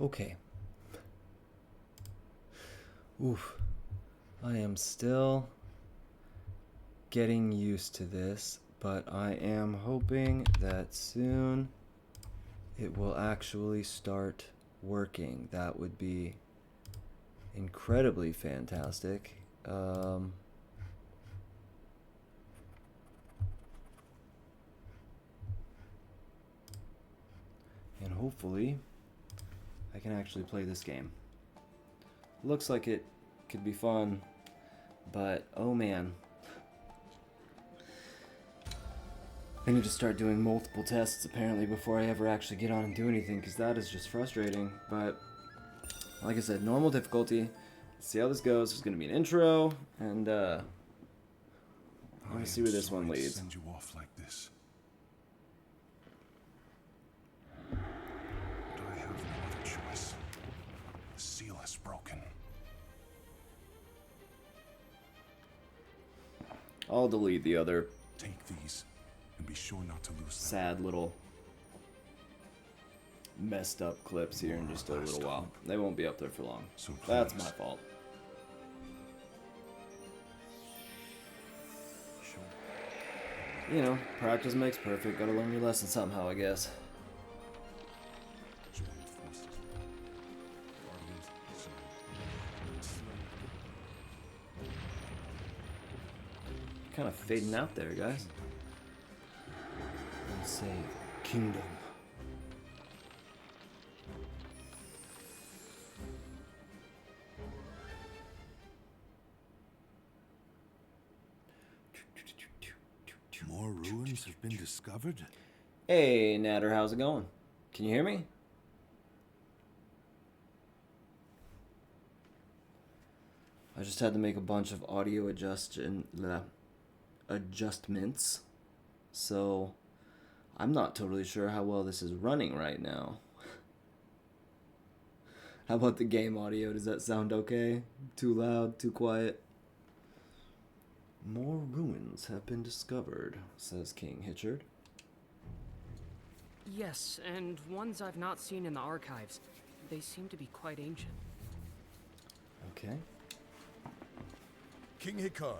Okay. Oof. I am still getting used to this, but I am hoping that soon it will actually start working. That would be incredibly fantastic. And hopefully I can actually play this game. Looks like it could be fun, but oh man. I need to start doing multiple tests apparently before I ever actually get on and do anything, because that is just frustrating. But like I said, normal difficulty. Let's see how this goes. There's going to be an intro, and I want to see where this one leads. Send you off like this. But I have no other choice. The seal is broken. I'll delete the other Take these and be sure not to lose them. sad little messed up clips here in just a little while. They won't be up there for long. So That's please. my fault. You know, practice makes perfect. Gotta learn your lesson somehow, I guess. Kind of fading out there, guys. And save kingdom. More ruins have been discovered? Hey, Natter, how's it going? Can you hear me? I just had to make a bunch of audio adjustments, so I'm not totally sure how well this is running right now. How about the game audio? Does that sound okay? Too loud? Too quiet? More ruins have been discovered, says King Hitchard. Yes, and ones I've not seen in the archives. They seem to be quite ancient. Okay. King Hicard,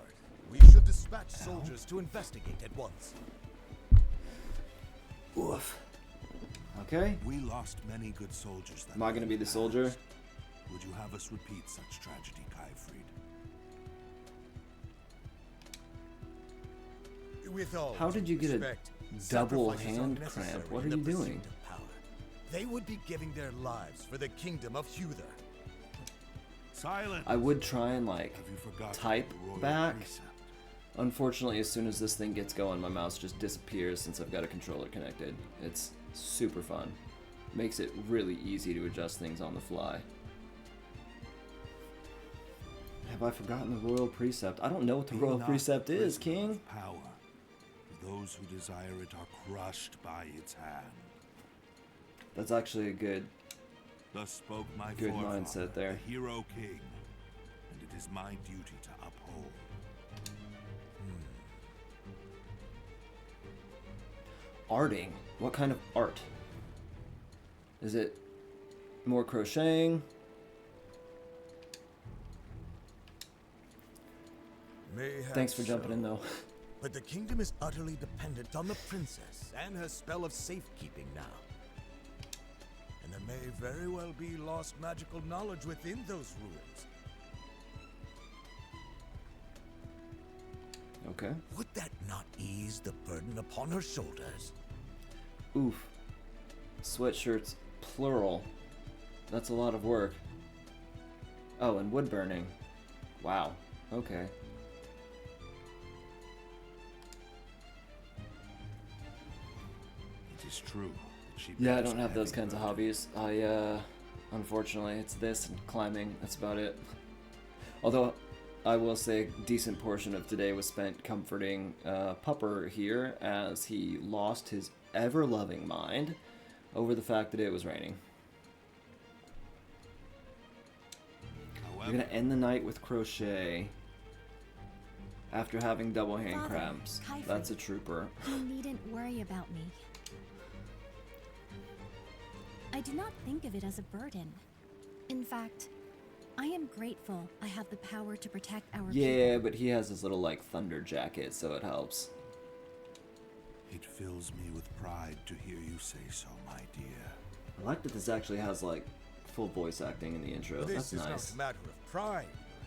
we should dispatch soldiers to investigate at once. Oof. Okay. We lost many good soldiers that Am I gonna be the past. soldier? Would you have us repeat such tragedy, Kaifried? With all How did you get a respect, double sacrifices hand are necessary cramp? What are in the you pursuit doing? of power. They would be giving their lives for the kingdom of Huther. Silence! I would try and like Have you forgotten type the royal back. precept? Unfortunately, as soon as this thing gets going, my mouse just disappears since I've got a controller connected. It's super fun. Makes it really easy to adjust things on the fly. Have I forgotten the royal precept? I don't know what the Be royal not precept is, prisoner King. of power. Those who desire it are crushed by its hand. That's actually a good. Thus spoke my Good forefather, mindset there. the hero king, and it is my duty to uphold. Arting. What kind of art? Is it more crocheting? Mayhap Thanks for jumping in, so, though. But the kingdom is utterly dependent on the princess and her spell of safekeeping now. And there may very well be lost magical knowledge within those ruins. Okay. Would that not ease the burden upon her shoulders? Oof. Sweatshirts, plural. That's a lot of work. Oh, and wood burning. Wow. Okay. It is true. that she Yeah, I bears don't have a those heavy kinds of burden. hobbies. Unfortunately, it's this and climbing. That's about it. Although, I will say a decent portion of today was spent comforting Pupper here as he lost his ever-loving mind over the fact that it was raining. You're However, gonna end the night with crochet after having double hand Father, cramps. Kaifri. That's a trooper. You needn't worry about me. I do not think of it as a burden. In fact, I am grateful I have the power to protect our Yeah, people. but he has his little, like, thunder jacket, so it helps. It fills me with pride to hear you say so, my dear. I like that this actually has, like, full voice acting in the intro. This That's is nice. not a matter of pride,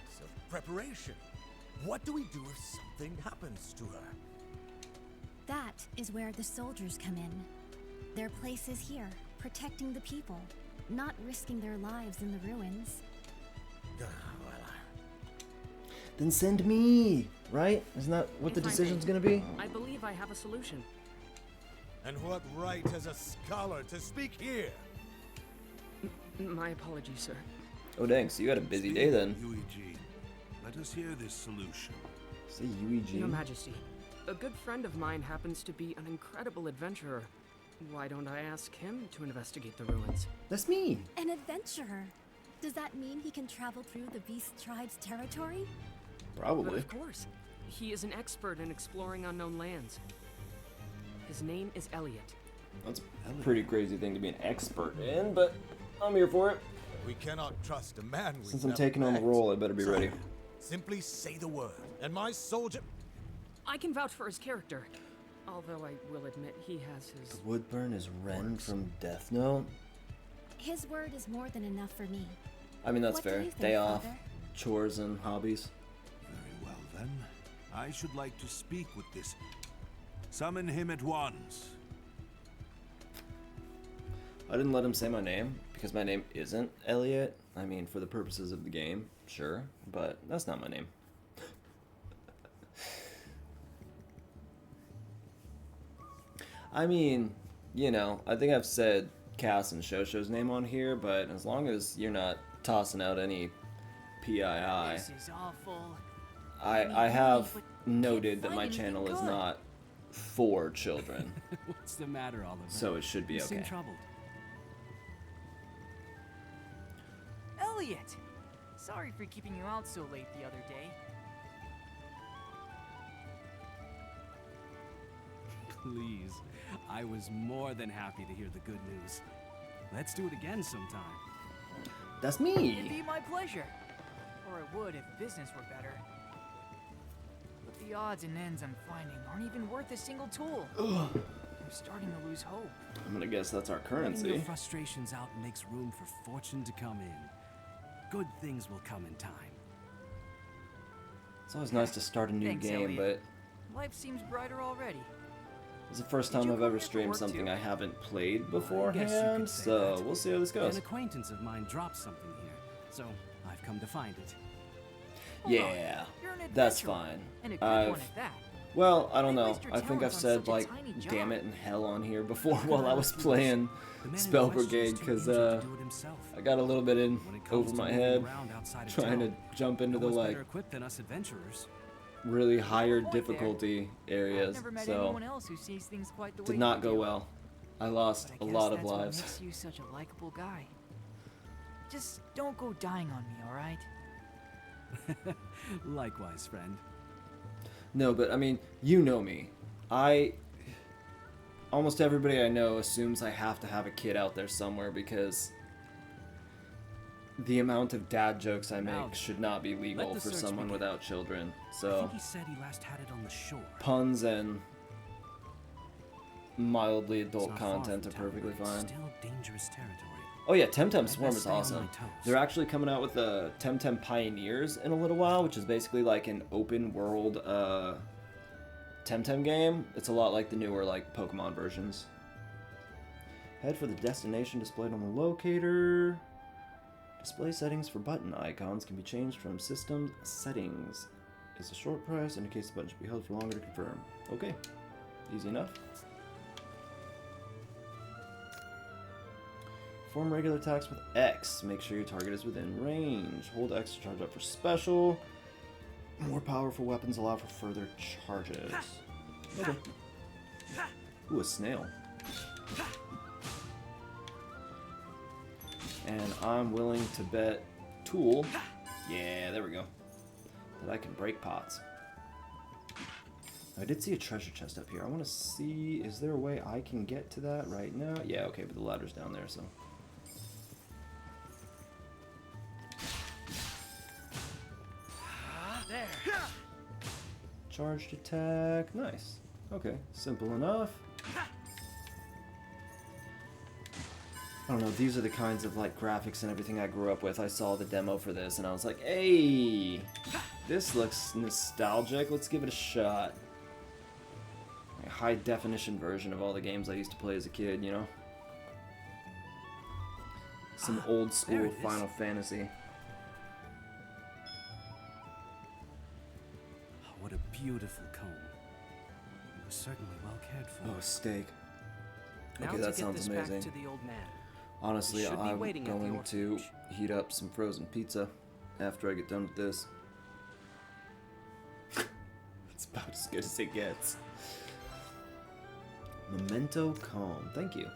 it's of preparation. What do we do if something happens to her? That is where the soldiers come in. Their place is here, protecting the people, not risking their lives in the ruins. Well, Then send me, right? Isn't that what the If I may, decision's gonna be? I believe I have a solution. and what right has a scholar to speak here? My apologies, sir. Oh dang, so you had a busy day then. Eugene, let us hear this solution. Say UEG. Your Majesty, a good friend of mine happens to be an incredible adventurer. Why don't I ask him to investigate the ruins? That's me. An adventurer. Does that mean he can travel through the Beast Tribe's territory? But Probably. of course, he is an expert in exploring unknown lands. His name is Elliot. That's a pretty crazy thing to be an expert in, but I'm here for it. We cannot trust a man we Since I'm taking on the role, I better be ready. Simply say the word, and my soldier... I can vouch for his character, although I will admit he has his... Woodburn is Ren from Death Note. His word is more than enough for me. I mean, that's What do fair. you think, Day off, Father? chores and hobbies. Very well, then. I should like to speak with this. Summon him at once. I didn't let him say my name because my name isn't Elliot. I mean, for the purposes of the game, sure, but that's not my name. I mean, you know, I think I've said Cass and Shosho's name on here, but as long as you're not tossing out any PII, This is awful. I have but noted can't that find my anything channel is good. not for children, What's the matter, Oliver? so it should be You seem okay. troubled. Elliot! Sorry for keeping you out so late the other day. Please. I was more than happy to hear the good news. Let's do it again sometime. That's It'd me. be my pleasure. Or it would if business were better. But the odds and ends I'm finding aren't even worth a single tool. I'm starting to lose hope. I'm gonna guess that's our Letting currency. your frustrations out makes room for fortune to come in. Good things will come in time. It's always nice to start a new Thanks, game, Elliot. but Life seems brighter already. it's the first Did time you I've come ever here for streamed work, something too? I haven't played I guess you beforehand, could say so that. we'll see how this An goes. acquaintance of mine dropped something here, so I've come to find it. Hold on, Yeah, you're an that's adventurer, fine. And a good one I've at that. Well, I don't Why know. waste your I think I've talents on said such a like tiny damn job? it and hell on here before while I was playing The man in Spell question is Brigade too because injured to do it himself. I got a little bit in When it comes over to my moving head around outside of trying to town, jump into no the one's like better equipped than us adventurers. really higher point there. difficulty I've areas, never met so anyone else who sees things quite the way did not you go do. well. I lost But a I lot guess of that's what lives. makes you such a likable guy. Just don't go dying on me, all right? Likewise, friend. No, but I mean, you know me. Almost everybody I know assumes I have to have a kid out there somewhere because the amount of dad jokes I Now make should not be legal the for search someone begin. without children. I So think he said he last had it on the shore. puns and mildly It's adult not far content are from town, perfectly but it's fine. Still dangerous territory. Oh yeah, Temtem I'd Swarm best is stay on awesome. my toes. They're actually coming out with the Temtem Pioneers in a little while, which is basically like an open world Temtem game. It's a lot like the newer like Pokemon versions. Head for the destination displayed on the locator. Display settings for button icons can be changed from system settings. Is a short press indicates the button should be held for longer to confirm. Okay, easy enough. Perform regular attacks with X. Make sure your target is within range. Hold X to charge up for special. More powerful weapons allow for further charges. Okay. Ooh, a snail. And I'm willing to bet Tool. Yeah, there we go. That I can break pots. I did see a treasure chest up here. I want to see, is there a way I can get to that right now? Yeah, okay, but the ladder's down there, so There. Charged attack. Nice. Okay, simple enough. I don't know, these are the kinds of like graphics and everything I grew up with. I saw the demo for this and I was like, hey, this looks nostalgic. Let's give it a shot. A high definition version of all the games I used to play as a kid, you know? Some old there school it is. Final Fantasy. Oh, what a beautiful comb. It was certainly well cared for. Oh, steak. Now Okay, to that get sounds this amazing. back to the old man. Honestly, should be I'm waiting at the going to orphanage. heat up some frozen pizza after I get done with this. It's about as good as it gets. Memento Calm. Thank you.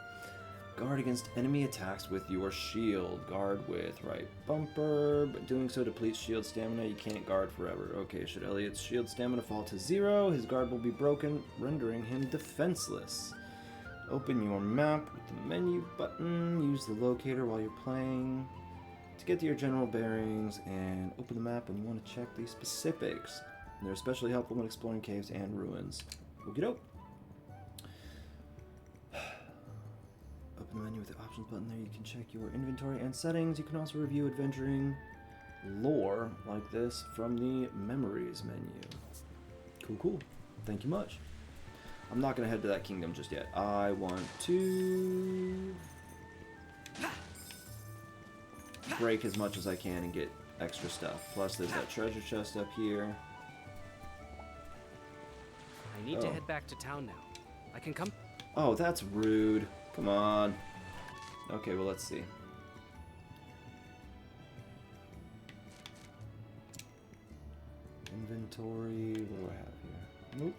Guard against enemy attacks with your shield. Guard with right bumper, but doing so depletes shield stamina. You can't guard forever. Okay, should Elliot's shield stamina fall to 0, his guard will be broken, rendering him defenseless. Open your map with the menu button. Use the locator while you're playing to get to your general bearings, and open the map when you want to check the specifics. They're especially helpful when exploring caves and ruins. Okie doke. Open the menu with the options button there. You can check your inventory and settings. You can also review adventuring lore like this from the memories menu. Cool, cool. Thank you much. I'm not going to head to that kingdom just yet. I want to break as much as I can and get extra stuff. Plus, there's that treasure chest up here. I need to Oh. head back to town now. I can come. Oh, that's rude. Come on. Okay, well, let's see. Inventory. What do I have here? Nope.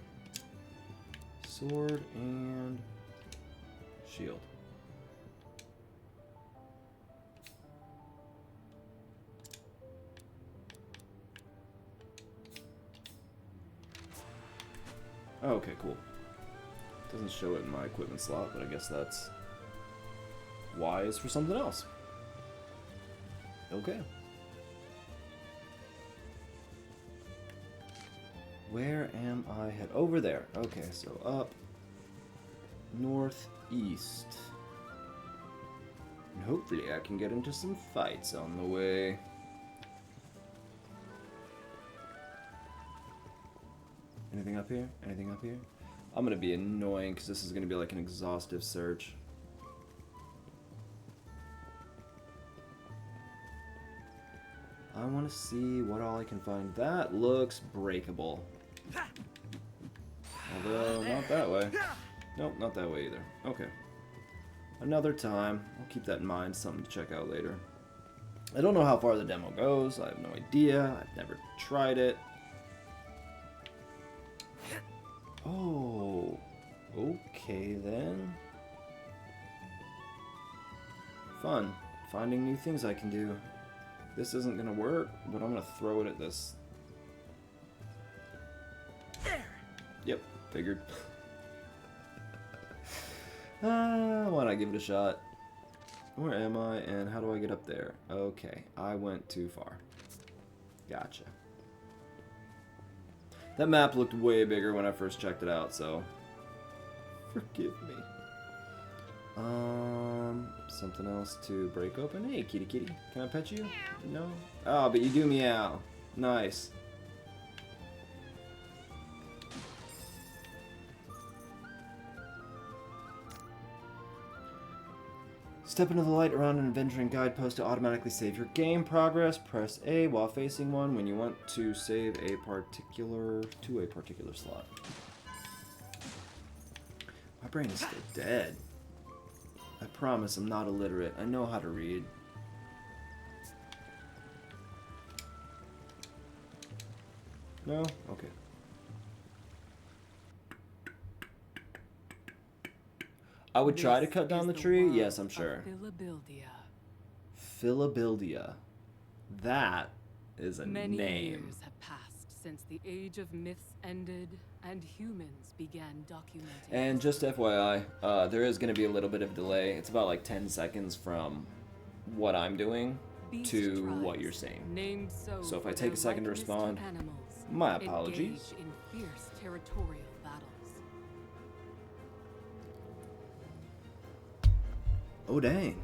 Sword and shield. Oh, okay, cool. Doesn't show it in my equipment slot, but I guess that's wise for something else. Okay. Where am I head? Over there. Okay, so up northeast. And hopefully I can get into some fights on the way. Anything up here? Anything up here? I'm gonna be annoying because this is gonna be like an exhaustive search. I want to see what all I can find. That looks breakable. Although, not that way. Nope, not that way either. Okay. Another time. I'll keep that in mind. Something to check out later. I don't know how far the demo goes. I have no idea. I've never tried it. Oh. Okay, then. Fun. Finding new things I can do. This isn't gonna work, but I'm gonna throw it at this. Yep, figured. Why not give it a shot? Where am I, and how do I get up there? Okay, I went too far. Gotcha. That map looked way bigger when I first checked it out, so forgive me. Something else to break open. Hey, kitty kitty. Can I pet you? No? Oh, but you do meow. Nice. Step into the light around an adventuring guidepost to automatically save your game progress. Press A while facing one when you want to save a particular slot. My brain is still dead. I promise I'm not illiterate. I know how to read. No? Okay. I would try to cut down the tree. Yes, I'm sure. Philabildia. That is a Many name. years have passed since the age of myths ended and humans began documenting. And just FYI, there is going to be a little bit of delay. It's about like 10 seconds from what I'm doing, beast to tribes, what you're saying. named So if I for take their a second to likeness respond, animals, my apologies. engage in fierce territorial battles. Oh dang.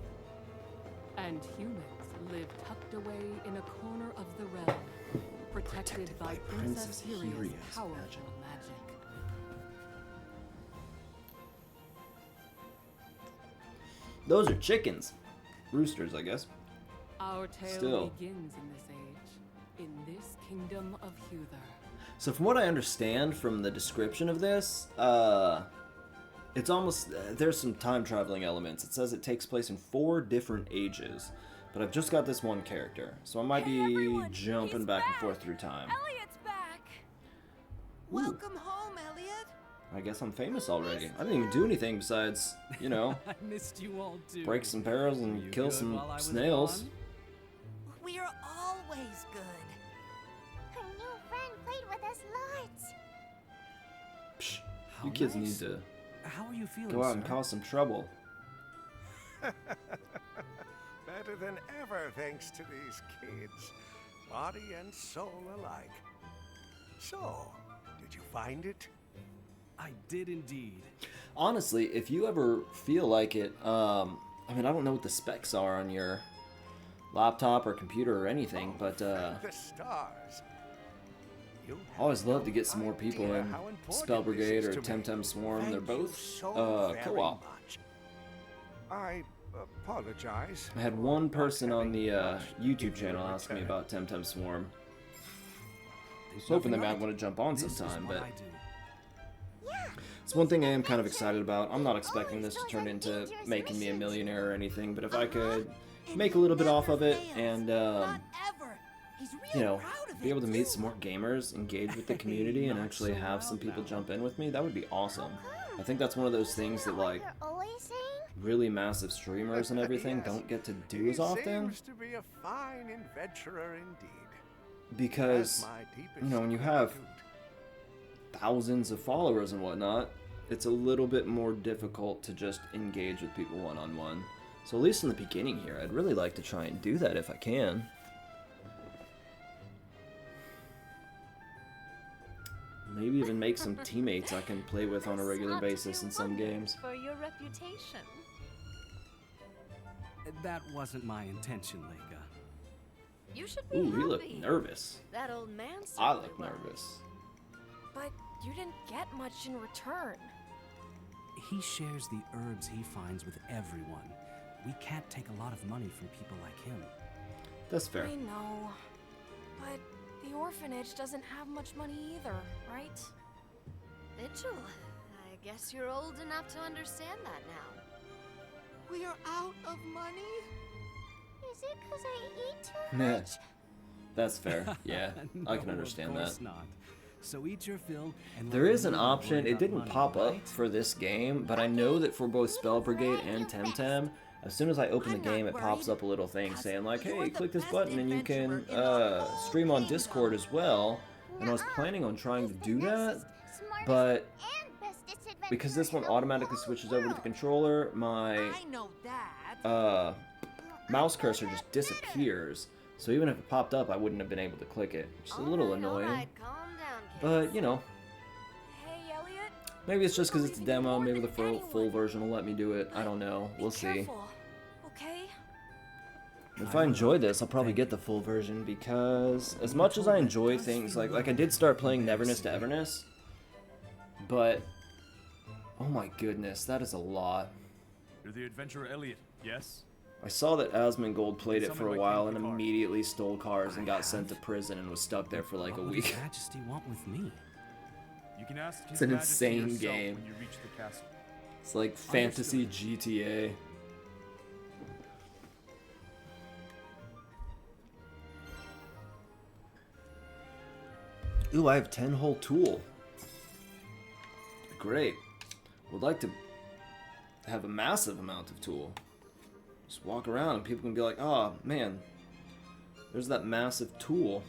And humans live tucked away in a corner of the realm, protected by Princess Hiria's powerful magic. Those are chickens. Roosters, I guess. Our tale Still. begins in this age, in this kingdom of Huther. So from what I understand from the description of this, it's almost, there's some time traveling elements. It says it takes place in 4 different ages, but I've just got this one character, so I might be jumping back and forth through time. Elliot's back! Ooh. Welcome home, Elliot! I guess I'm famous already. I didn't even do anything besides, you know, I missed you all too. break some barrels and You kill good some while I was snails. gone? We are always good. Her new friend played with us lots. Psh, How you kids nice. need to How are you feeling, go out and sir? cause some trouble. Better than ever, thanks to these kids. Body and soul alike. So, did you find it? I did indeed. Honestly, if you ever feel like it, I mean, I don't know what the specs are on your laptop or computer or anything, but The stars. You I always have love to no get some more people idea in how important Spell this Brigade is or to me. Temtem Swarm. They're Thank you both so very co-op. much. I apologize. I had for one not person on having the much to YouTube give you channel in ask me return. about Temtem Swarm. There's I was hoping they nothing might like want it. to jump on This is sometime, what but I do. it's one thing I am kind of excited about. I'm not expecting this to turn into making me a millionaire or anything, but if I could make a little bit off of it and, Not ever. He's real you know, proud of be able it, to meet too. some more gamers, engage with the community, and Not actually so have some loud people now. jump in with me, that would be awesome. I think that's one of those things that, like, You're always saying? really massive streamers and everything don't get to do He as often, seems to be a fine adventurer indeed. because, Has my deepest you know, when you have gratitude. thousands of followers and whatnot, it's a little bit more difficult to just engage with people one-on-one. So at least in the beginning here, I'd really like to try and do that if I can. Maybe even make some teammates I can play with on a regular basis in some games. For your reputation. That wasn't my intention, Leica. You should be Ooh, happy. you look nervous. That old man I certainly look was. nervous. But you didn't get much in return. He shares the herbs he finds with everyone. We can't take a lot of money from people like him. That's fair. I know. But the orphanage doesn't have much money either, right? Vigil, I guess you're old enough to understand that now. We are out of money? Is it because I eat too Nah. much? That's fair. Yeah, I can No, understand of that. course not. So eat your fill and There let is an me option, worry it about didn't money, pop up right? for this game, but I know that for both Spell Brigade and Temtem, as soon as I open the I'm not game, it pops worried, up a little thing because saying like, you're hey, the click this best button and you can adventurer in the whole stream on kingdom. Discord as well. And I was Nuh-uh. planning on trying to He's the do that, nicest, smartest, but and bestest adventurer because this one in the automatically whole switches over to the world. controller, my I know that. mouse cursor just disappears. So even if it popped up, I wouldn't have been able to click it, which is a little annoying. Alright, calm down, kids. But, you know, Hey, Elliot. maybe it's just because it's a Believe in you demo, more maybe than the full anyone. version will let me do it. I don't know. We'll Be see. careful, okay? If I enjoy this, I'll probably get the full version because as much as I enjoy things like I did start playing Neverness to Everness, but oh my goodness, that is a lot. You're the adventurer Elliot, yes? I saw that Asmongold played it for a Someone while like and me, Car. immediately stole cars and got sent to prison and was stuck there for like a What would week. His Majesty want with me? You can ask It's His an Majesty insane yourself game. when you reach the castle. It's like fantasy GTA. Ooh, I have 10 whole tool. Great. Would like to have a massive amount of tool. Just walk around and people can be like, oh man, there's that massive tool.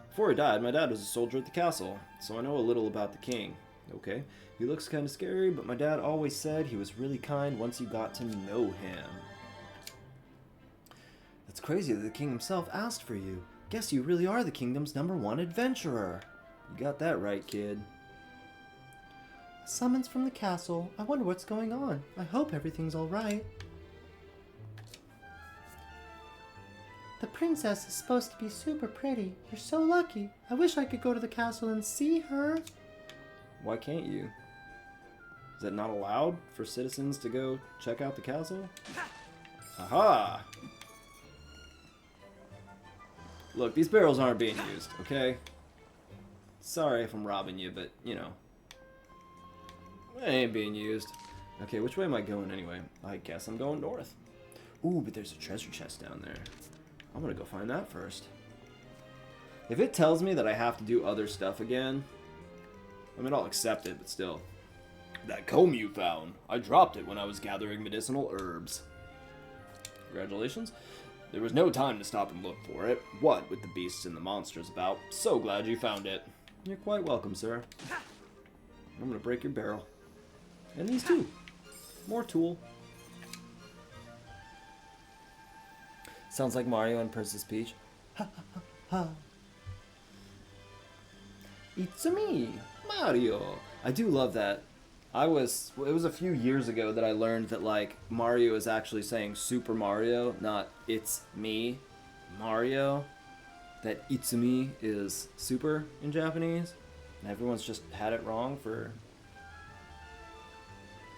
Before he died, my dad was a soldier at the castle, so I know a little about the king. Okay, he looks kind of scary, but my dad always said he was really kind once you got to know him. That's crazy that the king himself asked for you. Guess you really are the kingdom's #1 adventurer. You got that right, kid. A summons from the castle. I wonder what's going on. I hope everything's alright. The princess is supposed to be super pretty. You're so lucky. I wish I could go to the castle and see her. Why can't you? Is it not allowed for citizens to go check out the castle? Aha! Look, these barrels aren't being used, okay? Sorry if I'm robbing you, but, you know. They ain't being used. Okay, which way am I going anyway? I guess I'm going north. Ooh, but there's a treasure chest down there. I'm gonna go find that first. If it tells me that I have to do other stuff again, I mean, I'll accept it, but still. That comb you found. I dropped it when I was gathering medicinal herbs. Congratulations. There was no time to stop and look for it. What with the beasts and the monsters about. So glad you found it. You're quite welcome, sir. I'm gonna break your barrel. And these too. More tool. Sounds like Mario and Princess Peach. Ha ha ha ha. It's me, Mario. I do love that. It was a few years ago that I learned that, like, Mario is actually saying Super Mario, not it's me, Mario. That it's me is super in Japanese. And everyone's just had it wrong for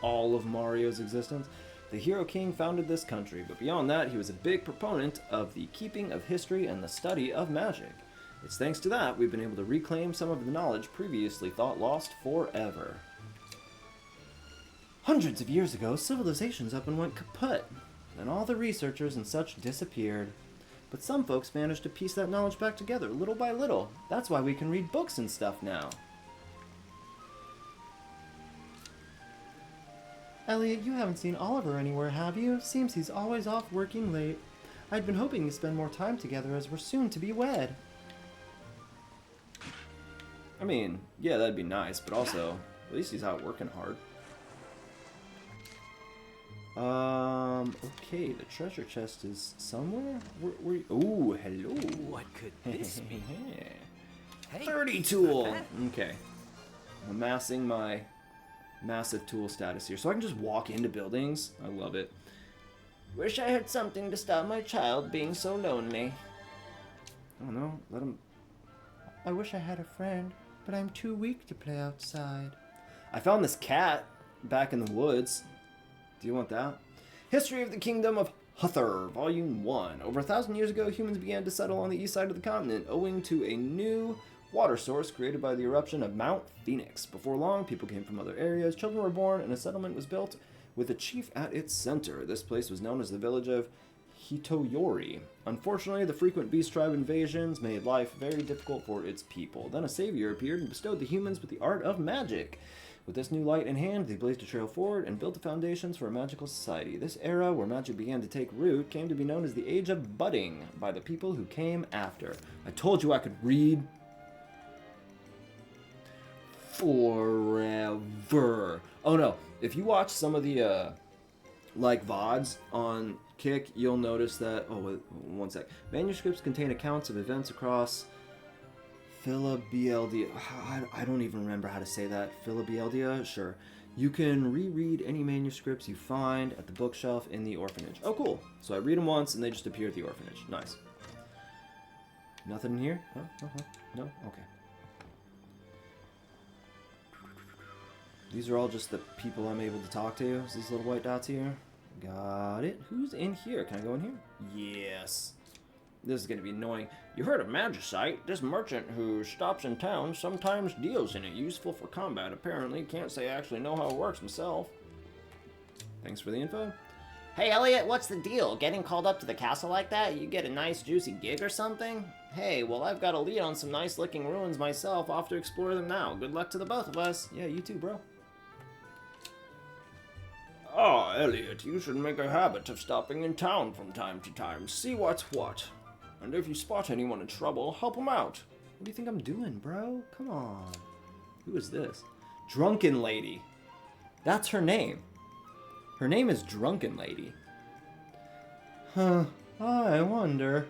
all of Mario's existence. The Hero King founded this country, but beyond that, he was a big proponent of the keeping of history and the study of magic. It's thanks to that we've been able to reclaim some of the knowledge previously thought lost forever. Hundreds of years ago, civilizations up and went kaput, and all the researchers and such disappeared. But some folks managed to piece that knowledge back together, little by little. That's why we can read books and stuff now. Elliot, you haven't seen Oliver anywhere, have you? Seems he's always off working late. I'd been hoping to spend more time together as we're soon to be wed. I mean, yeah, that'd be nice, but also, at least he's out working hard. Okay, the treasure chest is somewhere? Ooh, hello. What could this be? Hey, 30 tool! Okay. I'm amassing my massive tool status here, so I can just walk into buildings. I love it. Wish I had something to stop my child being so lonely. I don't know, let him... I wish I had a friend, but I'm too weak to play outside. I found this cat back in the woods. Do you want that? History of the Kingdom of Huthor, Volume 1. Over 1,000 years ago, humans began to settle on the east side of the continent, owing to a new water source created by the eruption of Mount Phoenix. Before long, people came from other areas, children were born, and a settlement was built with a chief at its center. This place was known as the village of Hitoyori. Unfortunately, the frequent beast tribe invasions made life very difficult for its people. Then a savior appeared and bestowed the humans with the art of magic. With this new light in hand, they blazed a trail forward and built the foundations for a magical society. This era, where magic began to take root, came to be known as the Age of Budding by the people who came after. I told you I could read forever. Oh no, if you watch some of the like VODs on Kick, you'll notice that, oh wait, one sec. Manuscripts contain accounts of events across Philabeldia. I don't even remember how to say that. Philabeldia? Sure. You can reread any manuscripts you find at the bookshelf in the orphanage. Oh, cool. So I read them once and they just appear at the orphanage. Nice. Nothing in here? Huh? No? Okay. These are all just the people I'm able to talk to. Is these little white dots here? Got it. Who's in here? Can I go in here? Yes. This is going to be annoying. You heard of Magicite? This merchant who stops in town sometimes deals in it. Useful for combat, apparently. Can't say I actually know how it works myself. Thanks for the info. Hey, Elliot, what's the deal? Getting called up to the castle like that? You get a nice, juicy gig or something? Hey, well, I've got a lead on some nice-looking ruins myself. Off to explore them now. Good luck to the both of us. Yeah, you too, bro. Ah, Elliot, you should make a habit of stopping in town from time to time. See what's what. And if you spot anyone in trouble, help them out. What do you think I'm doing, bro? Come on. Who is this? Drunken Lady. That's her name. Her name is Drunken Lady. Huh. I wonder,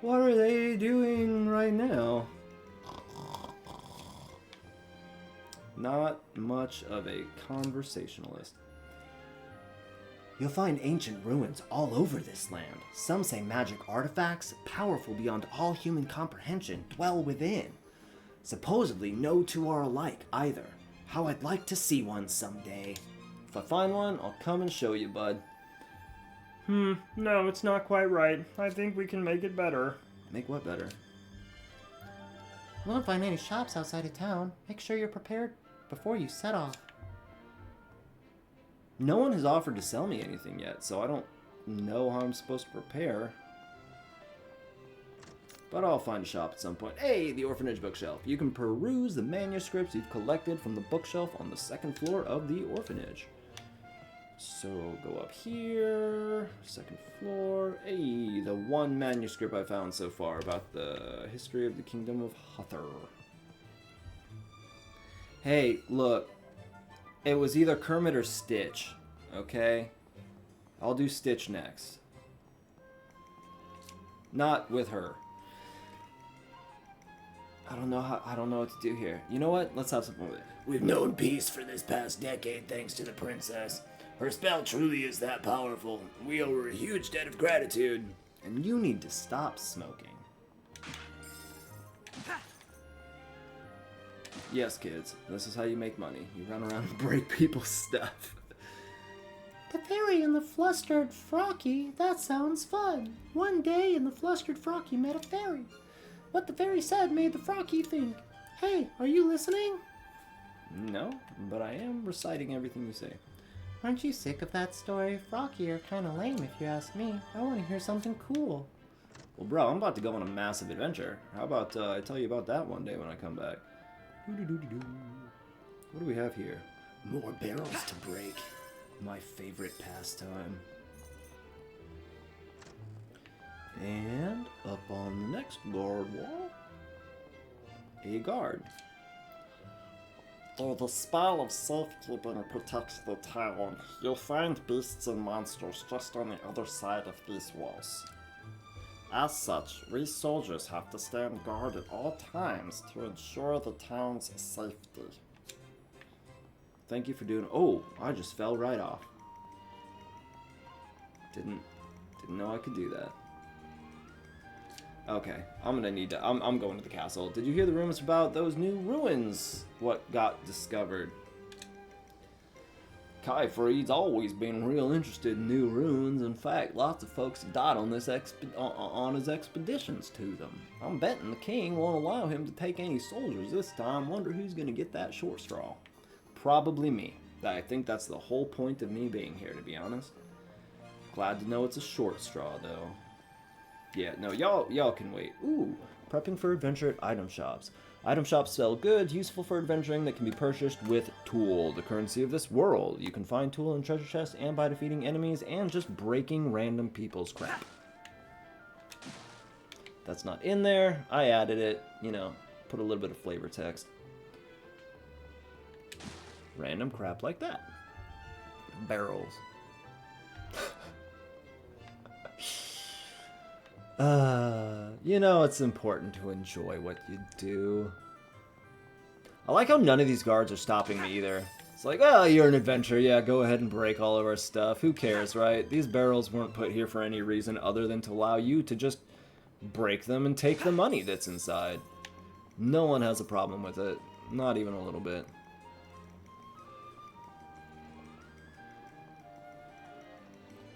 what are they doing right now? Not much of a conversationalist. You'll find ancient ruins all over this land. Some say magic artifacts, powerful beyond all human comprehension, dwell within. Supposedly, no two are alike either. How I'd like to see one someday. If I find one, I'll come and show you, bud. No, it's not quite right. I think we can make it better. Make what better? Won't find any shops outside of town. Make sure you're prepared before you set off. No one has offered to sell me anything yet, so I don't know how I'm supposed to prepare. But I'll find a shop at some point. Hey, the orphanage bookshelf. You can peruse the manuscripts you've collected from the bookshelf on the second floor of the orphanage. So go up here, second floor. Hey, the one manuscript I found so far about the history of the kingdom of Huthor. Hey, look. It was either Kermit or Stitch, okay? I'll do Stitch next. Not with her. I don't know what to do here. You know what? Let's have some fun with it. We've known peace for this past decade thanks to the princess. Her spell truly is that powerful. We owe her a huge debt of gratitude. And you need to stop smoking. Yes, kids. This is how you make money. You run around and break people's stuff. The fairy and the flustered Frocky, that sounds fun. One day, and the flustered Frocky met a fairy. What the fairy said made the Frocky think. Hey, are you listening? No, but I am reciting everything you say. Aren't you sick of that story? Frocky are kinda lame if you ask me. I wanna hear something cool. Well, bro, I'm about to go on a massive adventure. How about I tell you about that one day when I come back? What do we have here? More barrels to break. My favorite pastime. And up on the next guard wall, a guard. Though the spell of safekeeping protects the town, you'll find beasts and monsters just on the other side of these walls. As such, we soldiers have to stand guard at all times to ensure the town's safety. Thank you for doing. Oh, I just fell right off. Didn't know I could do that. Okay, I'm gonna need to. I'm going to the castle. Did you hear the rumors about those new ruins? What got discovered? Kyfried's always been real interested in new ruins. In fact, lots of folks have died on this on his expeditions to them. I'm betting the king won't allow him to take any soldiers this time. Wonder who's gonna get that short straw. Probably me. I think that's the whole point of me being here, to be honest. Glad to know it's a short straw, though. Yeah, no, y'all can wait. Ooh, prepping for adventure at item shops. Item shops sell goods useful for adventuring that can be purchased with Tool, the currency of this world. You can find Tool in treasure chests and by defeating enemies and just breaking random people's crap. That's not in there. I added it, you know, put a little bit of flavor text. Random crap like that. Barrels. You know, it's important to enjoy what you do. I like how none of these guards are stopping me either. It's like, oh, you're an adventurer, yeah, go ahead and break all of our stuff. Who cares, right? These barrels weren't put here for any reason other than to allow you to just break them and take the money that's inside. No one has a problem with it. Not even a little bit.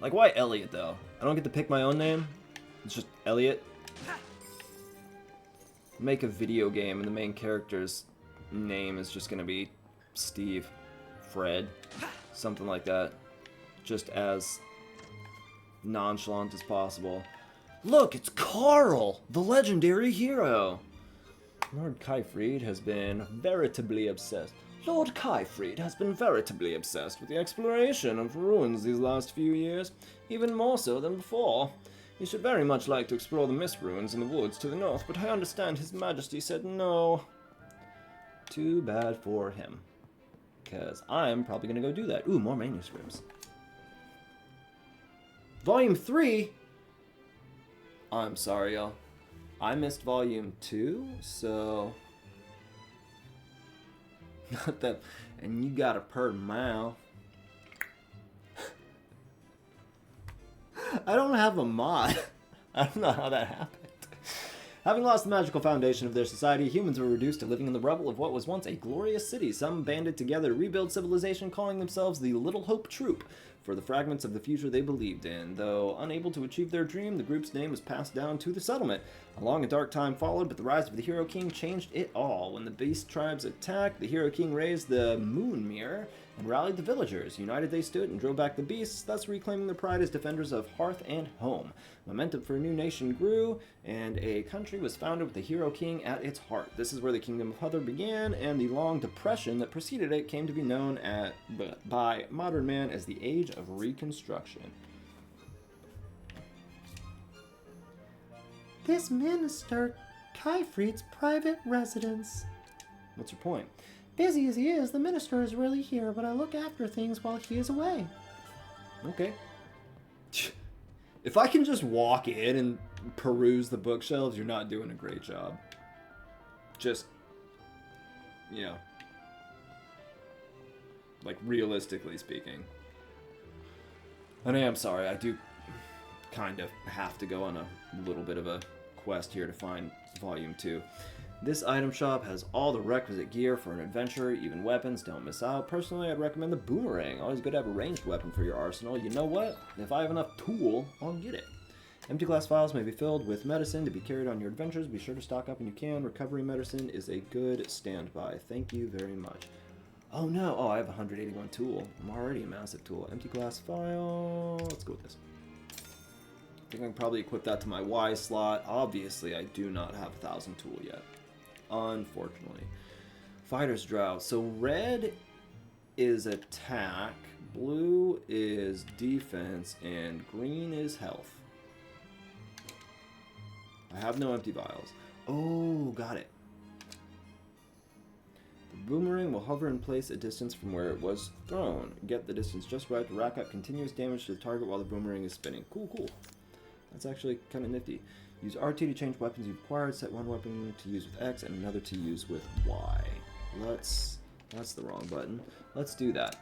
Like, why Elliot, though? I don't get to pick my own name? It's just Elliot? Make a video game and the main character's name is just gonna be Steve, Fred, something like that. Just as nonchalant as possible. Look, it's Carl, the legendary hero! Lord Kyfried has been veritably obsessed. Lord Kyfried has been veritably obsessed with the exploration of ruins these last few years, even more so than before. He should very much like to explore the mist ruins in the woods to the north, but I understand His Majesty said no. Too bad for him. Because I'm probably going to go do that. Ooh, more manuscripts. Volume 3? I'm sorry, y'all. I missed volume 2, so... Not that... And you got a purr mouth. I don't have a mod. I don't know how that happened. Having lost the magical foundation of their society, humans were reduced to living in the rubble of what was once a glorious city. Some banded together to rebuild civilization, calling themselves the Little Hope Troop, for the fragments of the future they believed in. Though unable to achieve their dream, the group's name was passed down to the settlement. A long and dark time followed, but the rise of the Hero King changed it all. When the Beast tribes attacked, the Hero King raised the Moon Mirror and rallied the villagers. United they stood and drove back the beasts, thus reclaiming their pride as defenders of hearth and home. Momentum for a new nation grew, and a country was founded with the Hero King at its heart. This is where the Kingdom of Heather began, and the long depression that preceded it came to be known by modern man as the Age of Reconstruction. This Minister Kyfried's private residence. What's your point? Busy as he is, the minister is really here, but I look after things while he is away. Okay. If I can just walk in and peruse the bookshelves, you're not doing a great job. Just, you know, like realistically speaking. And I am sorry, I do kind of have to go on a little bit of a quest here to find Volume 2. This item shop has all the requisite gear for an adventurer, even weapons, don't miss out. Personally, I'd recommend the boomerang. Always good to have a ranged weapon for your arsenal. You know what? If I have enough tool, I'll get it. Empty glass vials may be filled with medicine to be carried on your adventures. Be sure to stock up when you can. Recovery medicine is a good standby. Thank you very much. Oh no, oh I have 181 tool. I'm already a massive tool. Empty glass vial, let's go with this. I think I can probably equip that to my Y slot. Obviously, I do not have 1,000 tool yet. Unfortunately. Fighter's Drought. So red is attack, blue is defense, and green is health. I have no empty vials. Oh, got it. The boomerang will hover in place a distance from where it was thrown. Get the distance just right to rack up continuous damage to the target while the boomerang is spinning. Cool, cool. That's actually kind of nifty. Use RT to change weapons you've acquired. Set one weapon to use with X and another to use with Y. That's the wrong button. Let's do that.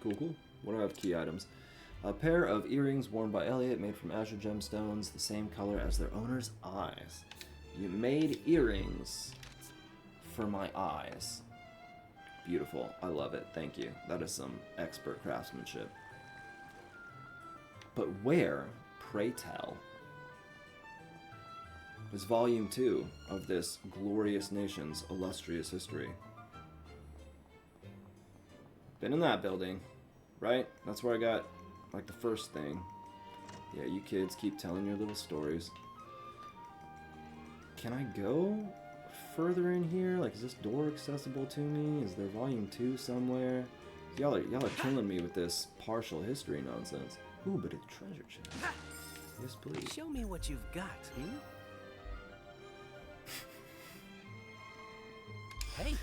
Cool, cool. What do I have? Key items. A pair of earrings worn by Elliot, made from azure gemstones, the same color as their owner's eyes. You made earrings for my eyes. Beautiful. I love it. Thank you. That is some expert craftsmanship. But where, pray tell, is Volume 2 of this glorious nation's illustrious history? Been in that building, right? That's where I got, like, the first thing. Yeah, you kids keep telling your little stories. Can I go further in here? Like, is this door accessible to me? Is there Volume 2 somewhere? Y'all are killing me with this partial history nonsense. Ooh, but a treasure chest. Yes, please. Show me what you've got, Hey.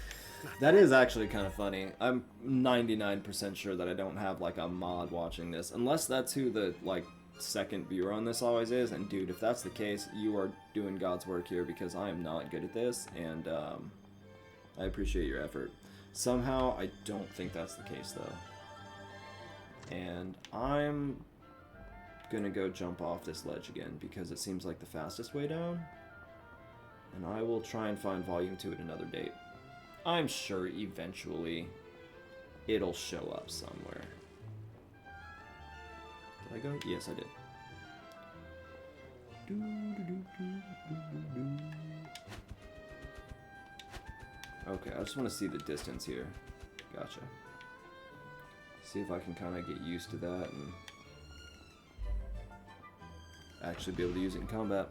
That is actually kind of funny. I'm 99% sure that I don't have, like, a mod watching this. Unless that's who the, like, second viewer on this always is. And, dude, if that's the case, you are doing God's work here, because I am not good at this. And, I appreciate your effort. Somehow, I don't think that's the case, though. And I'm gonna go jump off this ledge again, because it seems like the fastest way down. And I will try and find Volume 2 at another date. I'm sure eventually it'll show up somewhere. Did I go? Yes, I did. Okay, I just want to see the distance here. Gotcha. See if I can kind of get used to that and actually be able to use it in combat.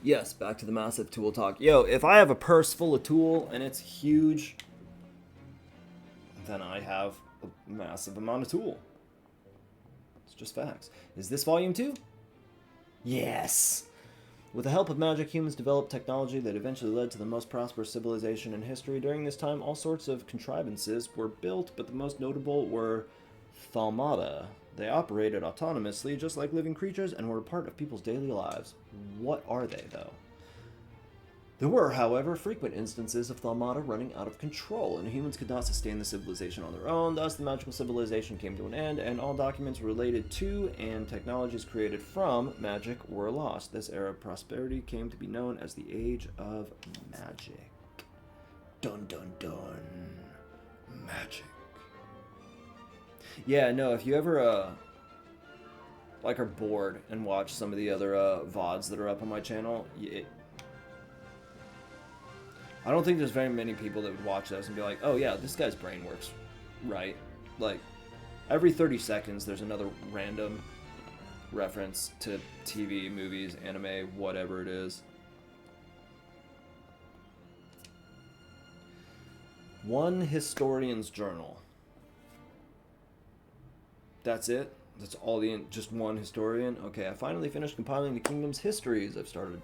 Yes, back to the massive tool talk. Yo, if I have a purse full of tool and it's huge, then I have a massive amount of tool. It's just facts. Is this Volume 2? Yes! With the help of magic, humans developed technology that eventually led to the most prosperous civilization in history. During this time, all sorts of contrivances were built, but the most notable were Thalmata. They operated autonomously, just like living creatures, and were a part of people's daily lives. What are they, though? There were, however, frequent instances of Thalmata running out of control, and humans could not sustain the civilization on their own. Thus, the magical civilization came to an end, and all documents related to and technologies created from magic were lost. This era of prosperity came to be known as the Age of Magic. Dun dun dun. Magic. Yeah, no, if you ever, like, are bored and watch some of the other, VODs that are up on my channel, I don't think there's very many people that would watch those and be like, oh yeah, this guy's brain works right. Like, every 30 seconds there's another random reference to TV, movies, anime, whatever it is. One historian's journal. That's it? That's all just one historian? Okay, I finally finished compiling the kingdom's histories. I've started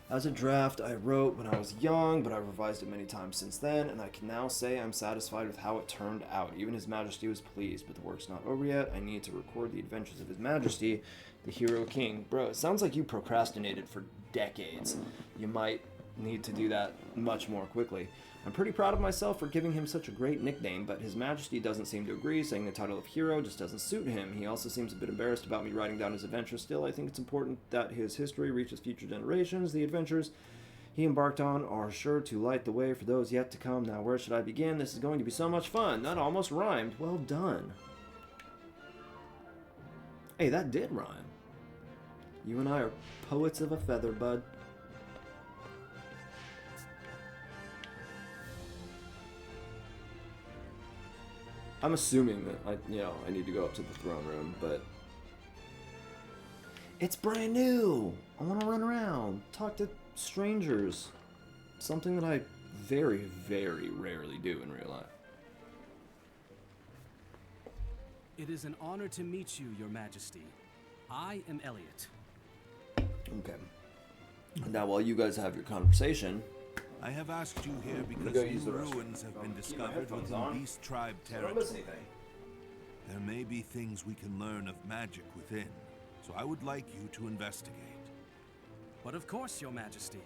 as a draft I wrote when I was young, but I've revised it many times since then, and I can now say I'm satisfied with how it turned out. Even His Majesty was pleased, but the work's not over yet. I need to record the adventures of His Majesty, the Hero King. Bro, it sounds like you procrastinated for decades. You might need to do that much more quickly. I'm pretty proud of myself for giving him such a great nickname, but His Majesty doesn't seem to agree, saying the title of hero just doesn't suit him. He also seems a bit embarrassed about me writing down his adventures. Still, I think it's important that his history reaches future generations. The adventures he embarked on are sure to light the way for those yet to come. Now, where should I begin? This is going to be so much fun. That almost rhymed. Well done. Hey, that did rhyme. You and I are poets of a feather, bud. I'm assuming that I need to go up to the throne room, but it's brand new. I want to run around, talk to strangers. Something that I very, very rarely do in real life. It is an honor to meet you, Your Majesty. I am Elliot. Okay. Now, while you guys have your conversation, I have asked you here because new ruins have been discovered within Beast Tribe territory. There may be things we can learn of magic within, so I would like you to investigate. But of course, Your Majesty.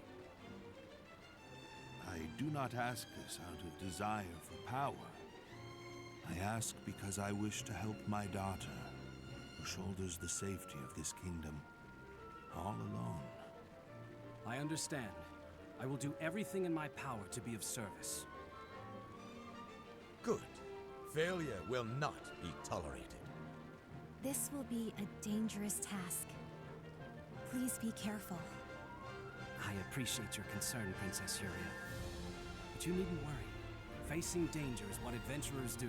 I do not ask this out of desire for power. I ask because I wish to help my daughter, who shoulders the safety of this kingdom all alone. I understand. I will do everything in my power to be of service. Good. Failure will not be tolerated. This will be a dangerous task. Please be careful. I appreciate your concern, Princess Huria. But you needn't worry. Facing danger is what adventurers do.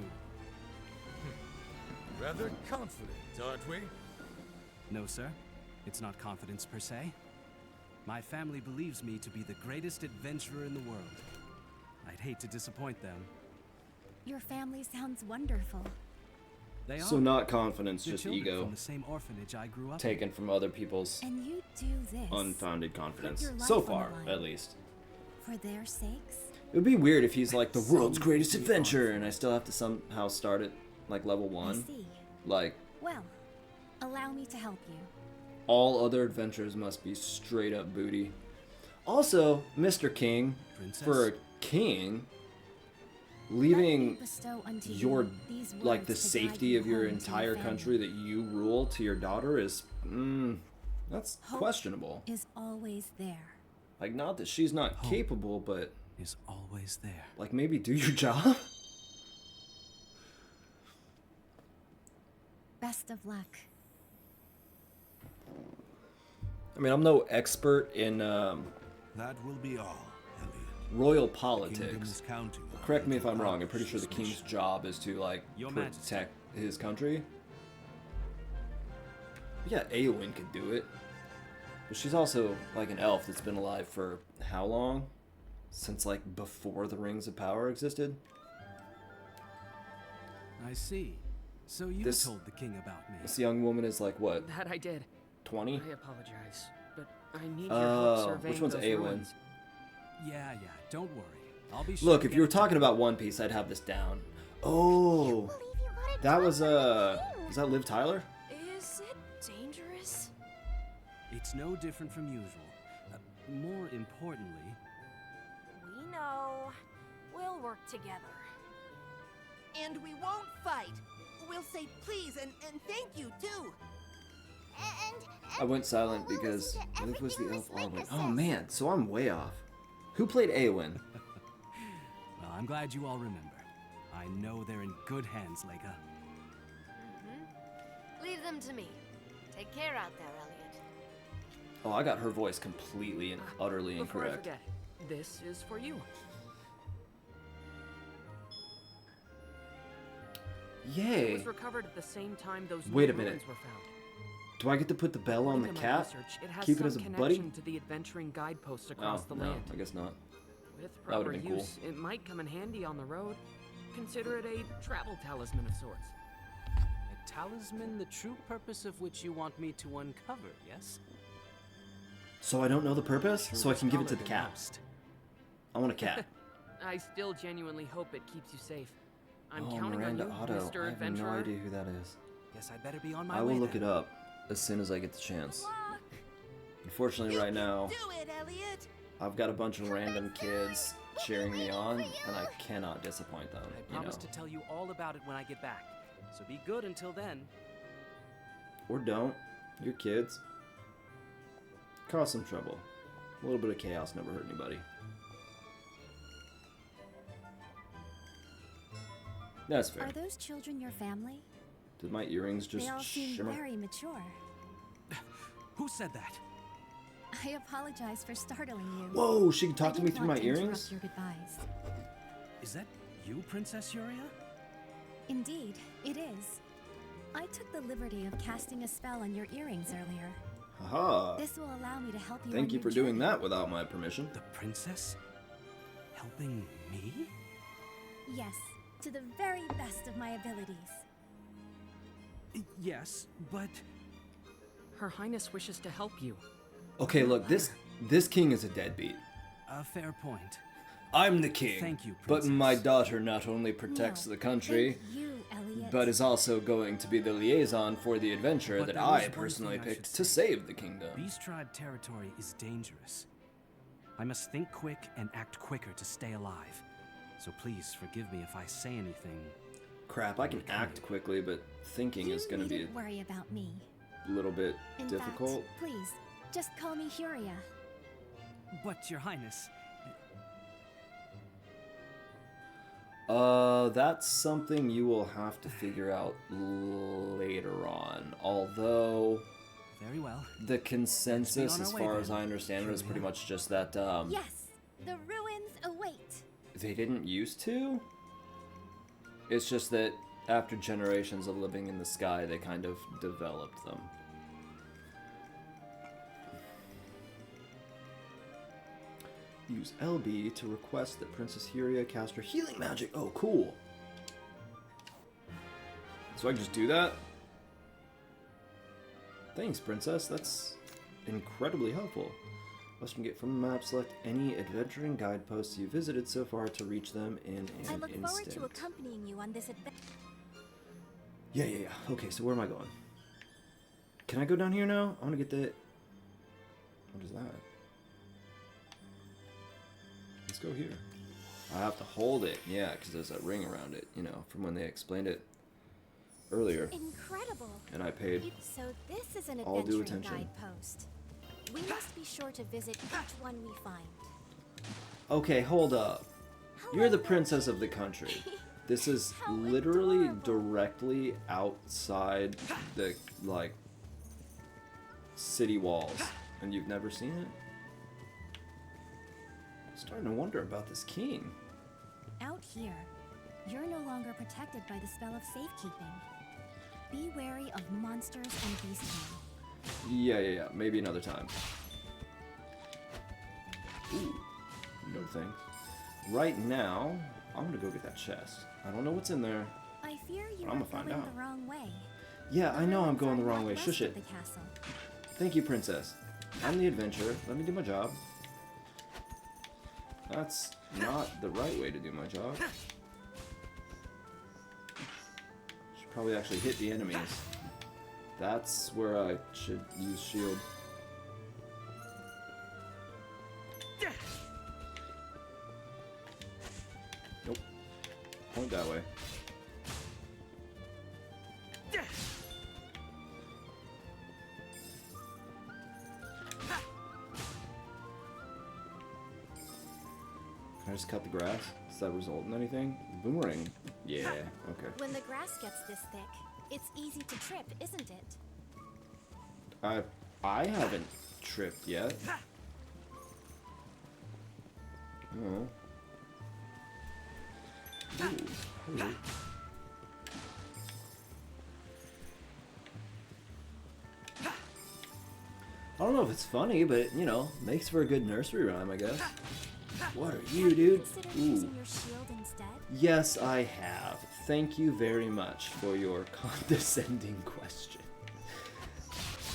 Rather confident, aren't we? No, sir. It's not confidence per se. My family believes me to be the greatest adventurer in the world. I'd hate to disappoint them. Your family sounds wonderful. They so are. not confidence, They're just children ego. From the same orphanage I grew up Taken from other people's And you do this unfounded confidence. your life So on the far, line. at least. For their sakes? It would be weird if he's like the world's greatest adventurer and I still have to somehow start at like level 1. I see. Like, Well, allow me to help you. all other adventures must be straight up booty. Also, Mr. King, Princess? for a king, Let leaving me bestow unto your, you these like, the words to safety guide of you your home to entire family. country that you rule to your daughter is, that's Hope questionable. is always there. Like, not that she's not Hope capable, but, is always there. like, maybe do your job? Best of luck. I mean, I'm no expert in, That will be all, Elliot. royal The kingdom politics. is counting on Correct you me to if I'm wrong, I'm accomplish pretty sure the this king's mission. job is to, like, Your Majesty. protect his country. Yeah, Eowyn could do it. But she's also, like, an elf that's been alive for how long? Since, like, before the Rings of Power existed? I see. So you This- told the king about me. This young woman is, like, what, That I did. 20? I apologize, but I need your help Oh, surveying which one's those Eowyn? ruins. Yeah, don't worry. I'll be sure Look, to if get you were it talking done. about One Piece, I'd have this down. Oh, Believe you got That was is that Liv Tyler? Is it dangerous? It's no different from usual. More importantly, We know. We'll work together. And we won't fight. We'll say please and thank you too. I went silent because Liv was the elf Arwen. Oh man, so I'm way off. Who played Eowyn? well, I'm glad you all remember. I know they're in good hands, Leica. Leave them to me. Take care out there, Elliot. Oh, I got her voice completely and utterly Before I incorrect. forget, this is for you. Yay! It was recovered at the same time those Wait a new minute. ruins were found. Do I get to put the bell on the According to my cat? research, it has Keep it some as a buddy? connection to the adventuring guideposts across the no, land. I guess not. With That would've proper been cool. use, it might come in handy on the road. Consider it a travel talisman of sorts. A talisman, the true purpose of which you want me to uncover, yes? So I don't know the purpose, so I can give it to the Scholar cat. most. I want a cat. I still genuinely hope it keeps you safe. I'm Oh, counting Miranda on you, Otto. Mr. I have Adventurer. no idea who that is. Guess I'd better be on my I way will look then. it up as soon as I get the chance. Unfortunately, right now, Do it, Elliot. I've got a bunch of random kids cheering me on, and I cannot disappoint them. I You promise know, to tell you all about it when I get back. So be good until then. or don't. You're kids. Cause some trouble. A little bit of chaos never hurt anybody. That's fair. Are those children your family? Did my earrings just They all seem shimmer? very mature. Who said that? I apologize for startling you. Whoa, she can talk I to me didn't through my want to interrupt earrings? Your goodbyes. Is that you, Princess Yuria? Indeed, it is. I took the liberty of casting a spell on your earrings earlier. Haha. This will allow me to help you. Thank on you your for doing journey. that without my permission. The princess? Helping me? Yes, to the very best of my abilities. Yes, but... Her Highness wishes to help you. Okay, look, this king is a deadbeat. A fair point. I'm the king. Thank you, But Princess. my daughter not only protects No, the country, thank you, Elliot. but is also going to be the liaison for the adventure But that there I is one personally thing I picked should to say. save the kingdom. Beast Tribe territory is dangerous. I must think quick and act quicker to stay alive. So please forgive me if I say anything. Crap, I can act quickly, but thinking You is going to be needn't worry about me. a little bit In difficult. fact, please, just call me Huria. But, Your Highness... That's something you will have to figure out later on. Although, Very well. the consensus, on as our way far as then. I understand it, is pretty much just that, Yes, the ruins await. they didn't used to. It's just that after generations of living in the sky, they kind of developed them. Use LB to request that Princess Huria cast her healing magic. Oh, cool. So I can just do that? Thanks, Princess. That's incredibly helpful. Western Gate from the map, select any adventuring guideposts you visited so far to reach them in an I look forward instant. to accompanying you on this adventure. Yeah. Okay, so where am I going? Can I go down here now? I want to get the... What is that? Let's go here. I have to hold it. Yeah, because there's a ring around it, you know, from when they explained it earlier. Incredible. And I paid So this is an all due adventuring attention. guidepost. We must be sure to visit each one we find. Okay, hold up. You're the princess of the country. This is literally directly outside the, like, city walls. And you've never seen it? I'm starting to wonder about this king. Out here, you're no longer protected by the spell of safekeeping. Be wary of monsters and beastmen. Yeah. Maybe another time. Ooh. No thanks. Right now, I'm gonna go get that chest. I don't know what's in there. I fear you I'm are gonna find going out. the wrong way. Yeah, I know I'm ruins going are the wrong way. northwest Shush of it. the castle. Thank you, princess. I'm the adventurer. Let me do my job. That's not the right way to do my job. Should probably actually hit the enemies. That's where I should use shield. Nope. Point that way. Can I just cut the grass? Does that result in anything? Boomerang. Yeah, okay. When the grass gets this thick, it's easy to trip, isn't it? I haven't tripped yet. Oh. Ooh. Hello. I don't know if it's funny, but, you know, makes for a good nursery rhyme, I guess. What are you, dude? Ooh. Yes, I have. Thank you very much for your condescending question.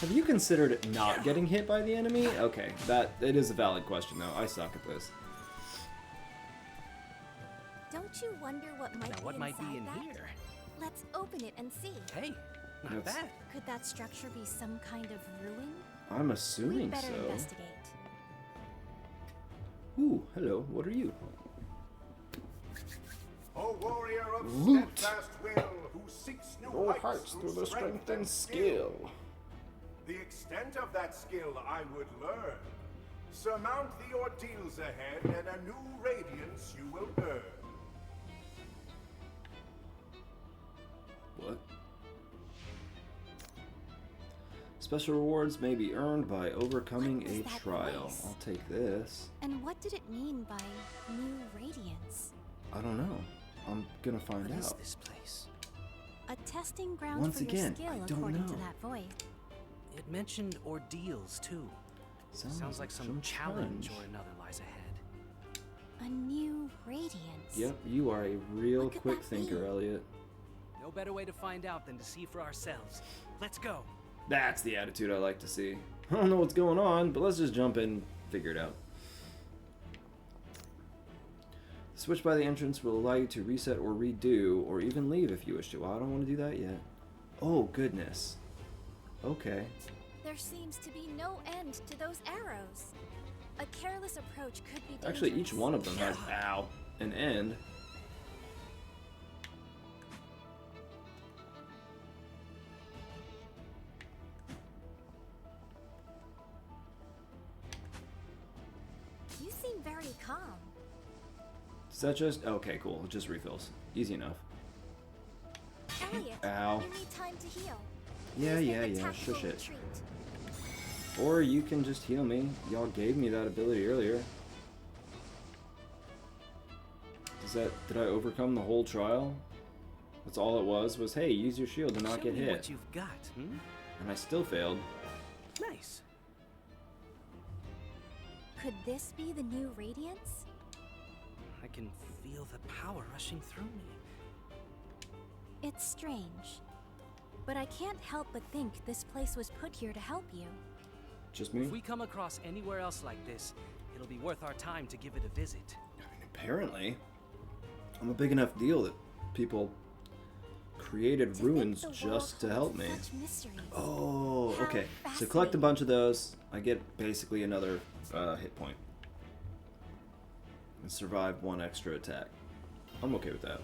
Have you considered not getting hit by the enemy? Okay, it is a valid question, though. I suck at this. Don't you wonder what might be in here? Let's open it and see. Hey, not bad. Could that structure be some kind of ruin? I'm assuming We'd better so. investigate. Ooh, hello. What are you? O warrior of Loot. steadfast will, who seeks new Your heights heights through through the strength and skill. The extent of that skill I would learn. Surmount the ordeals ahead, and a new radiance you will earn. What? Special rewards may be earned by overcoming a trial. place? I'll take this. And what did it mean by new radiance? I don't know. I'm gonna find What is out. this place? A testing ground Once for again, your skill, I don't according to know. that voice. It mentioned ordeals, too. Sounds like some challenge or another lies ahead. A new radiance. Yep, you are a real What could quick that thinker, be? Elliot. No better way to find out than to see for ourselves. Let's go. That's the attitude I like to see. I don't know what's going on, but let's just jump in and figure it out. The switch by the entrance will allow you to reset or redo, or even leave if you wish to. Well, I don't want to do that yet. Oh, goodness. Okay. There seems to be no end to those arrows. A careless approach could be dangerous. Actually, each one of them has, ow, an end. You seem very calm. Is that just... Okay, cool. It just refills. Easy enough. Elliot, Ow. you need time to heal. Yeah, Please yeah, make a yeah. tactical Shush it. retreat. Or you can just heal me. Y'all gave me that ability earlier. Did I overcome the whole trial? That's all it was, hey, use your shield to not Show get me hit. what you've got, hmm? And I still failed. Nice. Could this be the new radiance? I can feel the power rushing through me. It's strange. But I can't help but think this place was put here to help you. Just me? If we come across anywhere else like this, it'll be worth our time to give it a visit. Apparently. I'm a big enough deal that people created ruins just to help me. Oh, okay. So collect a bunch of those. I get basically another hit point. And survive one extra attack. I'm okay with that.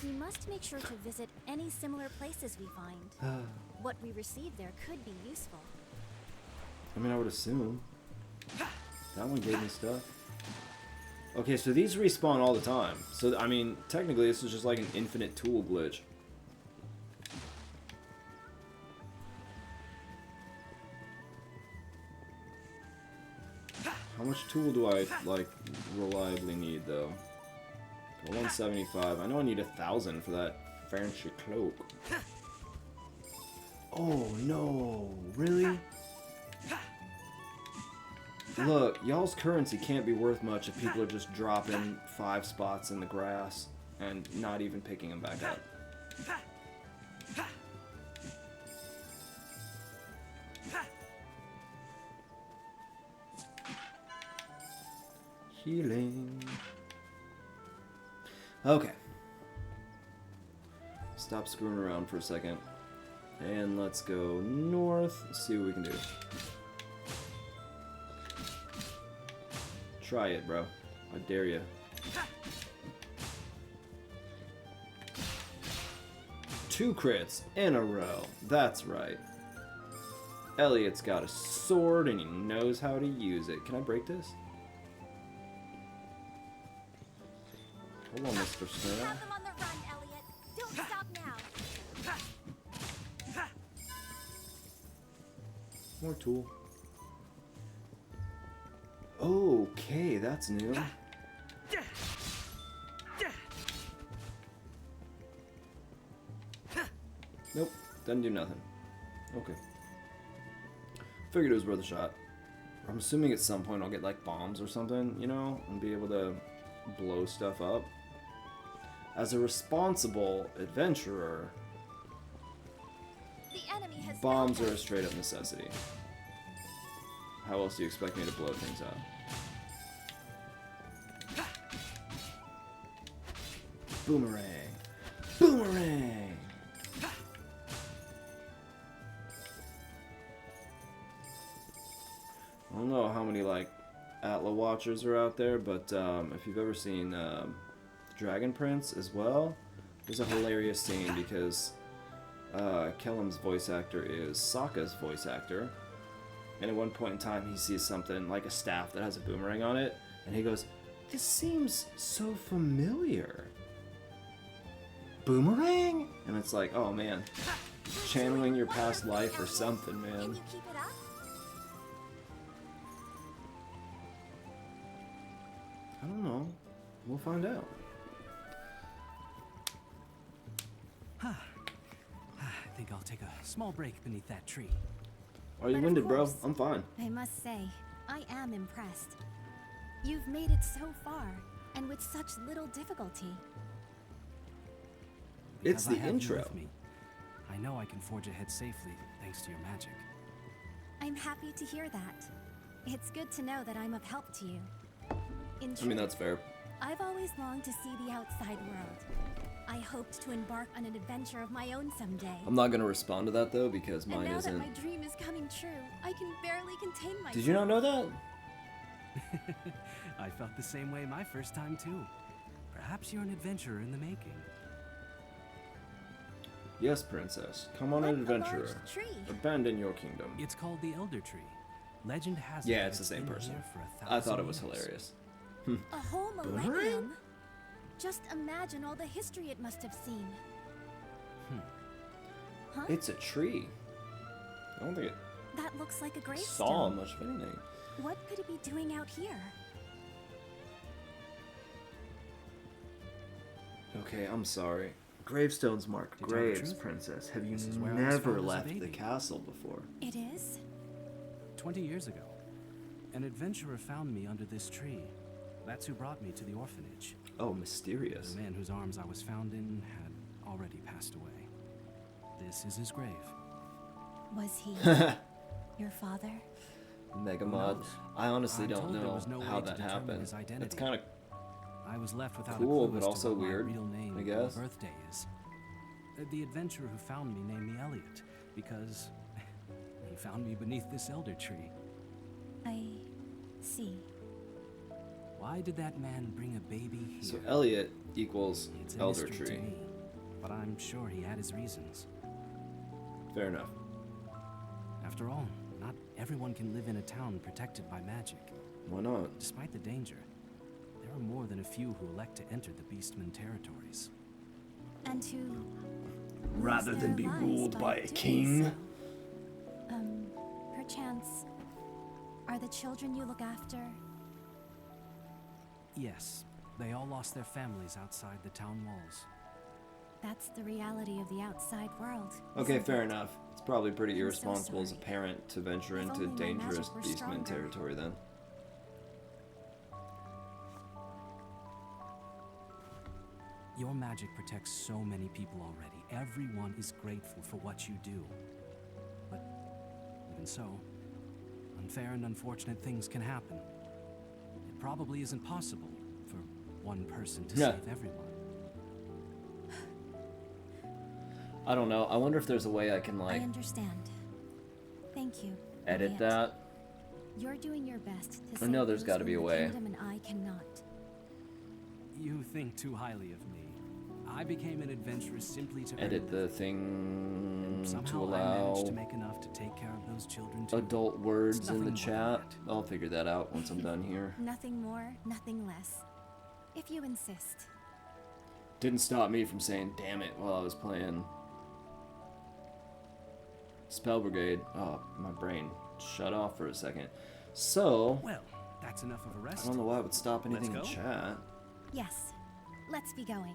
We must make sure to visit any similar places we find. What we receive there could be useful. I mean, I would assume. That one gave me stuff. Okay, so these respawn all the time. So, I mean, technically this is just like an infinite tool glitch. How much tool do I, like, reliably need, though? 175. I know I need 1,000 for that fancy cloak. Oh, no. Really? Look, y'all's currency can't be worth much if people are just dropping 5 spots in the grass and not even picking them back up. Healing. Okay. Stop screwing around for a second. And let's go north. Let's see what we can do. Try it, bro. I dare you. Two crits in a row. That's right. Elliot's got a sword and he knows how to use it. Can I break this? Hold on, Mr. Snail. Have them on the run, Elliot. Don't stop now. More tool. Okay, that's new. Nope, doesn't do nothing. Okay. Figured it was worth a shot. I'm assuming at some point I'll get like bombs or something, you know, and be able to blow stuff up. As a responsible adventurer, The enemy has bombs are a straight up necessity. How else do you expect me to blow things up? Boomerang! Boomerang! I don't know how many like Atla watchers are out there, but if you've ever seen Dragon Prince as well, there's a hilarious scene because Kellum's voice actor is Sokka's voice actor, and at one point in time he sees something like a staff that has a boomerang on it, and he goes, "This seems so familiar." Boomerang? And it's like, oh man, channeling your past life or something, man. Can you keep it up? I don't know. We'll find out. I think I'll take a small break beneath that tree. Are you But of winded, bro? course. I'm fine. I must say, I am impressed. You've made it so far, and with such little difficulty. It's Because I the have you intro. with me, I know I can forge ahead safely thanks to your magic. I'm happy to hear that. It's good to know that I'm of help to you. In I mean, truth, that's fair. I've always longed to see the outside world. I hoped to embark on an adventure of my own someday. I'm not gonna respond to that though because And mine now isn't. that my dream is coming true, I can barely contain myself. Did you not know that? I felt the same way my first time too. Perhaps you're an adventurer in the making. Yes, princess. Come on, What an a adventurer. large tree. Abandon your kingdom. It's called the Elder Tree. Legend has it Yeah, that it's the same been person. here for I thought it 1,000 was years. hilarious. A whole Boomerang? millennium? Just imagine all the history it must have seen. Huh? It's a tree. I don't think it That looks like a saw gravestone. much of anything. What could it be doing out here? Okay, I'm sorry. Gravestones mark To tell the graves, truth, princess. Have you this is where I was never found as a left the baby. castle before? It is? 20 years ago, an adventurer found me under this tree. That's who brought me to the orphanage. Oh, mysterious. The man whose arms I was found in had already passed away. This is his grave. Was he your father? Mega Who mod. knows? I honestly I'm don't told there know was no how way to that determine happened. his identity. It's kind of I was left without cool, a clue but as also to what weird, my real name I or guess. birthday is. The adventurer who found me named me Elliot because he found me beneath this elder tree. I see. Why did that man bring a baby here? so Elliot equals It's a elder mystery tree. to me, but I'm sure he had his reasons. Fair enough. After all, not everyone can live in a town protected by magic. Why not? Despite the danger, there are more than a few who elect to enter the Beastman territories. And who Rather lose than their be lives ruled by a doing king. so. Perchance, are the children you look after? Yes, they all lost their families outside the town walls. That's the reality of the outside world. Okay, isn't fair it? enough. It's probably pretty I'm so irresponsible as a sorry. parent to venture If into only my dangerous magic were Beastman stronger. territory then. Your magic protects so many people already. Everyone is grateful for what you do. But even so, unfair and unfortunate things can happen. It probably isn't possible for one person to Yeah. save everyone. I don't know. I wonder if there's a way I can, I like, understand. Thank you. edit Elliot. that. You're doing your best to I know save there's those gotta be from a the way. kingdom, and I cannot. You think too highly of me. I became an adventurer simply to Edit earn a the living. thing to Somehow I allow managed to make enough to take care of those children too. adult words It's in the nothing more than chat. I'll figure that out once I'm done here. Nothing more, nothing less. If you insist. Didn't stop me from saying damn it while I was playing. Spell Brigade. Oh, my brain shut off for a second. So, Well, that's enough of a rest. I don't know why it would stop anything in Let's go. chat. Yes. Let's be going.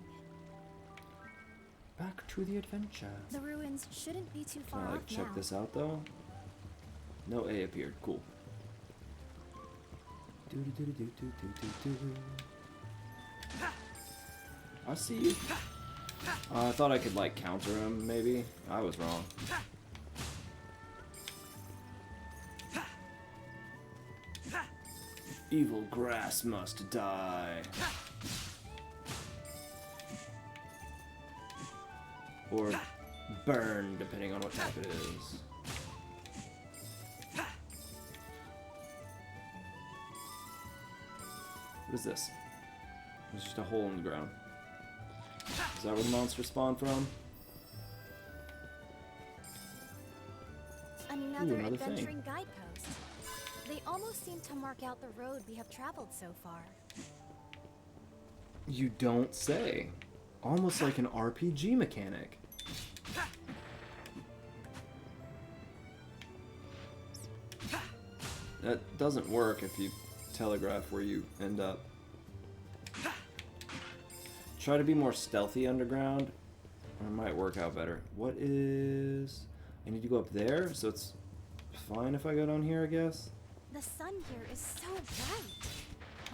Back to the adventure. The ruins shouldn't be too Can far I, off like, check now. this out, though? No A appeared. Cool. I see you. I thought I could, like, counter him, maybe. I was wrong. Evil grass must die. Or burn, depending on what type it is. What is this? It's just a hole in the ground. Is that where the monsters spawn from? Another another thing. adventuring guidepost. They almost seem to mark out the road we have traveled so far. You don't say. Almost like an RPG mechanic. That doesn't work if you telegraph where you end up. Try to be more stealthy underground, or it might work out better. What is... I need to go up there, so it's fine if I go down here, I guess? The sun here is so bright.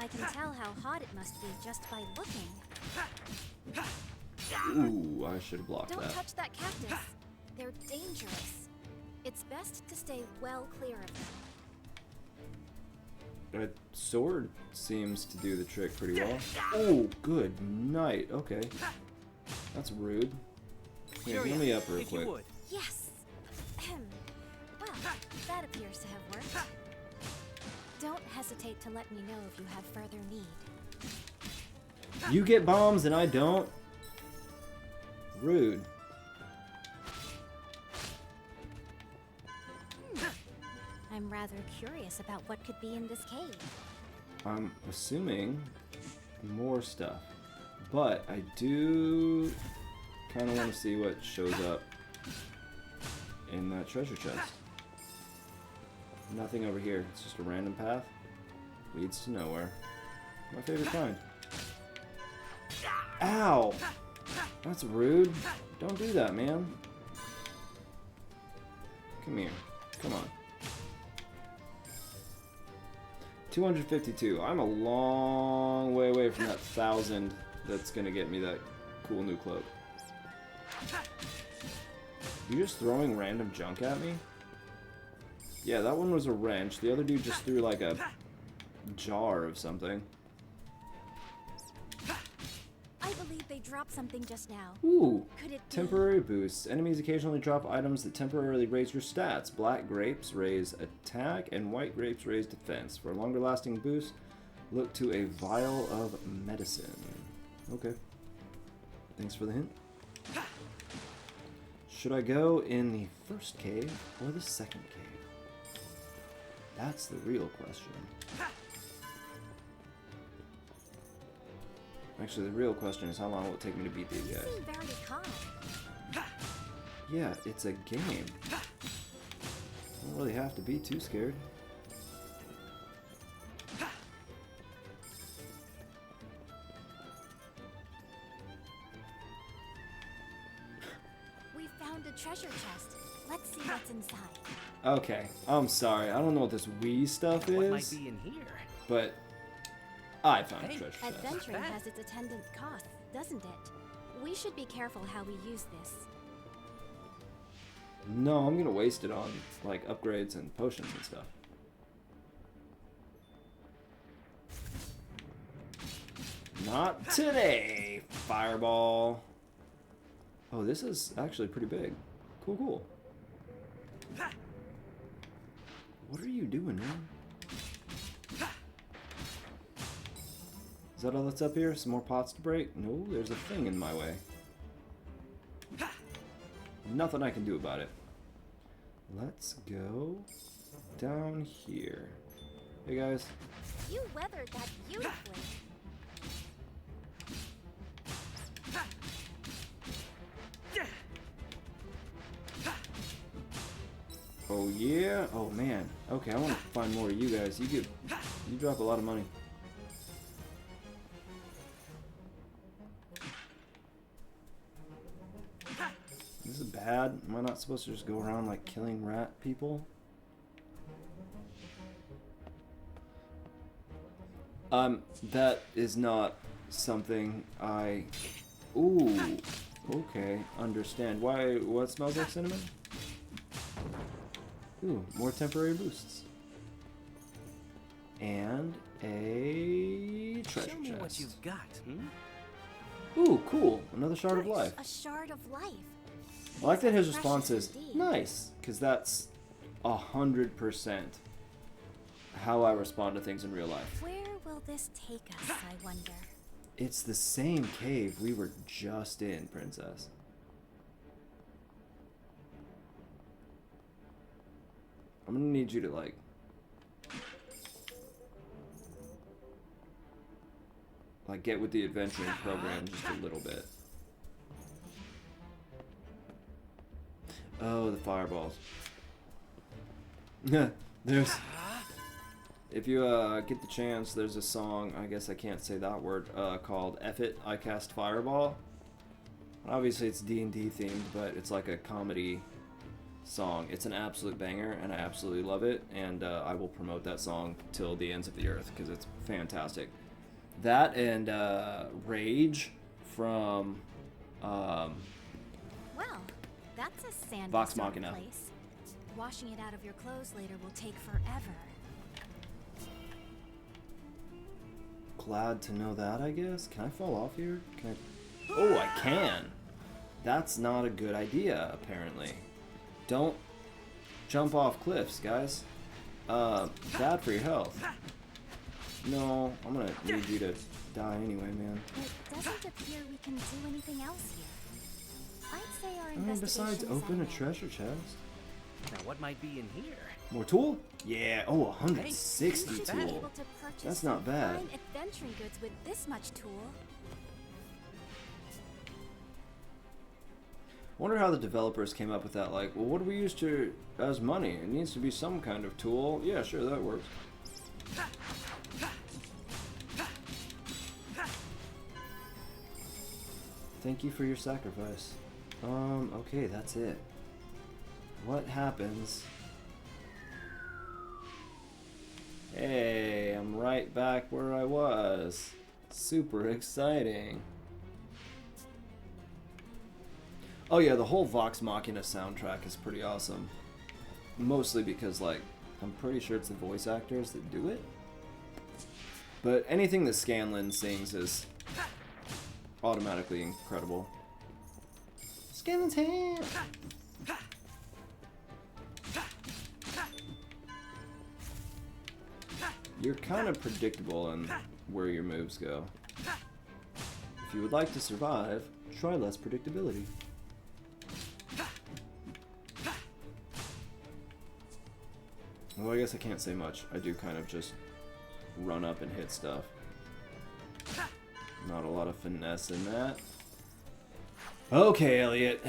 I can tell how hot it must be just by looking. Ooh, I should have blocked Don't that. touch that cactus. They're dangerous. It's best to stay well clear of them. A sword seems to do the trick pretty well. Oh, good night. Okay. That's rude. Here, let me up real quick. Yes. Well, that appears to have worked. Don't hesitate to let me know if you have further need. You get bombs and I don't? Rude. I'm rather curious about what could be in this cave. I'm assuming more stuff. But I do kind of want to see what shows up in that treasure chest. Nothing over here. It's just a random path. Leads to nowhere. My favorite kind. Ow! That's rude. Don't do that, man. Come here. Come on. 252. I'm a long way away from that 1,000 that's gonna get me that cool new cloak. You just throwing random junk at me? Yeah, that one was a wrench. The other dude just threw like a jar of something. I believe they dropped something just now. Ooh, Could it be? temporary boosts. Enemies occasionally drop items that temporarily raise your stats. Black grapes raise attack, and white grapes raise defense. For a longer lasting boost, look to a vial of medicine. Okay. Thanks for the hint. Should I go in the first cave or the second cave? That's the real question. Actually, the real question is how long will it take me to beat these guys? You seem very calm. Yeah, it's a game. I don't really have to be too scared. We found a treasure chest. Let's see what's inside. Okay, I'm sorry. I don't know what this Wii stuff is. What might be in here? But I found a treasure chest. Adventuring has its attendant costs, doesn't it? We should be careful how we use this. No, I'm gonna waste it on like upgrades and potions and stuff. Not today, Fireball. Oh, this is actually pretty big. Cool, cool. What are you doing, man? Is that all that's up here? Some more pots to break? No, there's a thing in my way. Nothing I can do about it. Let's go down here. Hey guys. You weathered that beautifully. Oh yeah? Oh man. Okay, I want to find more of you guys. You drop a lot of money. This is bad. Am I not supposed to just go around like killing rat people? That is not something I... Ooh. Okay, understand. Why, what smells like cinnamon? Ooh, more temporary boosts. And a treasure Show me chest. what you've got, Ooh, cool. Another shard of life. A shard of life. I like that his Precious response is indeed. nice, because that's 100% how I respond to things in real life. Where will this take us, I wonder? It's the same cave we were just in, Princess. I'm gonna need you to like get with the adventuring program just a little bit. Oh, the fireballs. There's... If you get the chance, there's a song, I guess I can't say that word, called F It, I Cast Fireball. Obviously it's D&D themed, but it's like a comedy song. It's an absolute banger, and I absolutely love it, and I will promote that song till the ends of the earth, because it's fantastic. That and Rage from... Well, that's a sandy Vox sort of Machina. place. Washing it out of your clothes later will take forever. Glad to know that, I guess. Can I fall off here? Can I... Oh, I can! That's not a good idea, apparently. Don't jump off cliffs, guys. Bad for your health. No, I'm gonna need you to die anyway, man. It doesn't appear we can do anything else here. I'd say our I mean, besides investigation is open a at an end. treasure chest. Now, what might be in here? More tool? Yeah, oh, 160 You should be tool. able to purchase That's not some bad. fine adventuring goods with this much tool. Wonder how the developers came up with that. Like, well, what do we use to as money? It needs to be some kind of tool. Yeah, sure, that works. Thank you for your sacrifice. Okay, that's it. What happens? Hey, I'm right back where I was. Super exciting. Oh yeah, the whole Vox Machina soundtrack is pretty awesome. Mostly because, like, I'm pretty sure it's the voice actors that do it. But anything that Scanlan sings is automatically incredible. Scanlan's hand! You're kind of predictable in where your moves go. If you would like to survive, try less predictability. Well, I guess I can't say much. I do kind of just run up and hit stuff. Not a lot of finesse in that. Okay, Elliot.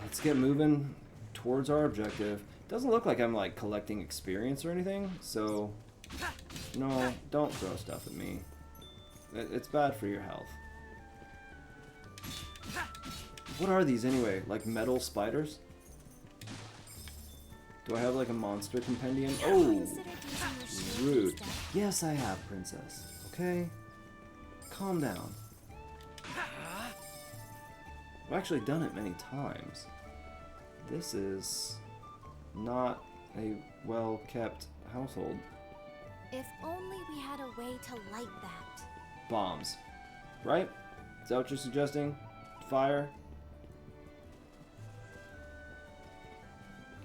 Let's get moving towards our objective. Doesn't look like I'm, like, collecting experience or anything, so... No, don't throw stuff at me. It's bad for your health. What are these anyway? Like metal spiders? Do I have like a monster compendium? Oh! Rude. Yes, I have, Princess. Okay? Calm down. I've actually done it many times. This is not a well-kept household. If only we had a way to light that. Bombs. Right? Is that what you're suggesting? Fire?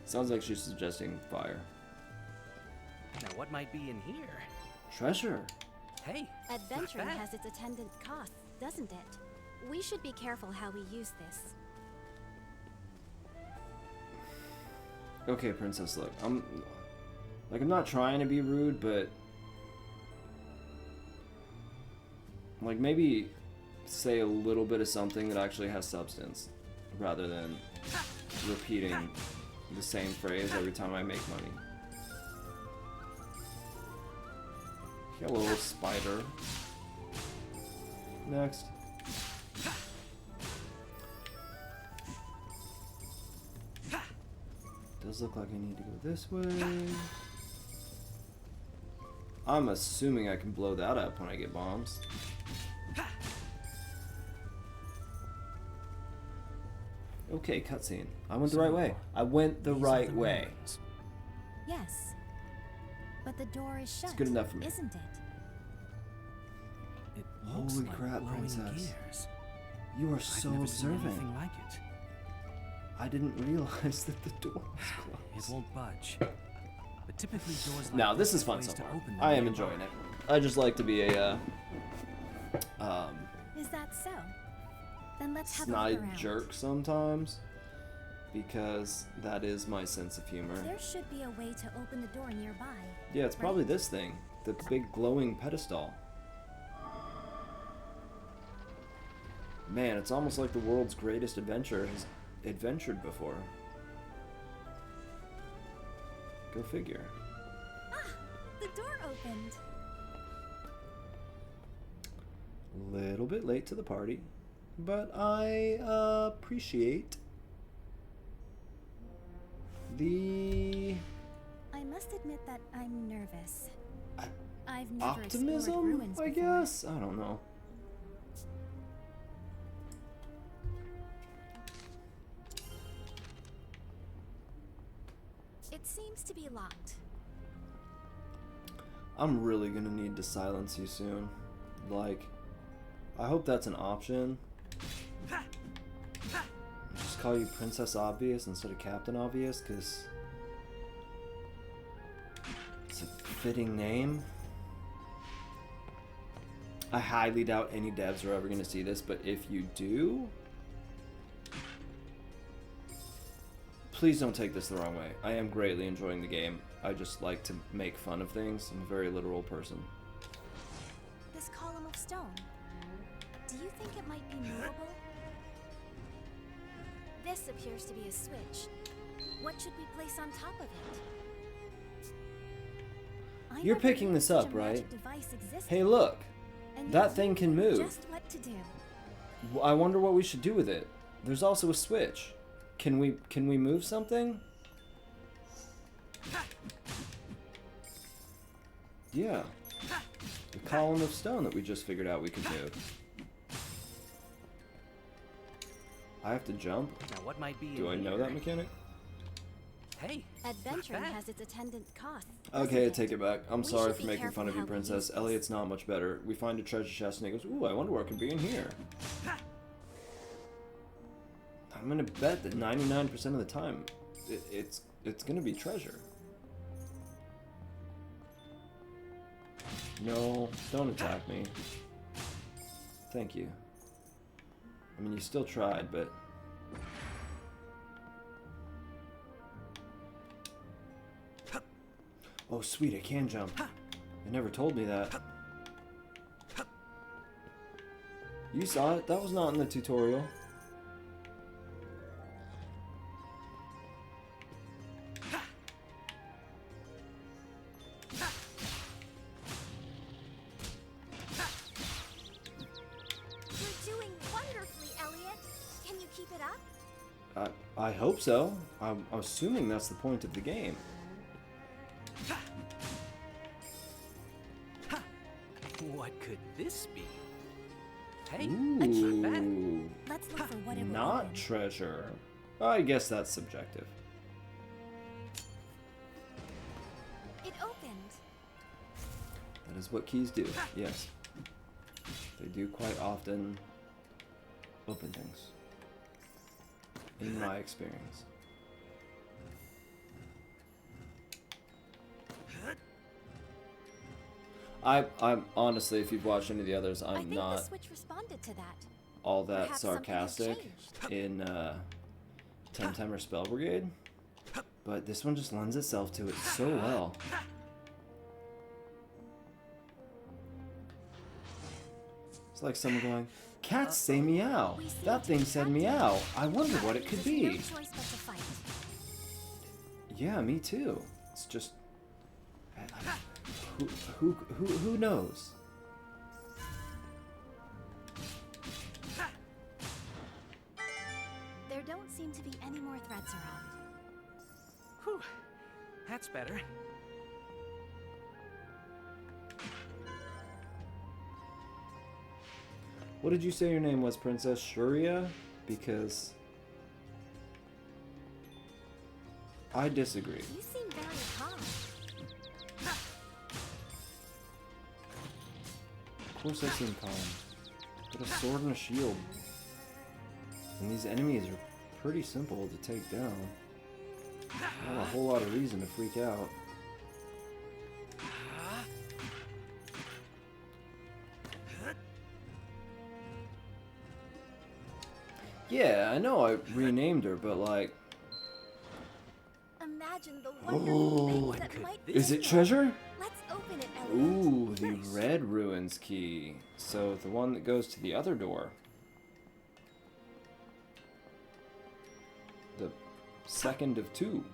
Sounds like she's suggesting fire. Now, what might be in here? Treasure. Hey, Adventuring not bad. has its attendant costs, doesn't it? We should be careful how we use this. Okay, Princess, look. I'm not trying to be rude, but like maybe say a little bit of something that actually has substance rather than repeating the same phrase every time I make money. Hello, spider. Next. Does look like I need to go this way. I'm assuming I can blow that up when I get bombs. Okay, cutscene. I went the right way. I went the right way. Yes. But the door is shut. It's good enough for me. Isn't it? It looks Holy like crap, glowing Princess. gears. You are I've so never seen observant. anything like it. I didn't realize that the door was closed. It won't budge. But typically doors like Now, this is have fun ways so to far. open them I am nearby. enjoying it. I just like to be a Is that so? Then let's have a snide look around. jerk sometimes, because that is my sense of humor. There should be a way to open the door nearby. Yeah, it's probably this thing, the big glowing pedestal. Man, it's almost like the world's greatest adventure has adventured before. Go figure. Ah, the door opened. Little bit late to the party, but I appreciate the I must admit that I'm nervous. I've never explored optimism, ruins I before. guess? I don't know. It seems to be locked. I'm really gonna need to silence you soon. Like, I hope that's an option. Just call you Princess Obvious instead of Captain Obvious, because it's a fitting name. I highly doubt any devs are ever gonna see this, but if you do, please don't take this the wrong way. I am greatly enjoying the game. I just like to make fun of things. I'm a very literal person. This column of stone. Do you think it might be movable? This appears to be a switch. What should we place on top of it? I You're never picking knew this such up, a right? magic device existed. Hey, look. And That yet thing you can knew move. Just what to do. I wonder what we should do with it. There's also a switch. Can we move something? Yeah. The column of stone that we just figured out we could move. I have to jump? Now, what might be Do I in know here? that mechanic? Hey, Adventuring bad. has its attendant costs. Okay, I doesn't take it back. I'm We sorry should for be making careful fun of you, how we use Princess. this. Elliot's not much better. We find a treasure chest and he goes, ooh, I wonder what could be in here. I'm gonna bet that 99% of the time, it's gonna be treasure. No, don't attack me. Thank you. I mean, you still tried, but... Oh, sweet, I can jump. They never told me that. You saw it. That was not in the tutorial. You're doing wonderfully, Elliot. Can you keep it up? I hope so. I'm assuming that's the point of the game. What could this be? Hey, not bad. Ooh, Let's look for what it will not open. treasure. I guess that's subjective. It opened. That is what keys do. Yes. They do quite often open things. In my experience. I'm honestly, if you've watched any of the others, I I'm think not the switch responded to that. all that Perhaps something has sarcastic changed. in Ten-Timer Spell Brigade, but this one just lends itself to it so well. It's like someone going, "Cats say meow. That thing said meow. I wonder what it could be." No choice but to fight. Yeah, me too. It's just who knows? There don't seem to be any more threats around. Whew. That's better. What did you say your name was, Princess Shuria? Because I disagree. You seem very calm. Of course I seem calm. Got a sword and a shield. And these enemies are pretty simple to take down. Not a whole lot of reason to freak out. Yeah, I know I renamed her, but like... Imagine the wonderful Oh, things that might be is in it there. treasure? Let's open it, Elliot. Ooh, the red ruins key. So the one that goes to the other door. The second of two.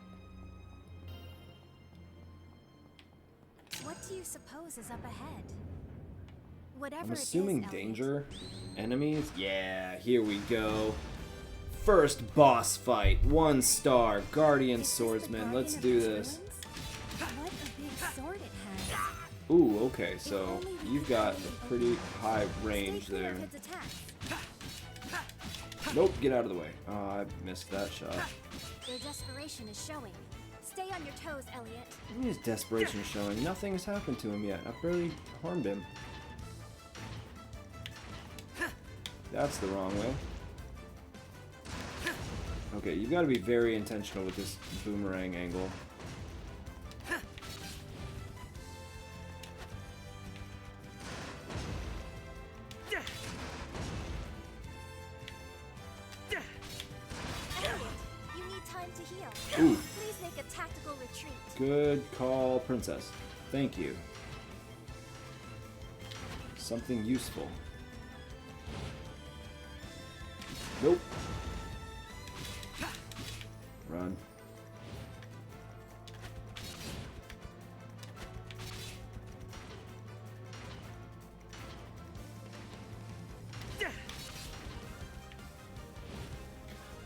What do you suppose is up ahead? Whatever I'm assuming it is, Elliot. danger. Enemies? Yeah, here we go. First boss fight. 1 star. Guardian Swordsman. Let's do this. What a big sword it has. Ooh, okay, so you've got a pretty high range Stay clear there. of its attacks. Nope, get out of the way. Oh, I missed that shot. Their desperation is showing. Stay on your toes, Elliot. His desperation is showing. Nothing has happened to him yet. I've barely harmed him. That's the wrong way. Okay, you've got to be very intentional with this boomerang angle. Elliot, you need time to heal. Ooh. Please make a tactical retreat. Good call, Princess. Thank you. Something useful. Nope. Run.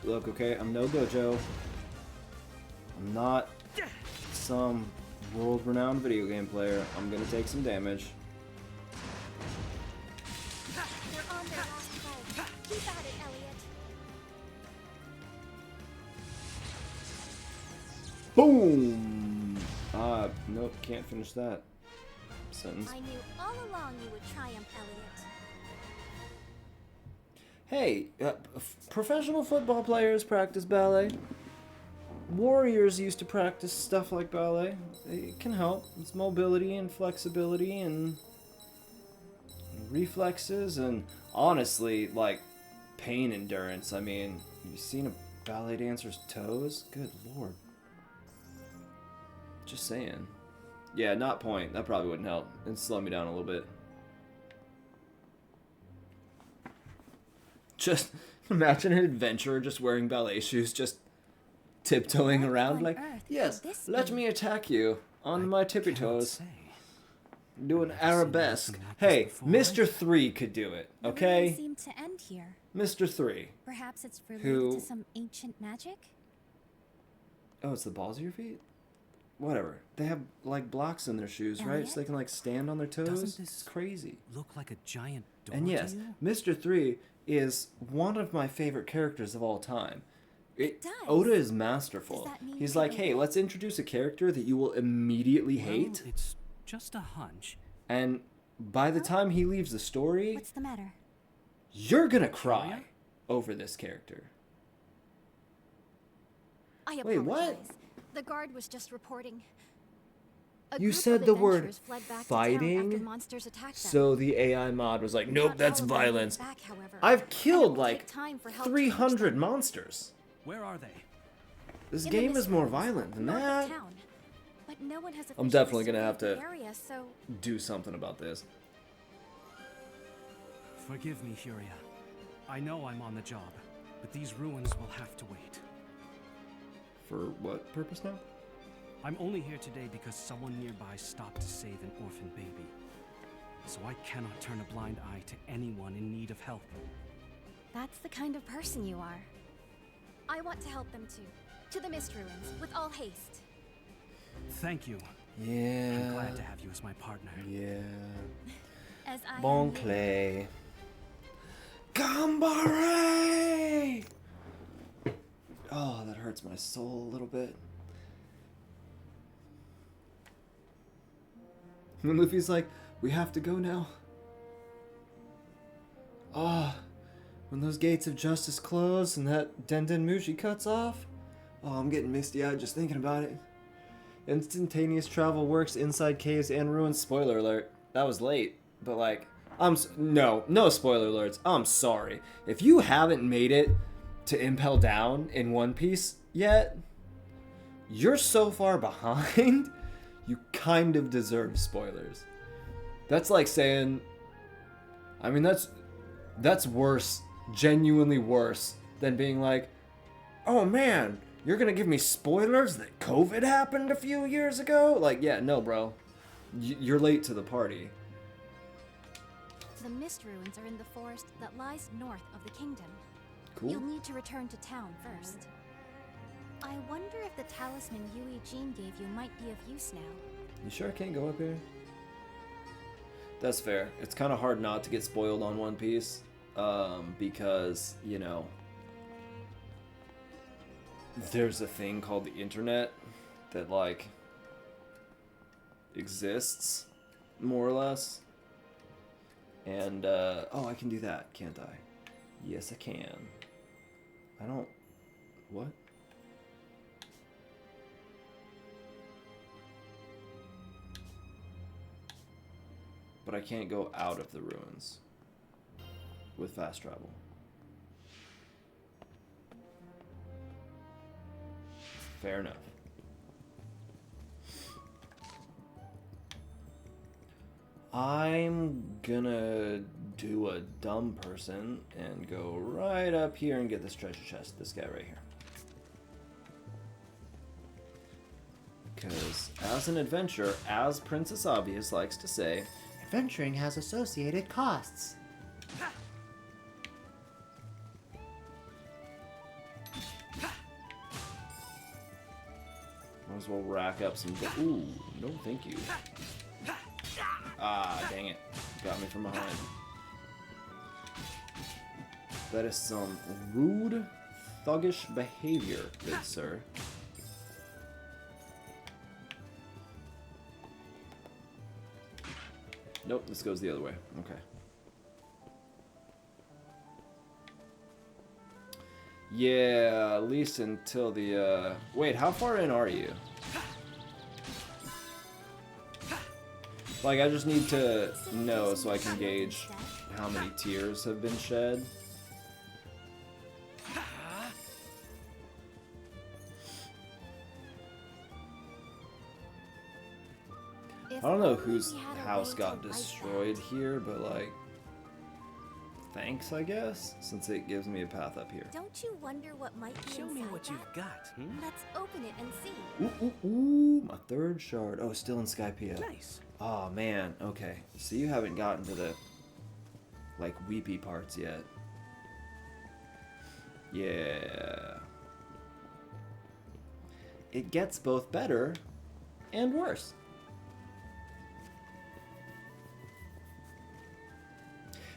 Look, okay, I'm no Gojo. I'm not some world-renowned video game player. I'm gonna take some damage. They're on their last fight. Keep at it, Elliot. Boom! Nope, can't finish that sentence. I knew all along you would triumph, Elliot. Hey, professional football players practice ballet. Warriors used to practice stuff like ballet. It can help. It's mobility and flexibility and reflexes and honestly, like, pain endurance. I mean, have you seen a ballet dancer's toes? Good lord. Just saying. Yeah, not point. That probably wouldn't help. It'd slow me down a little bit. Just imagine an adventurer just wearing ballet shoes, just tiptoeing around like, yes, let me attack you on my tippy toes. Do an arabesque. Hey, Mr. 3 could do it, The okay? ruins seem to end here. Mr. 3. Perhaps it's related Who- to some ancient magic? Oh, it's the balls of your feet? Whatever. They have, like, blocks in their shoes, right? So they can, like, stand on their toes? Doesn't It's crazy. Look like a giant door And yes, to you? Mr. 3 is one of my favorite characters of all time. does. Oda is masterful. Does that mean He's I like, don't hey, get- let's introduce a character that you will immediately hate. Well, it's just a hunch. And by the time he leaves the story, What's the matter? you're gonna cry over this character. I Wait, apologize. what? The guard was just reporting. A You group said of the word adventurers fled back to town after fighting, monsters attacked them. so the AI mod was like, nope, Not that's all of them made it violence. back, however, I've and it killed will like take time for help to reach 300 them. monsters. Where are they? This In the game is mist more ruins, violent than north of that. town. But no one has I'm officially definitely gonna have surveyed to the area, so do something about this. Forgive me, Huria. I know I'm on the job, but these ruins will have to wait. For what purpose now? I'm only here today because someone nearby stopped to save an orphan baby. So I cannot turn a blind eye to anyone in need of help. that's the kind of person you are. I want to help them too. To the Mist Ruins, with all haste. Thank you. Yeah. I'm glad to have you as my partner. Yeah. As I Bon am you. clay. Gambare! Oh, that hurts my soul a little bit. And Luffy's like, we have to go now. Ah, when those gates of justice close and that Denden Mushi cuts off. Oh, I'm getting misty-eyed just thinking about it. Instantaneous travel works inside caves and ruins. Spoiler alert. That was late, but like, no spoiler alerts. I'm sorry. If you haven't made it to Impel Down in One Piece yet, you're so far behind, you kind of deserve spoilers. That's like saying, I mean, that's worse, genuinely worse, than being like, oh man, you're gonna give me spoilers that COVID happened a few years ago? Like, yeah, no, bro. You're late to the party. The Mist Ruins are in the forest that lies north of the kingdom. Cool. You'll need to return to town first. I wonder if the talisman Yui Jean gave you might be of use now. You sure I can't go up here? That's fair. It's kind of hard not to get spoiled on One Piece, because, you know, there's a thing called the internet that, like, exists, more or less. And, oh, I can do that, can't I? Yes, I can. I don't... What? But I can't go out of the ruins with fast travel. Fair enough. I'm gonna do a dumb person and go right up here and get this treasure chest. This guy right here. Because as an adventurer, as Princess Obvious likes to say, Adventuring has associated costs. might as well rack up some. Ooh, no, thank you. Ah, dang it. Got me from behind. That is some rude, thuggish behavior, good sir. Nope, this goes the other way. Okay. Yeah, at least until the, Wait, how far in are you? Like, I just need to know so I can gauge how many tears have been shed. I don't know whose house got destroyed here, but like, thanks, I guess, since it gives me a path up here. Don't you wonder what might be Show inside me what that? you've got. Let's open it and see. Ooh, ooh, ooh, my third shard. Oh, still in Skypiea. Nice. Oh, man. Okay. So you haven't gotten to the, like, weepy parts yet. Yeah. It gets both better and worse.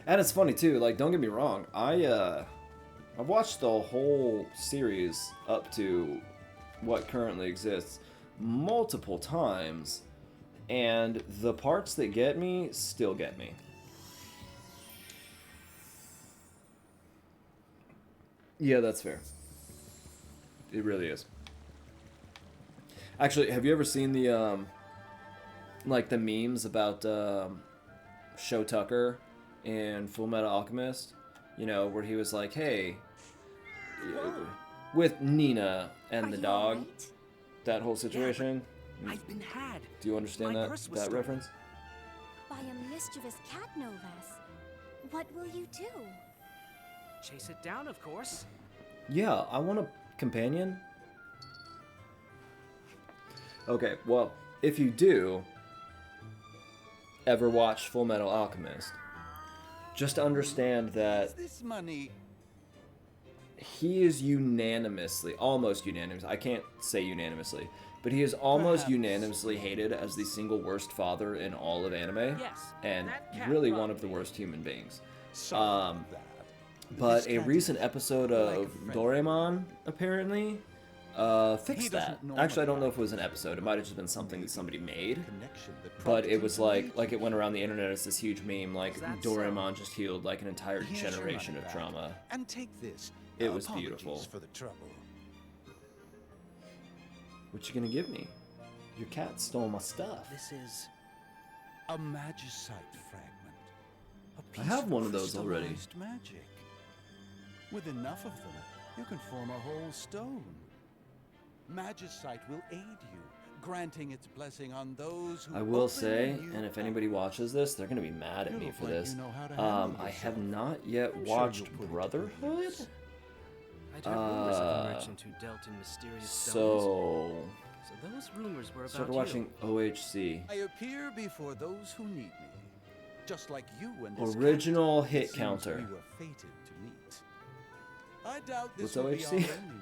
And it's funny, too. Like, don't get me wrong. I've watched the whole series up to what currently exists multiple times, and the parts that get me still get me. Yeah, that's fair. It really is. Actually, have you ever seen the like the memes about Show Tucker in Full Metal Alchemist, you know, where he was like, hey, with Nina and the dog, right? that whole situation. I've been had. Do you understand My that purse was stolen. reference? By a mischievous cat, no less. What will you do? Chase it down, of course. Yeah, I want a companion. Okay, well, if you do ever watch Full Metal Alchemist, just understand that This money. he is unanimously, almost unanimous, I can't say unanimously, but he is almost unanimously hated as the single worst father in all of anime, Yes, and that cat really robbed one of the me. worst human beings. Sorry for that. But This a cat recent is episode like of a friend. Doraemon, apparently, He fixed that. doesn't Actually, I don't know normally if it was an episode. It might have just been something that somebody made. Connection that But prompted it him was to like leave. it went around the internet as this huge meme, like Is that so? Doraemon just healed like an entire Here's your generation money of back. trauma. And take this. It was Apologies beautiful. for the trouble. What you gonna give me? Your cat stole my stuff. This is a magicite fragment. A I piece have one of those already. crystallized magic. With enough of them, you can form a whole stone. Magicite will aid you, granting its blessing on those who I will open say, you and if anybody watches this, they're gonna be mad at You me look for like this. you know how to handle I have yourself. not yet I'm sure watched you'll put it to Brotherhood. use. I'd heard rumors of a merchant who dealt in mysterious stones. So So those rumors were about started you. watching OHC. I appear before those who need me, just like you and this Original cat. hit It seems counter. We were fated to meet. I doubt this What's will be OHC? our only meeting.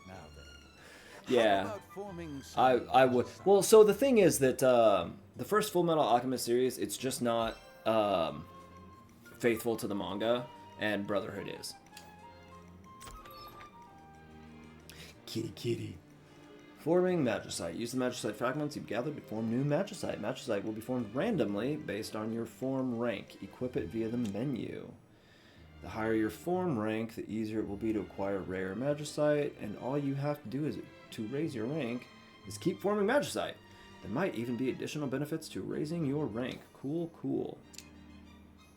Now then, how Yeah, about forming I some would. Well, so the thing is that the first Full Metal Alchemist series, it's just not faithful to the manga, and Brotherhood is. Kitty kitty. Forming magicite. Use the magicite fragments you've gathered to form new magicite. Magicite will be formed randomly based on your form rank. Equip it via the menu. The higher your form rank, the easier it will be to acquire rare magicite, and all you have to do is to raise your rank is keep forming magicite. There might even be additional benefits to raising your rank. Cool, cool.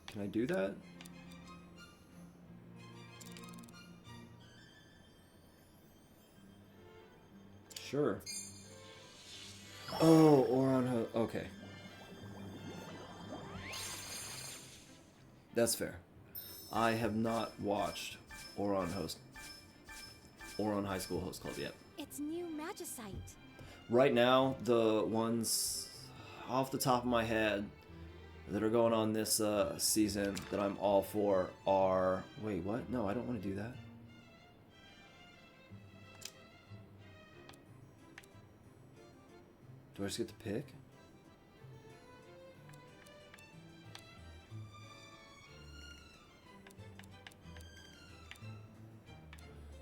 Can I do that? Sure. Oh, Oron. Okay. That's fair. I have not watched Oron High School Host Club yet. It's new magicite. Right now, the ones off the top of my head that are going on this season that I'm all for are... Wait, what? No, I don't want to do that. Do I just get to pick?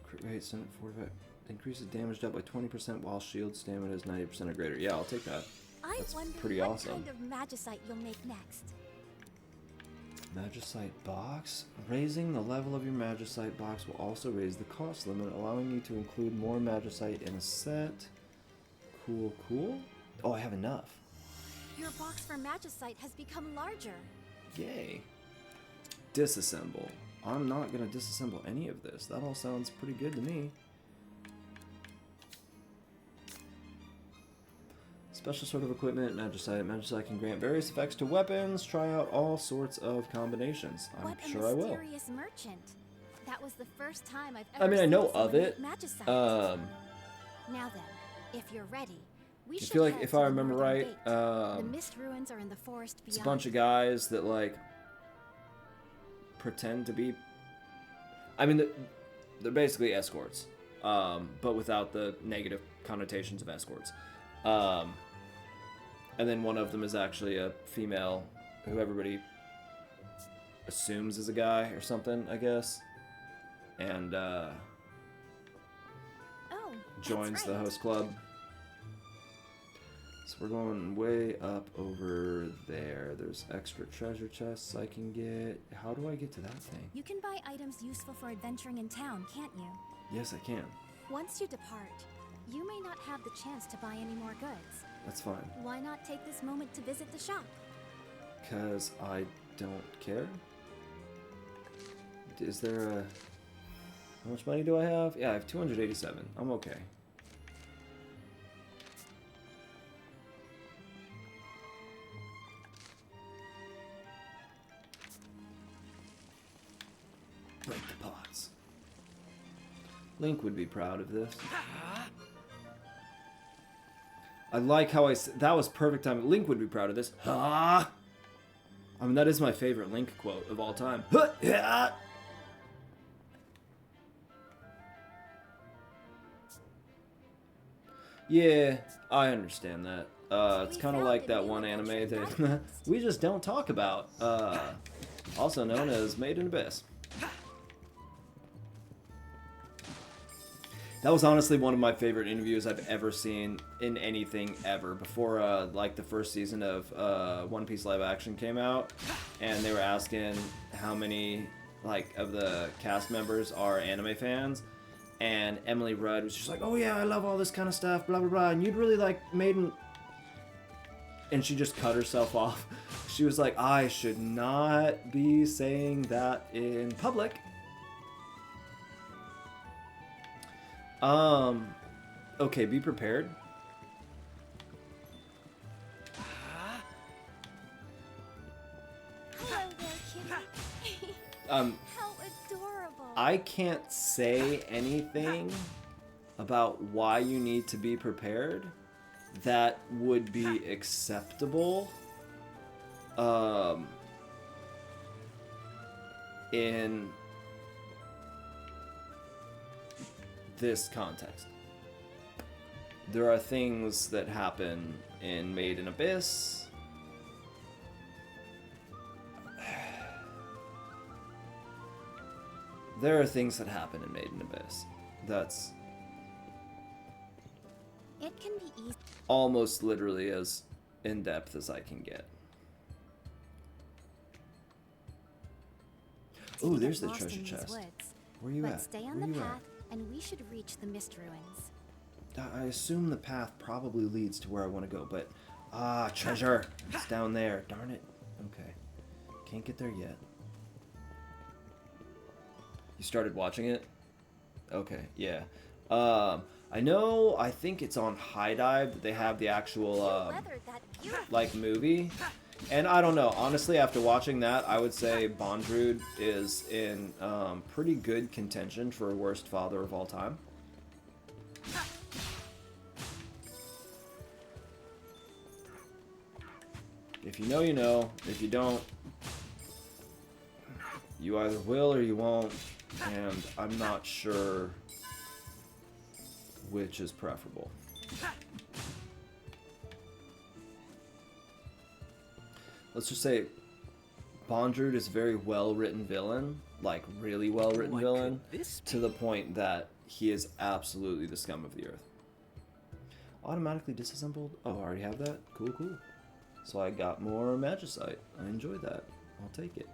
Crit rate, Senate 45. Increases damage dealt by 20% while shield stamina is 90% or greater. Yeah, I'll take that. I That's wonder pretty what awesome. kind of magicite you'll make next. Magicite box. Raising the level of your magicite box will also raise the cost limit, allowing you to include more magicite in a set. Cool, cool. Oh, I have enough. Your box for magicite has become larger. Yay. Disassemble. I'm not going to disassemble any of this. That all sounds pretty good to me. Special sort of equipment, magicite. Magicite can grant various effects to weapons. Try out all sorts of combinations. I'm What sure a I will. mysterious merchant. That was the first time I've ever I mean, I seen know someone of it. make magicite. Um, Now then, if you're ready, we I should feel like head if to I the remember northern right, gate. The mist ruins are in the forest beyond. it's a bunch of guys that like pretend to be. I mean, they're basically escorts, but without the negative connotations of escorts. And then one of them is actually a female who everybody assumes is a guy or something, I guess. And joins the host club. So we're going way up over there. There's extra treasure chests I can get. How do I get to that thing? You can buy items useful for adventuring in town, can't you? Yes, I can. Once you depart, you may not have the chance to buy any more goods. That's fine. Why not take this moment to visit the shop? Because I don't care. Is there a... How much money do I have? Yeah, I have 287. I'm okay. Break the pots. Link would be proud of this. I like how that was perfect time. Link would be proud of this. I mean, that is my favorite Link quote of all time. Yeah, I understand that. It's kind of like that one anime that we just don't talk about. Also known as Made in Abyss. That was honestly one of my favorite interviews I've ever seen in anything ever. Before, like, the first season of One Piece live action came out, and they were asking how many, like, of the cast members are anime fans, and Emily Rudd was just like, oh yeah, I love all this kind of stuff, blah blah blah, and you'd really like Maiden... And she just cut herself off. She was like, I should not be saying that in public. Okay, be prepared. Hello there, kitty. How adorable. I can't say anything about why you need to be prepared that would be acceptable in this context. There are things that happen in Made in Abyss there are things that happen in Made in Abyss that's It can be easy. Almost literally as in-depth as I can get. Ooh, there's the treasure chest. Where you at? Stay on the path, and we should reach the Mist Ruins. I assume the path probably leads to where I want to go, but... treasure! It's down there. Darn it. Okay. Can't get there yet. You started watching it? Okay, yeah. I think it's on High Dive that they have the actual, like, movie. And I don't know. Honestly, after watching that, I would say Bondrewd is in pretty good contention for worst father of all time. If you know, you know. If you don't, you either will or you won't. And I'm not sure which is preferable. Let's just say Bondrewd is a very well-written villain, like really well-written villain, to the point that he is absolutely the scum of the earth. Automatically disassembled? Oh, I already have that? Cool, cool. So I got more magicite. I enjoyed that. I'll take it.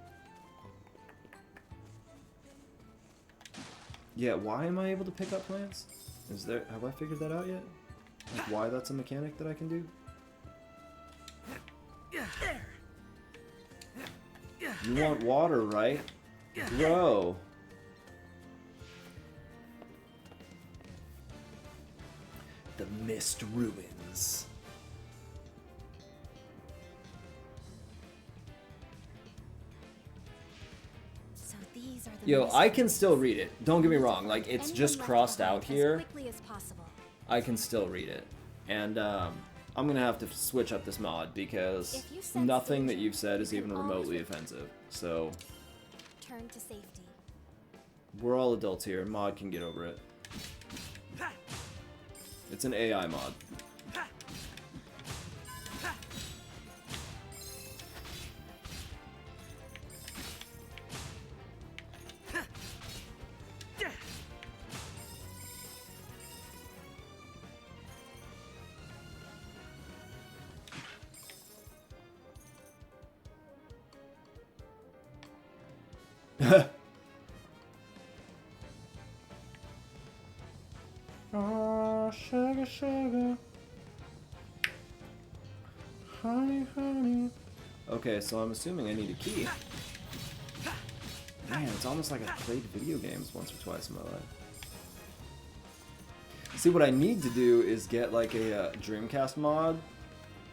Yeah, why am I able to pick up plants? Have I figured that out yet? Like why that's a mechanic that I can do? You want water, right? Grow. The Mist Ruins. So these are the Yo, I can still read it. Don't get me wrong. Like, it's just crossed out here. As quickly as possible. I can still read it. And, I'm gonna have to switch up this mod because nothing that you've said is even remotely offensive. So, Turn to safety. we're all adults here. Mod can get over it. It's an AI mod. Oh, sugar, sugar. honey. Okay, so I'm assuming I need a key. Man, it's almost like I've played video games once or twice in my life. See, what I need to do is get like a Dreamcast mod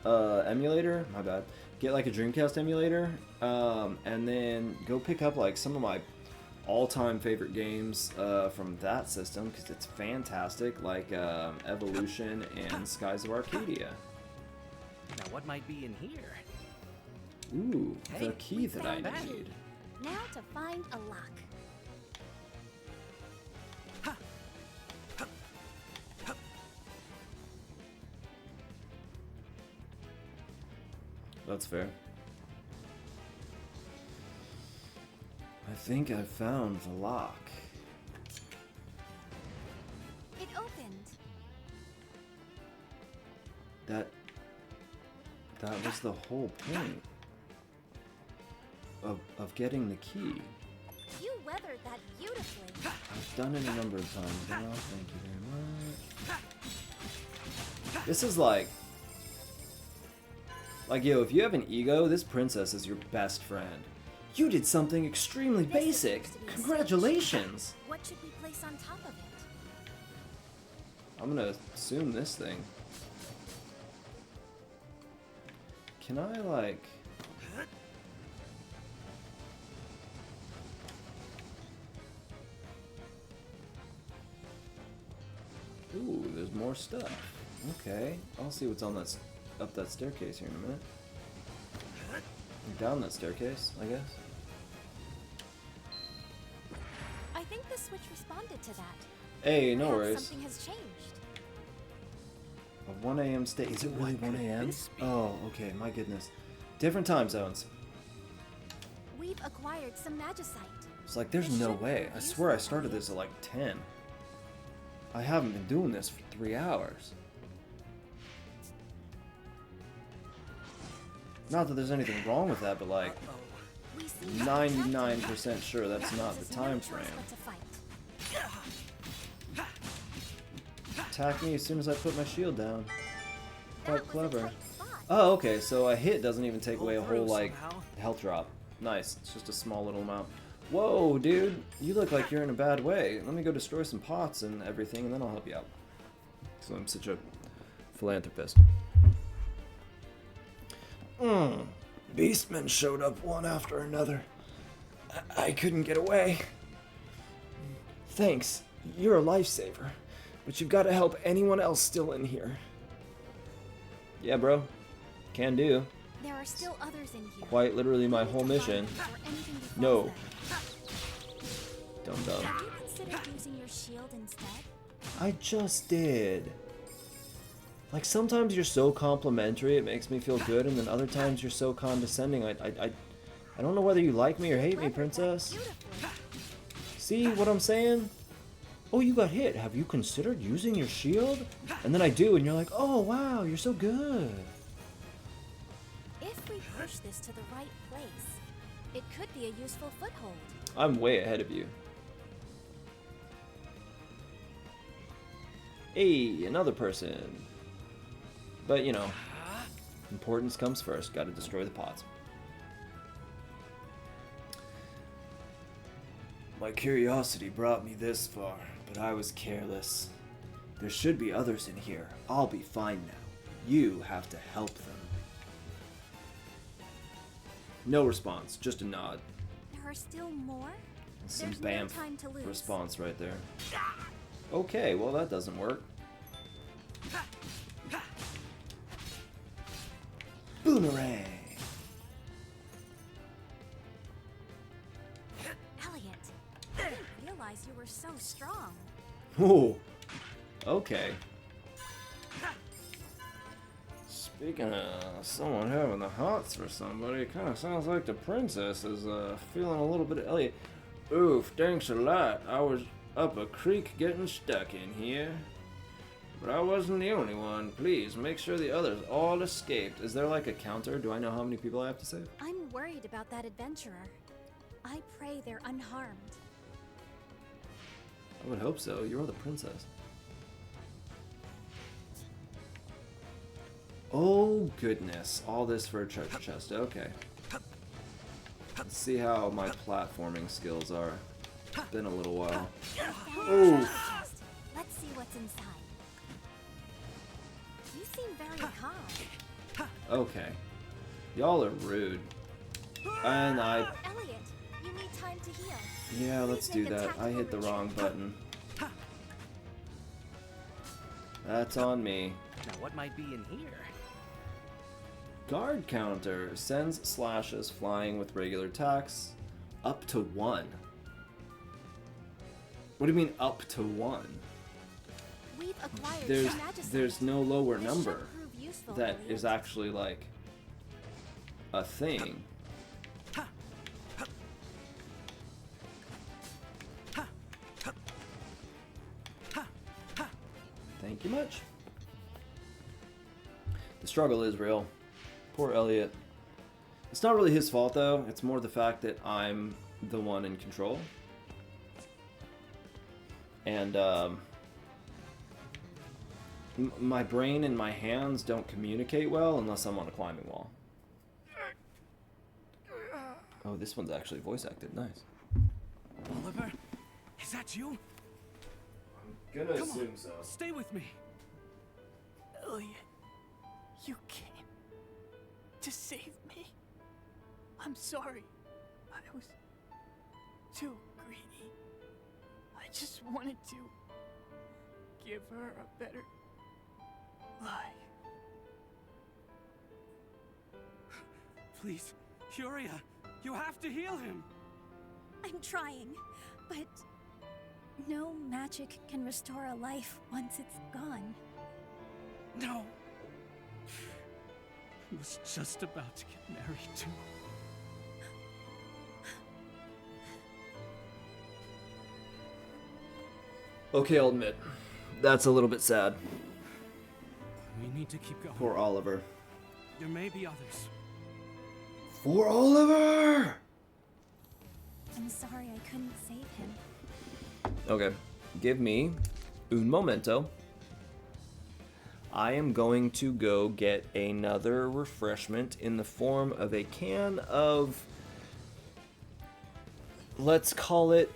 emulator. My bad. Get like a Dreamcast emulator, and then go pick up like some of my all-time favorite games from that system, because it's fantastic, like Evolution and Skies of Arcadia. Now what might be in here? Ooh, Hey, the key that I found need. Now to find a lock. That's fair. I think I found the lock. It opened. That was the whole point of getting the key. You weathered that beautifully. I've done it a number of times now. Thank you very much. This is like, yo, if you have an ego, this princess is your best friend. You did something extremely basic. Congratulations. What should we place on top of it? I'm gonna assume this thing. Can I, like... Ooh, there's more stuff. Okay, I'll see what's on that up that staircase here in a minute. Or down that staircase, I guess. I think the switch responded to that. Hey, no Perhaps worries. Something has changed. A 1 a.m. state. Is it really 1 a.m.? Oh, okay, my goodness. Different time zones. We've acquired some magicite. It's like, there's no way. I swear I started this at like 10. I haven't been doing this for 3 hours. Not that there's anything wrong with that, but like, 99% sure that's not the time frame. Attack me as soon as I put my shield down. Quite clever. Oh, okay, so a hit doesn't even take away a whole, like, health drop. Nice. It's just a small little amount. Whoa, dude. You look like you're in a bad way. Let me go destroy some pots and everything, and then I'll help you out. So I'm such a philanthropist. Beastmen showed up one after another. I couldn't get away. Thanks. You're a lifesaver. But you've got to help anyone else still in here. Yeah, bro. Can do. There are still others in here. Quite literally my whole mission. No. Dumb. Have you considered using your shield instead? I just did. Like, sometimes you're so complimentary, it makes me feel good, and then other times you're so condescending. I don't know whether you like me or hate me, princess. See what I'm saying? Oh, you got hit. Have you considered using your shield? And then I do, and you're like, oh, wow, you're so good. If we push this to the right place, it could be a useful foothold. I'm way ahead of you. Hey, another person. But, you know, importance comes first. Gotta destroy the pots. My curiosity brought me this far, but I was careless. There should be others in here. I'll be fine now. You have to help them. No response, just a nod. There are still more? And some There's bam no time to lose. response right there. Okay, well that doesn't work. Boomerang! Elliot, I didn't realize you were so strong. Ooh. Okay. Speaking of someone having the hots for somebody, it kind of sounds like the princess is feeling a little bit of Elliot. Oof, thanks a lot. I was up a creek getting stuck in here. But I wasn't the only one. Please, make sure the others all escaped. Is there like a counter? Do I know how many people I have to save? I'm worried about that adventurer. I pray they're unharmed. I would hope so. You're the princess. Oh goodness, all this for a treasure chest. Okay. Let's see how my platforming skills are. It's been a little while. Oh. Let's see what's inside. You seem very calm. Okay. Y'all are rude. And Elliot, you need time to heal. Yeah, let's do make a that. I tactical hit the wrong retreat. button. That's on me. Now, what might be in here? Guard counter sends slashes flying with regular attacks up to 1. What do you mean up to 1? We've acquired There's no lower This number should prove useful, that Elliot. is actually like a thing. Thank you much. The struggle is real. Poor Elliot. It's not really his fault though. It's more the fact that I'm the one in control. And my brain and my hands don't communicate well unless I'm on a climbing wall. Oh, this one's actually voice acted. Nice. Oliver, is that you? Gonna Come assume on, so. stay with me. Elliot, you came to save me. I'm sorry. I was too greedy. I just wanted to give her a better life. Please, Furia, you have to heal him. I'm trying, but no magic can restore a life once it's gone. No. He was just about to get married too. Okay, I'll admit. That's a little bit sad. We need to keep going. Poor Oliver. There may be others. For Oliver! I'm sorry I couldn't save him. Okay, give me un momento. I am going to go get another refreshment in the form of a can of, let's call it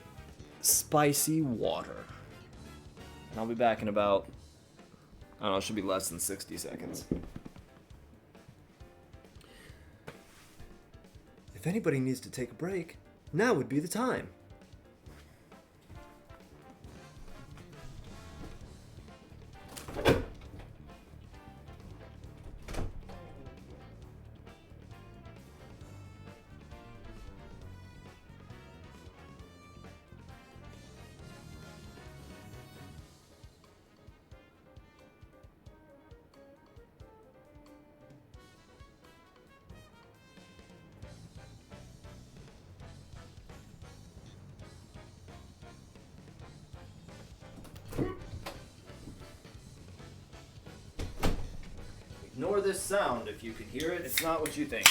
spicy water. I'll be back in about, I don't know, it should be less than 60 seconds. If anybody needs to take a break, now would be the time. Ignore this sound if you can hear it. It's not what you think.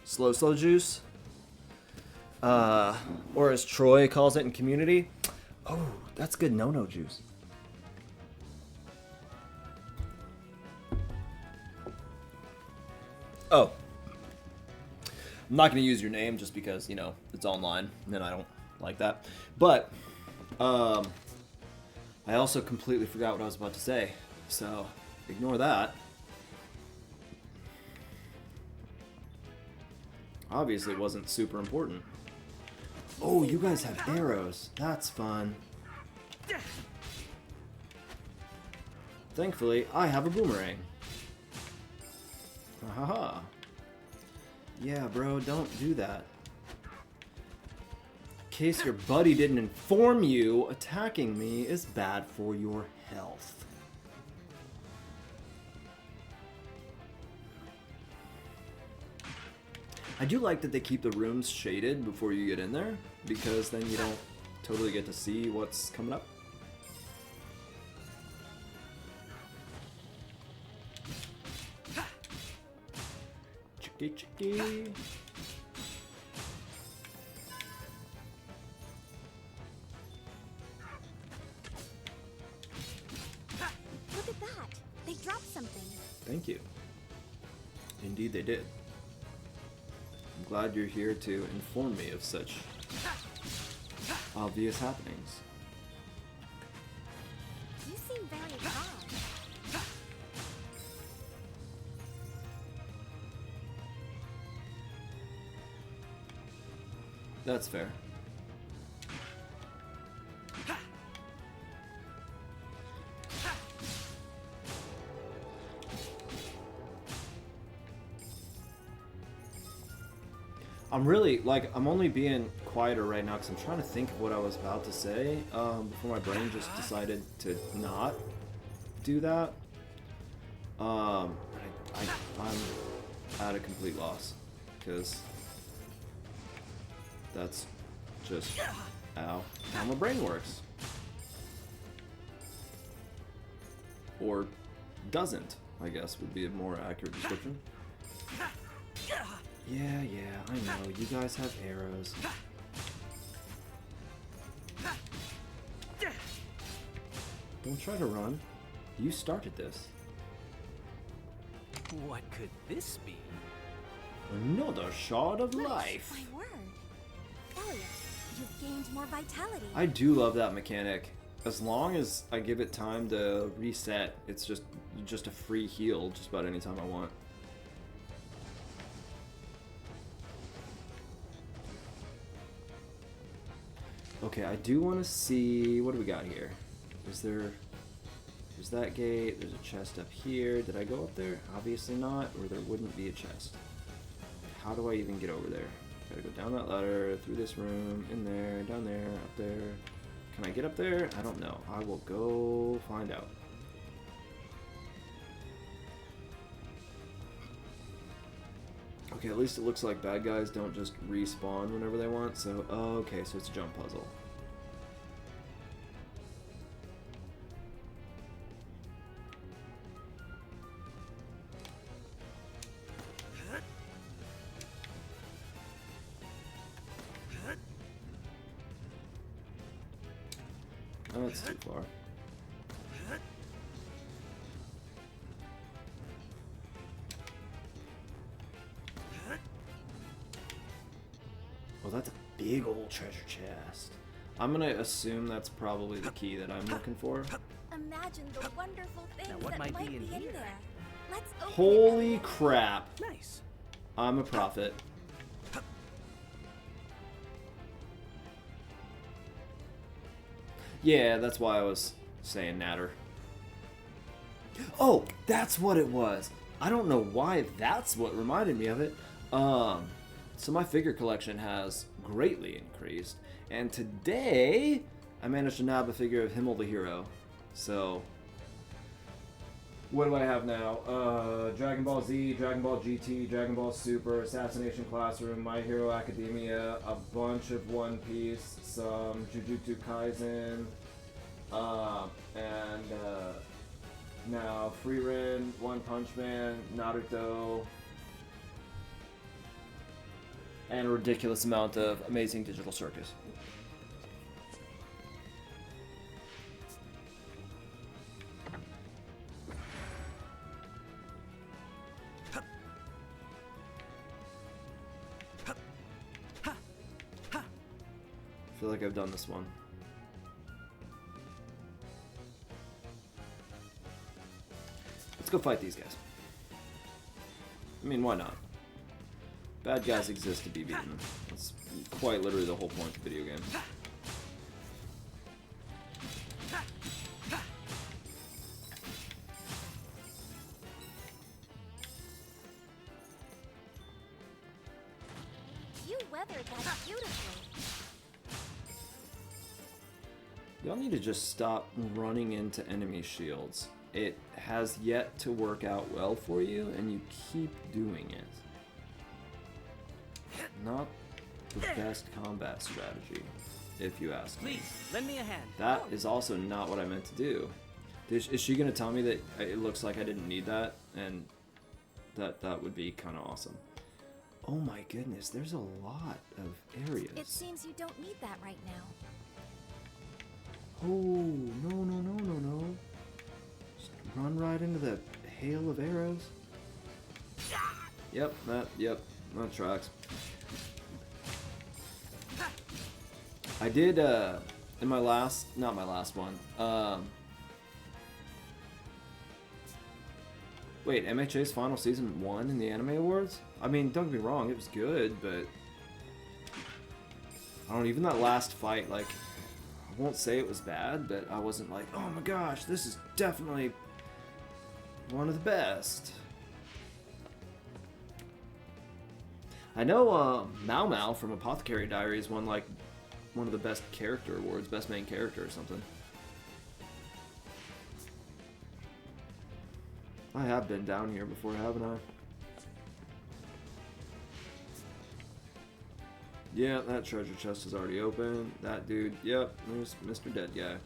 Slow juice. Or as Troy calls it in community. Oh, that's good no juice. Oh. I'm not going to use your name just because, you know, it's online and I don't like that. But, I also completely forgot what I was about to say. So, ignore that. Obviously it wasn't super important. Oh, you guys have arrows. That's fun. Thankfully, I have a boomerang. Haha. Yeah, bro, don't do that. In case your buddy didn't inform you, attacking me is bad for your health. I do like that they keep the rooms shaded before you get in there, because then you don't totally get to see what's coming up. Chicky. Thank you. Indeed they did. I'm glad you're here to inform me of such obvious happenings. You seem very calm. That's fair. I'm really, like, I'm only being quieter right now because I'm trying to think of what I was about to say before my brain just decided to not do that. I'm at a complete loss because that's just how my brain works. Or doesn't, I guess, would be a more accurate description. Yeah, I know. You guys have arrows. Don't try to run. You started this. What could this be? Another shard of life. My word. Elliot, you've gained more vitality. I do love that mechanic. As long as I give it time to reset, it's just a free heal just about any time I want. Okay, I do want to see, what do we got here? There's that gate, there's a chest up here. Did I go up there? Obviously not, or there wouldn't be a chest. How do I even get over there? Gotta go down that ladder, through this room, in there, down there, up there. Can I get up there? I don't know. I will go find out. Okay, at least it looks like bad guys don't just respawn whenever they want, so, okay, so it's a jump puzzle. Oh, that's too far. Oh, that's a big old treasure chest. I'm gonna assume that's probably the key that I'm looking for. Imagine the wonderful things Now, what that might might be in here? there. Let's open Holy it. crap. Nice. I'm a prophet. Yeah, that's why I was saying natter. Oh, that's what it was. I don't know why that's what reminded me of it. So my figure collection has greatly increased, and today I managed to nab a figure of Himmel the Hero. So what do I have now? Dragon Ball Z, Dragon Ball GT, Dragon Ball Super, Assassination Classroom, My Hero Academia, a bunch of One Piece, some Jujutsu Kaisen, and now Frieren, One Punch Man, Naruto, and a ridiculous amount of Amazing Digital Circus. I feel like I've done this one. Let's go fight these guys. I mean, why not? Bad guys exist to be beaten. That's quite literally the whole point of the video game. You weathered that beautifully. Y'all need to just stop running into enemy shields. It has yet to work out well for you, and you keep doing it. Not the best combat strategy, if you ask me. Please, lend me a hand. That is also not what I meant to do. Is she going to tell me that it looks like I didn't need that? And that would be kind of awesome. Oh my goodness, there's a lot of areas. It seems you don't need that right now. Oh, no. Just run right into the Hail of arrows? Yep, that tracks. I did, in my last, not my last one, wait, MHA's final season won in the Anime Awards? I mean, don't get me wrong, it was good, but I don't know, even that last fight, like, I won't say it was bad, but I wasn't like, oh my gosh, this is definitely one of the best. I know Mao Mao from Apothecary Diaries won like one of the best character awards, best main character or something. I have been down here before, haven't I? Yeah, that treasure chest is already open. That dude, yep, there's Mr. Dead Guy.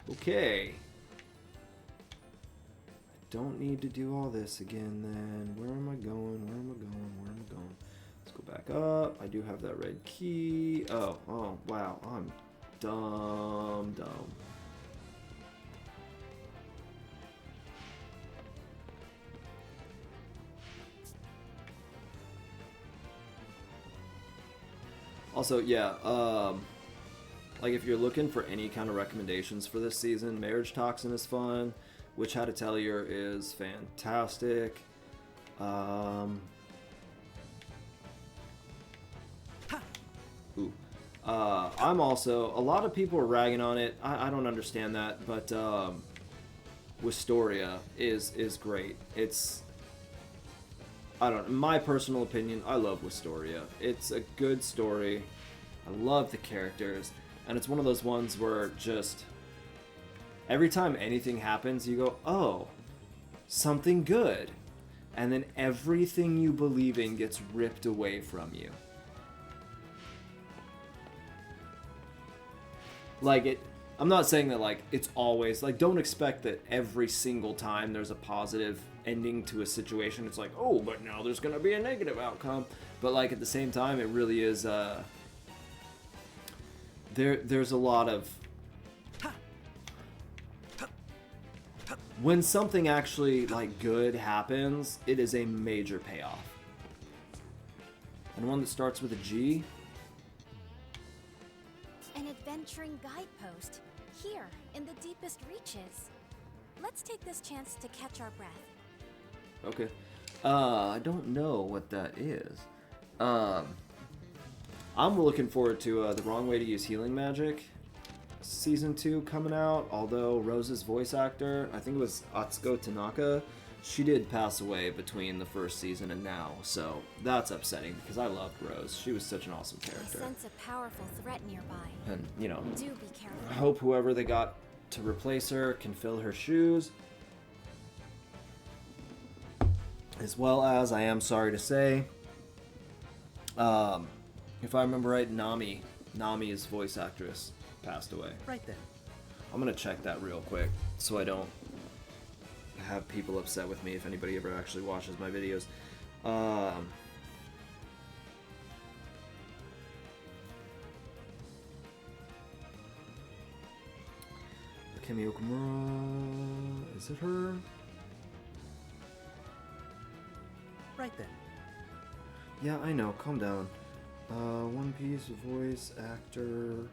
Okay. I don't need to do all this again then. Where am I going? Where am I going? Where am I going? Let's go back up. I do have that red key. Oh, wow. I'm dumb. Also, yeah, like if you're looking for any kind of recommendations for this season, Marriage Toxin is fun. Witch Hat Atelier is fantastic. I'm also, a lot of people are ragging on it. I don't understand that, but Wistoria is great. It's, I don't know, my personal opinion, I love Wistoria. It's a good story. I love the characters, and it's one of those ones where just every time anything happens, you go, oh, something good. And then everything you believe in gets ripped away from you. Like, I'm not saying that, like, it's always, like, don't expect that every single time there's a positive ending to a situation, it's like, oh, but now there's gonna be a negative outcome. But, like, at the same time, it really is, there's a lot of, when something actually, like, good happens, it is a major payoff. And one that starts with a G. An adventuring guidepost, here, in the deepest reaches. Let's take this chance to catch our breath. Okay. I don't know what that is. I'm looking forward to The Wrong Way to Use Healing Magic Season 2 coming out, although Rose's voice actor, I think it was Atsuko Tanaka, she did pass away between the first season and now, so that's upsetting because I loved Rose. She was such an awesome character. I sense a powerful threat nearby. And, you know, Do be careful. I hope whoever they got to replace her can fill her shoes. As well as, I am sorry to say, if I remember right, Nami's voice actress passed away. Right then. I'm gonna check that real quick so I don't have people upset with me if anybody ever actually watches my videos. Kemi Okamura, is it her? Right then. Yeah, I know, calm down. One Piece voice actor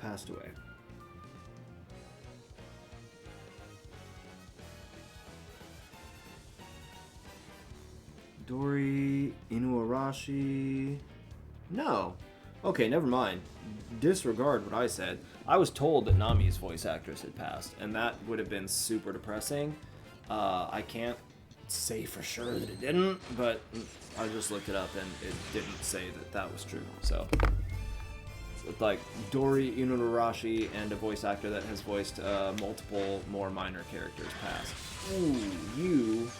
passed away. Dori Inuarashi. No. Okay, never mind. Disregard what I said. I was told that Nami's voice actress had passed, and that would have been super depressing. I can't say for sure that it didn't, but I just looked it up and it didn't say that that was true. So, it's like Dori Inuarashi and a voice actor that has voiced multiple more minor characters passed. Ooh, you.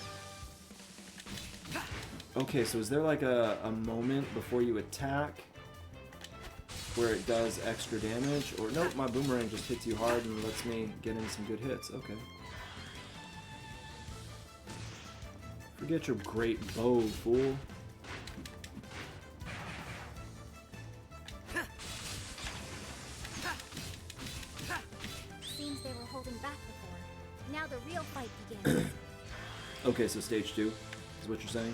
Okay, so is there like a moment before you attack where it does extra damage? Or nope, my boomerang just hits you hard and lets me get in some good hits. Okay. Forget your great bow, fool. Seems they were holding back before. Now the real Okay, so stage 2 is what you're saying?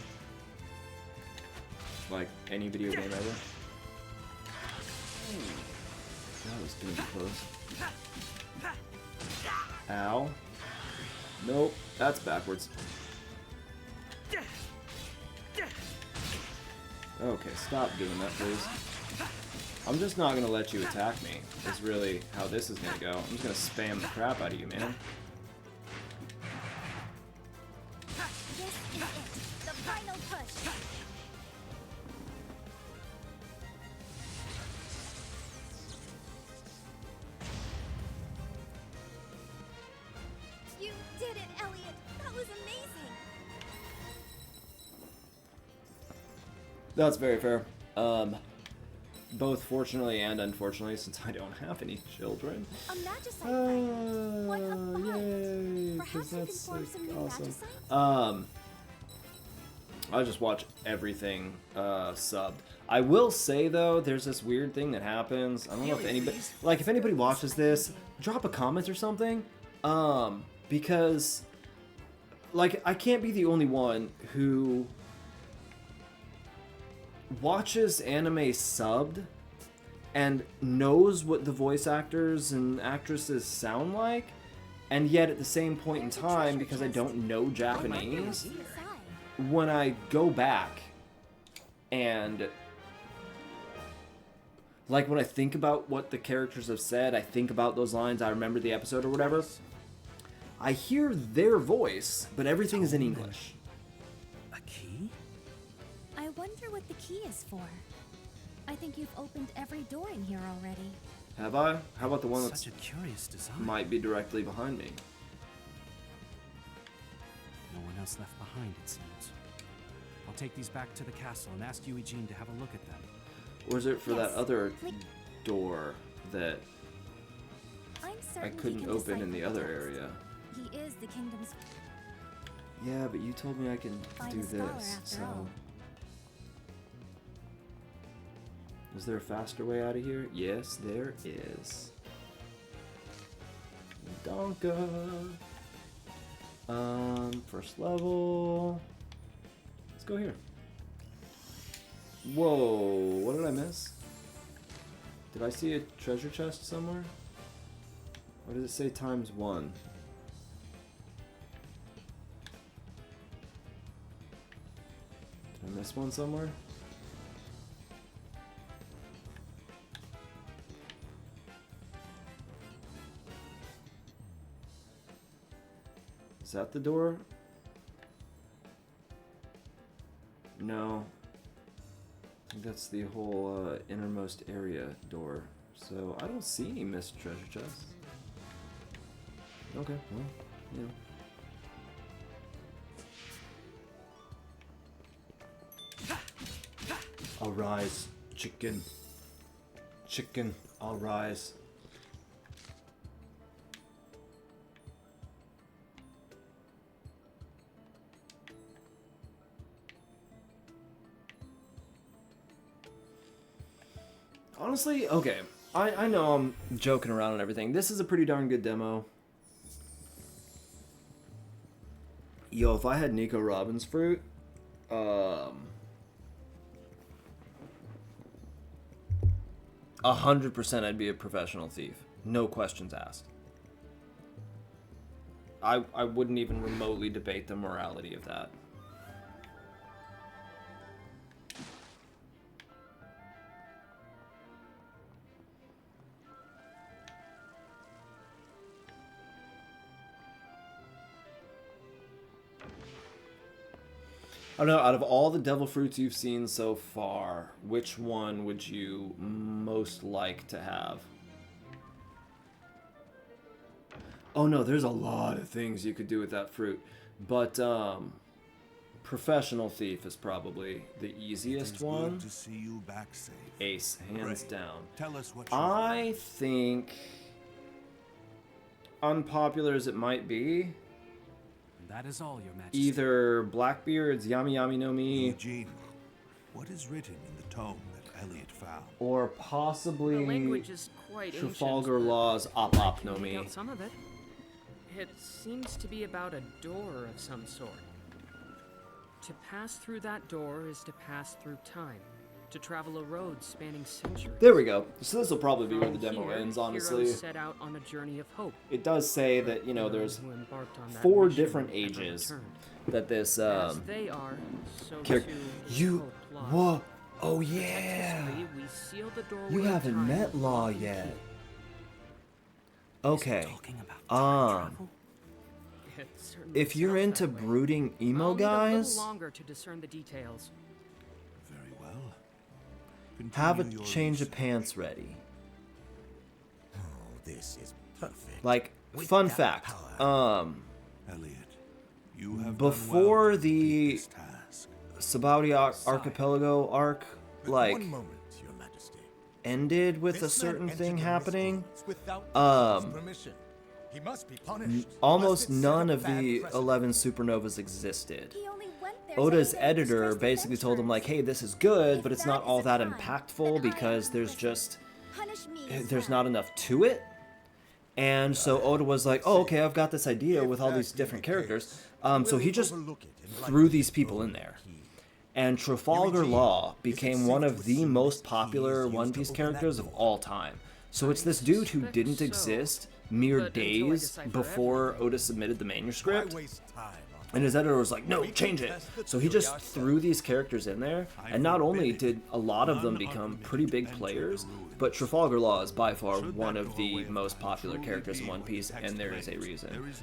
Like any video game ever? That was getting close. Ow. Nope, that's backwards. Okay, stop doing that, please. I'm just not gonna let you attack me, is really how this is gonna go. I'm just gonna spam the crap out of you, man. This is it. The final push. You did it, Elliot. That was amazing. That's very fair. Both fortunately and unfortunately, since I don't have any children. A magicite fight. What a find. Yay! Perhaps you can That's form like some new awesome. magicites? I just watch everything subbed. I will say though, there's this weird thing that happens. I don't know if anybody, like, if anybody watches this, drop a comment or something. Because, like, I can't be the only one who watches anime subbed and knows what the voice actors and actresses sound like, and yet at the same point in time, because I don't know Japanese, when I go back and, like, when I think about what the characters have said, I think about those lines, I remember the episode or whatever, I hear their voice, but everything is in English. A key? I wonder what the key is for. I think you've opened every door in here already. Have I? How about the one that's Such a curious design. might be directly behind me? No one else left behind, it seems. I'll take these back to the castle and ask you, Eugene, to have a look at them. Or is it for that other door that I'm I certain he couldn't can open in decipher the other text. area? He is the kingdom's Yeah, but you told me I can do finest scholar this, after so... all. Is there a faster way out of here? Yes, there is. Donka. First level. Let's go here. Whoa, what did I miss? Did I see a treasure chest somewhere? Or does it say ×1? Did I miss one somewhere? Is that the door? No. I think that's the whole innermost area door. So I don't see any missed treasure chests. Okay, well, yeah. I'll rise, chicken. Chicken, I'll rise. Honestly, okay. I know I'm joking around and everything. This is a pretty darn good demo. Yo, if I had Nico Robin's fruit, 100% I'd be a professional thief. No questions asked. I wouldn't even remotely debate the morality of that. I don't know, out of all the devil fruits you've seen so far, which one would you most like to have? Oh no, there's a lot of things you could do with that fruit. But, Professional Thief is probably the easiest one. Good to see you back safe. Ace, hands down. Tell us what you I think, unpopular as it might be, That is all, Your Majesty. either Blackbeard's Yami Yami no Mi, Eugene, what is written in the tome that Elliot found? or possibly The language is quite ancient, Trafalgar but Law's Op Op no Make Mi. out some of it. It seems to be about a door of some sort. To pass through that door is to pass through time. To travel a road spanning centuries. There we go. So this will probably be where the From demo here, ends, honestly. heroes set out on a journey of hope. It does say that, you know, there's Who embarked on that 4 mission different never ages returned. that this, As they are, so character. too You, hope lost. whoa, oh To protect yeah. history, we seal the doorway You of haven't time met with Law lock and yet. key. Okay. It certainly If you're sounds into that way. brooding emo I'll need a guys, little longer to discern the details. Very well. have a Continue your change of pants ready. Oh, this is perfect. Like, With fun that fact, power. Elliot, you have before done well to the complete this task. Sabaudi Archipelago arc, like, One moment, Your Majesty. ended with a This man certain entered thing the happening, Mist without the king's permission. He must be punished. almost Must it set none a of bad the precedent? 11 supernovas existed. He only went there to Oda's aid editor distressed basically told him, like, hey, this is good, but it's not all that impactful because there's just, Punish me as there's well. not enough to it. And so Oda was like, oh, okay, I've got this idea with all these different characters. So he just threw these people in there. And Trafalgar Law became one of the most popular One Piece characters of all time. So it's this dude who didn't exist mere days before Oda submitted the manuscript. And his editor was like, no, change it. So he just threw these characters in there, and not only did a lot of them become pretty big players, but Trafalgar Law is by far one of the most popular characters in One Piece, and there is a reason.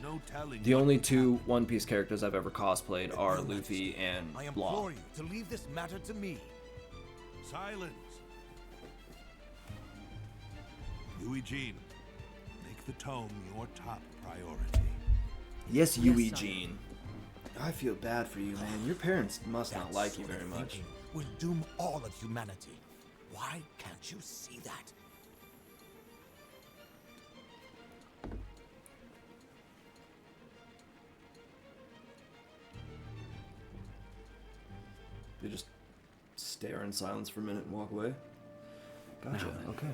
The only 2 One Piece characters I've ever cosplayed are Luffy and I Law. implore you to leave this matter to me. Silence. Eugene, make the tome your top priority. Yes, Yui Jean. I feel bad for you, man. Your parents must not like you very much. Will doom all of humanity. Why can't you see that? They just stare in silence for a minute and walk away. Gotcha. Okay.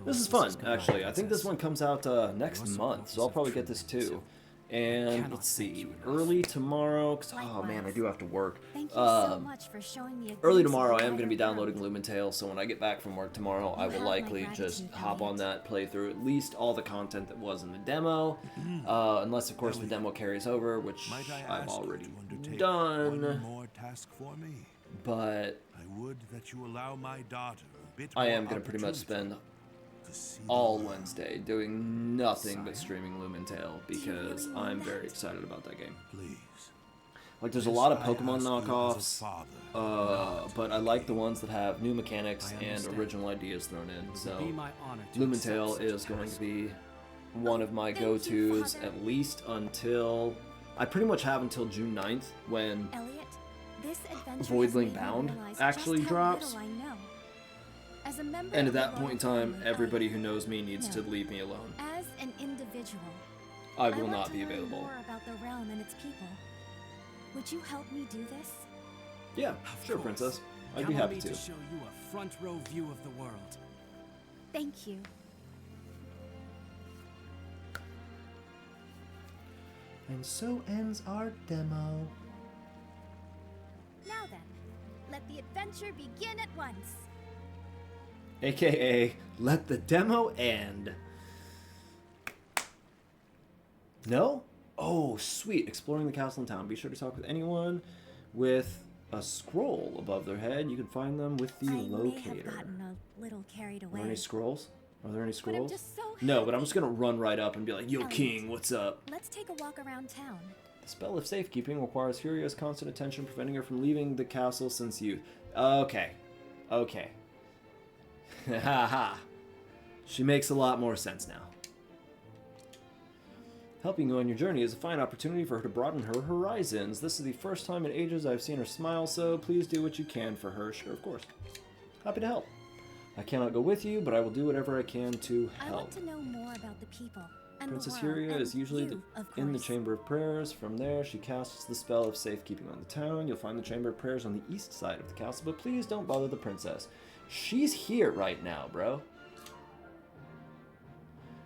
This is fun, actually. I think this one comes out next month, so I'll probably get this too. And let's see, early tomorrow, cause oh man, I do have to work. Thank you so much for showing me a Early glimpse of tomorrow, I the am going to be wider downloading Lumentale, so when I get back from work tomorrow, I will have my likely just gratitude, hop on that playthrough, at least all the content that was in the demo, unless of course the demo carries over, which I've already done. One more task for me. But I would that you allow my daughter a bit I more am going to pretty much opportunity spend all Wednesday doing nothing but streaming Lumentale because I'm very excited about that game. Please. Like, there's a lot of Pokemon knockoffs, but I like the ones that have new mechanics and original ideas thrown in. So Lumentale is going to be one of my go-tos at least until I pretty much have until June 9th when Elliot, this adventure has Voidling made me Bound realize actually just how drops. little I know. As a member And of at the that point in royal time, family, everybody who knows me needs to No. leave me alone. As an individual, I will want not to be learn available. more about the realm and its people. Would you help me do this? Yeah, sure, Princess. I'd Come be on happy me to. show you a front row view of the world. Thank you. And so ends our demo. Now then, let the adventure begin at once. AKA, let the demo end. No? Oh, sweet. Exploring the castle and town. Be sure to talk with anyone with a scroll above their head. You can find them with the I may have locator. gotten a little carried Are away. there any scrolls? Are there any But I'm scrolls? just so No, but I'm just gonna run right up and be like, yo, Elliot, king, what's up? Let's take a walk around town. The spell of safekeeping requires Furia's constant attention, preventing her from leaving the castle since youth. Okay. Okay. Haha. She makes a lot more sense now. Helping you on your journey is a fine opportunity for her to broaden her horizons. This is the first time in ages I've seen her smile, so please do what you can for her. Sure, of course. Happy to help. I cannot go with you, but I will do whatever I can to I help. want to know more about the people and Princess the world, Furia and is usually you, of in the course. Chamber of Prayers. From there, she casts the spell of safekeeping on the town. You'll find the Chamber of Prayers on the east side of the castle, but please don't bother the princess. She's here right now, bro.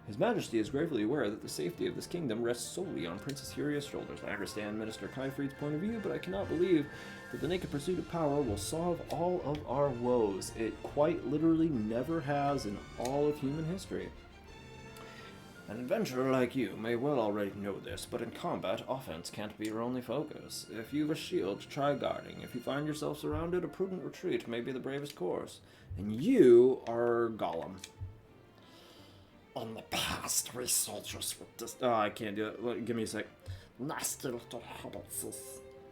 His Majesty is gravely aware that the safety of this kingdom rests solely on Princess Huria's shoulders. I understand Minister Kaifried's point of view, but I cannot believe that the naked pursuit of power will solve all of our woes. It quite literally never has in all of human history. An adventurer like you may well already know this, but in combat, offense can't be your only focus. If you've a shield, try guarding. If you find yourself surrounded, a prudent retreat may be the bravest course. And you are Gollum. In the past, we soldiers were Oh, I can't do it. Give me a sec. nasty little hobbitses.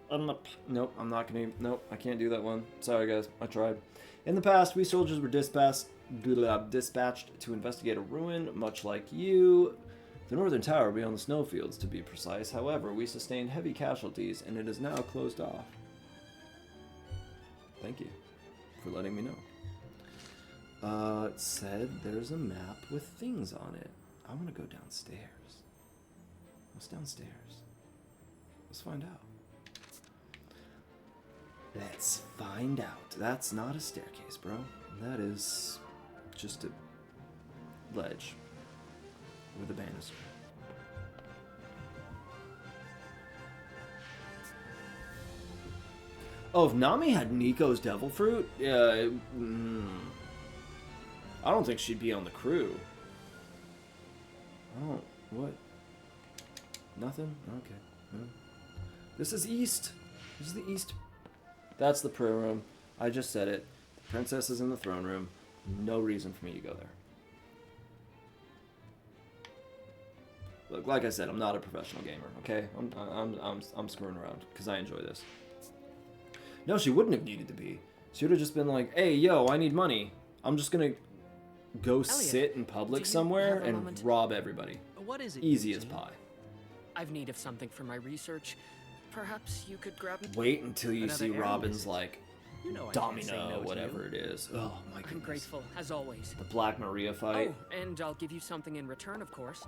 Nope, I'm not gonna. Nope, I can't do that one. Sorry, guys. I tried. In the past, we soldiers were dispatched to investigate a ruin, much like you. The northern tower beyond the snowfields, to be precise. However, we sustained heavy casualties, and it is now closed off. Thank you for letting me know. It said there's a map with things on it. I want to go downstairs. What's downstairs? Let's find out. Let's find out. That's not a staircase, bro. That is just a ledge with a banister. Oh, if Nami had Nico's devil fruit, yeah. I don't think she'd be on the crew. Oh, what? Nothing? Okay. This is east. This is the east. That's the prayer room. I just said it. The princess is in the throne room. No reason for me to go there. Look, like I said, I'm not a professional gamer. Okay, I'm screwing around because I enjoy this. No, she wouldn't have needed to be. She would have just been like, "Hey, yo, I need money. I'm just gonna go Elliot, sit in public somewhere and moment? rob everybody." What is it? Easy as Eugene? pie. I've need of something for my research. Perhaps you could grab me. Wait until you Another see arrow Robin's visit. like You know I can't say domino, no to whatever you. it is. Oh my I'm goodness. grateful, as always. The Black Maria fight. Oh, and I'll give you something in return, of course.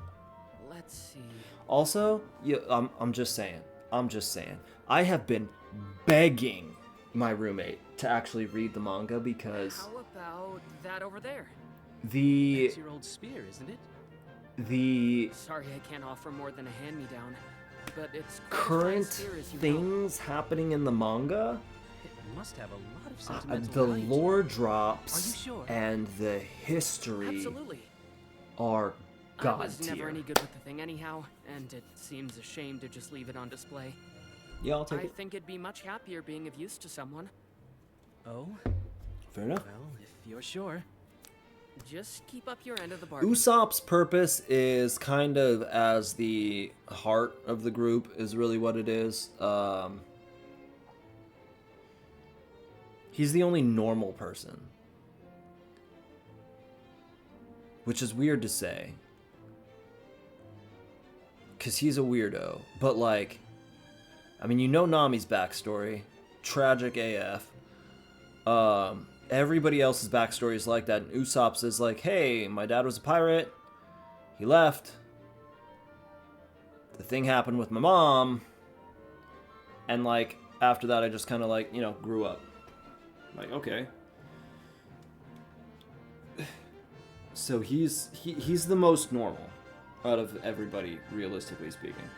Let's see. Also, I'm just saying. I have been begging my roommate to actually read the manga because How about that over there? the That's your old spear, isn't it? the Sorry, I can't offer more than a hand-me-down, but it's quite as current fast here as you things happening in the manga, It must have a lot of sentimental the value. lore drops Are you sure? and the history Absolutely. are I god was never tier. any good with the thing anyhow, and it seems a shame to just leave it on display. Yeah, I'll take I it. think it'd be much happier being of use to someone. Oh? Fair enough. Well, if you're sure. Just keep up your end of the bargain. Usopp's purpose is kind of as the heart of the group is really what it is. He's the only normal person. Which is weird to say. Because he's a weirdo. But like, I mean, you know Nami's backstory. Tragic AF. Everybody else's backstory is like that. And Usopp's is like, hey, my dad was a pirate. He left. The thing happened with my mom. And like, after that, I just kind of like, grew up. Like, okay. So he's the most normal out of everybody, realistically speaking.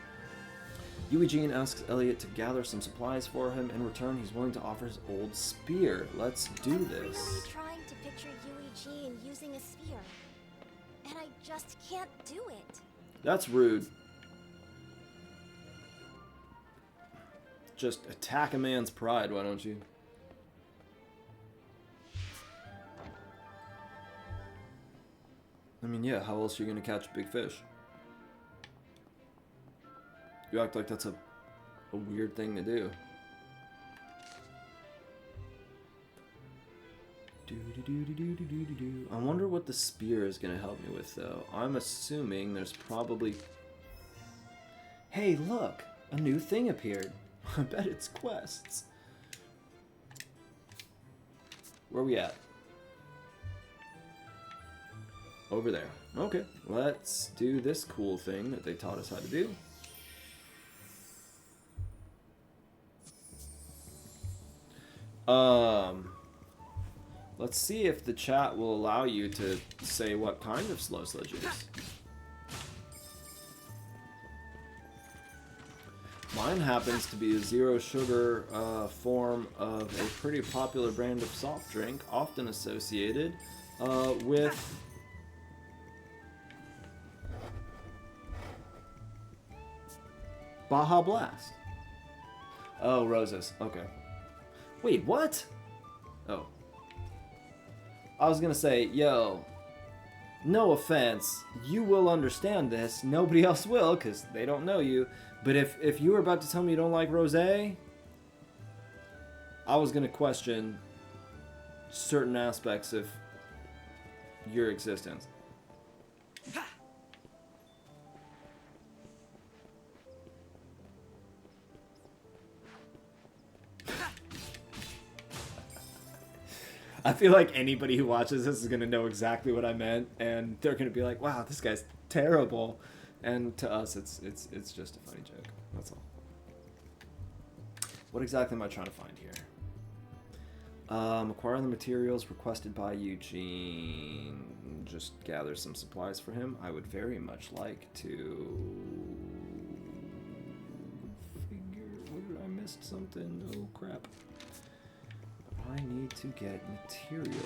Eugene asks Elliot to gather some supplies for him. In return, he's willing to offer his old spear. Let's do I'm this. really trying to picture Eugene using a spear, and I just can't do it. That's rude. Just attack a man's pride, why don't you? I mean, yeah, how else are you gonna catch a big fish? You act like that's a weird thing to do. I wonder what the spear is gonna help me with, though. I'm assuming there's probably... Hey, look! A new thing appeared. I bet it's quests. Where are we at? Over there. Okay, let's do this cool thing that they taught us how to do. Let's see if the chat will allow you to say what kind of slow sludge is. Mine happens to be a zero sugar form of a pretty popular brand of soft drink, often associated with Baja Blast. Oh, roses. Okay. Wait, what? Oh. I was gonna say, yo, no offense, you will understand this. Nobody else will, because they don't know you. But if you were about to tell me you don't like rosé, I was gonna question certain aspects of your existence. I feel like anybody who watches this is going to know exactly what I meant, and they're going to be like, wow, this guy's terrible. And to us, it's just a funny joke. That's all. What exactly am I trying to find here? Acquire the materials requested by Eugene. Just gather some supplies for him. I would very much like to figure... I missed something. Oh, crap. I need to get materials.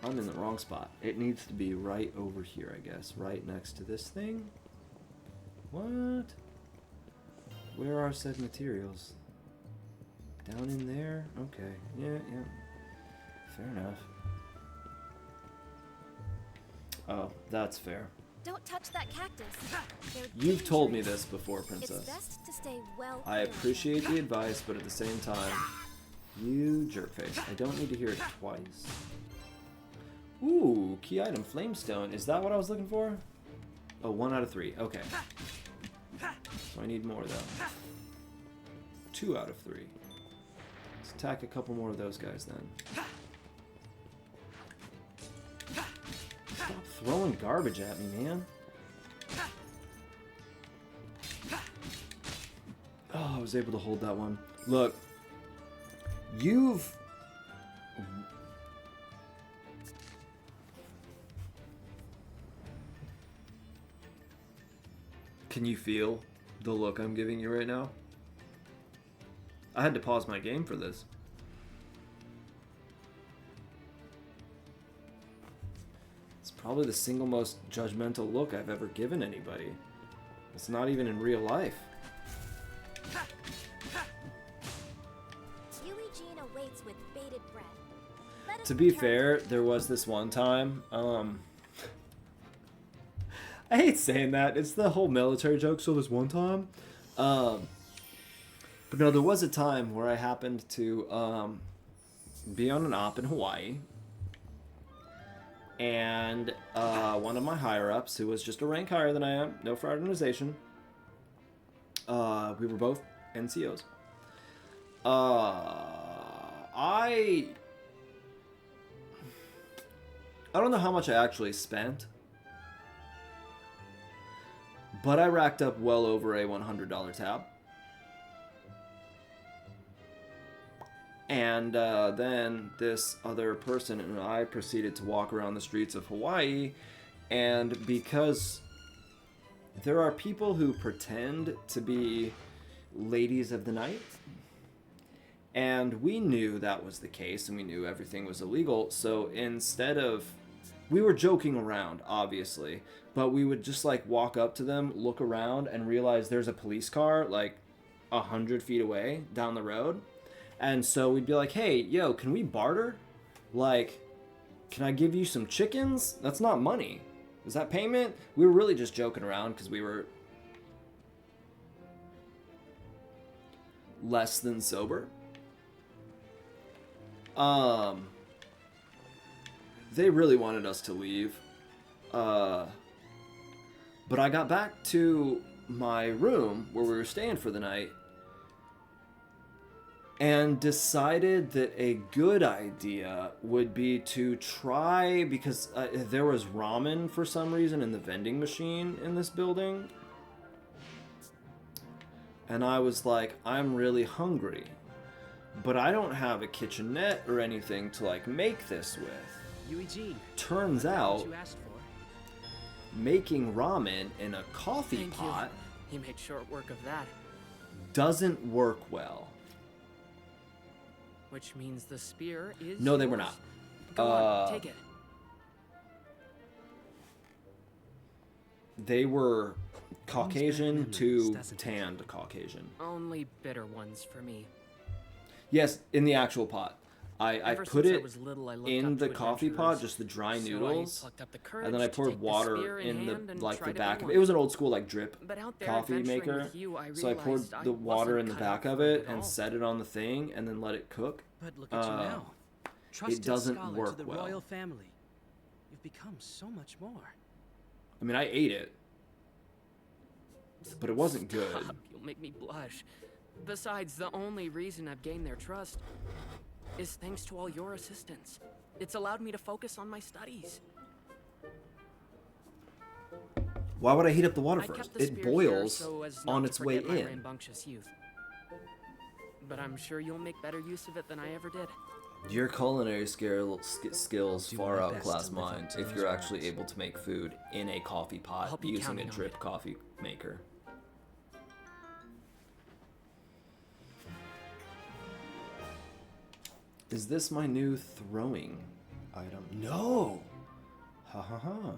I'm in the wrong spot. It needs to be right over here, I guess. Right next to this thing? What? Where are said materials? Down in there? Okay. Yeah. Fair enough. Oh, that's fair. Don't touch that cactus. You've told me this before, Princess. It's best to stay well I appreciate the advice, but at the same time, you jerkface. I don't need to hear it twice. Ooh, key item, Flamestone. Is that what I was looking for? Oh, 1 out of 3. Okay. So I need more, though. 2 out of 3. Let's attack a couple more of those guys, then. Stop throwing garbage at me, man. Oh, I was able to hold that one. Look, you've... Can you feel the look I'm giving you right now? I had to pause my game for this. Probably the single most judgmental look I've ever given anybody. It's not even in real life. Eugene awaits with bated breath. To be fair, there was this one time, I hate saying that. It's the whole military joke, so this one time. But no, there was a time where I happened to be on an op in Hawaii. And one of my higher-ups, who was just a rank higher than I am, no fraternization, we were both NCOs. I don't know how much I actually spent, but I racked up well over a $100 tab. And then this other person and I proceeded to walk around the streets of Hawaii, and because there are people who pretend to be ladies of the night, and we knew that was the case, and we knew everything was illegal, so instead of... We were joking around, obviously, but we would just, like, walk up to them, look around, and realize there's a police car, like, 100 feet away down the road. And so we'd be like, hey, yo, can we barter? Like, can I give you some chickens? That's not money. Is that payment? We were really just joking around because we were less than sober. They really wanted us to leave. But I got back to my room where we were staying for the night and decided that a good idea would be to try, because there was ramen for some reason in the vending machine in this building. And I was like, I'm really hungry. but I don't have a kitchenette or anything to like make this with. Eugene, Turns out, you asked for. making ramen in a coffee Thank pot you. He made short work of that. doesn't work well. Which means the spear is No, they were yours. not. Go on, take it. They were Caucasian to tanned Caucasian. Only bitter ones for me. Yes, in the actual pot. I Ever put since I it was little, I looked in up the to coffee pot, adventurers. just the dry So I noodles, plucked up the and then I courage to poured take the water spear in in hand the and like try the to back be of it. one. It was an old school like drip But out there coffee adventuring maker. with you, I So I poured realized I the water in the wasn't back cut of out it for and all. set it on the thing, and then let it cook. But look at you now. Trusted It doesn't scholar work to the well. royal family. You've become so much more. I mean, I ate it, but it wasn't good. Stop, you'll make me blush. Besides, the only reason I've gained their trust is thanks to all your assistance. It's allowed me to focus on my studies. Why would I heat up the water I first? kept the It spear boils here so as not on to its way forget my in. rambunctious youth. But I'm sure you'll make better use of it than I ever did. Your culinary skills Do far my outclass best to live mine up to if those you're actually vows. able to make food in a coffee pot I'll be using a counting on drip it. coffee maker. Is this my new throwing item? No! Ha ha ha.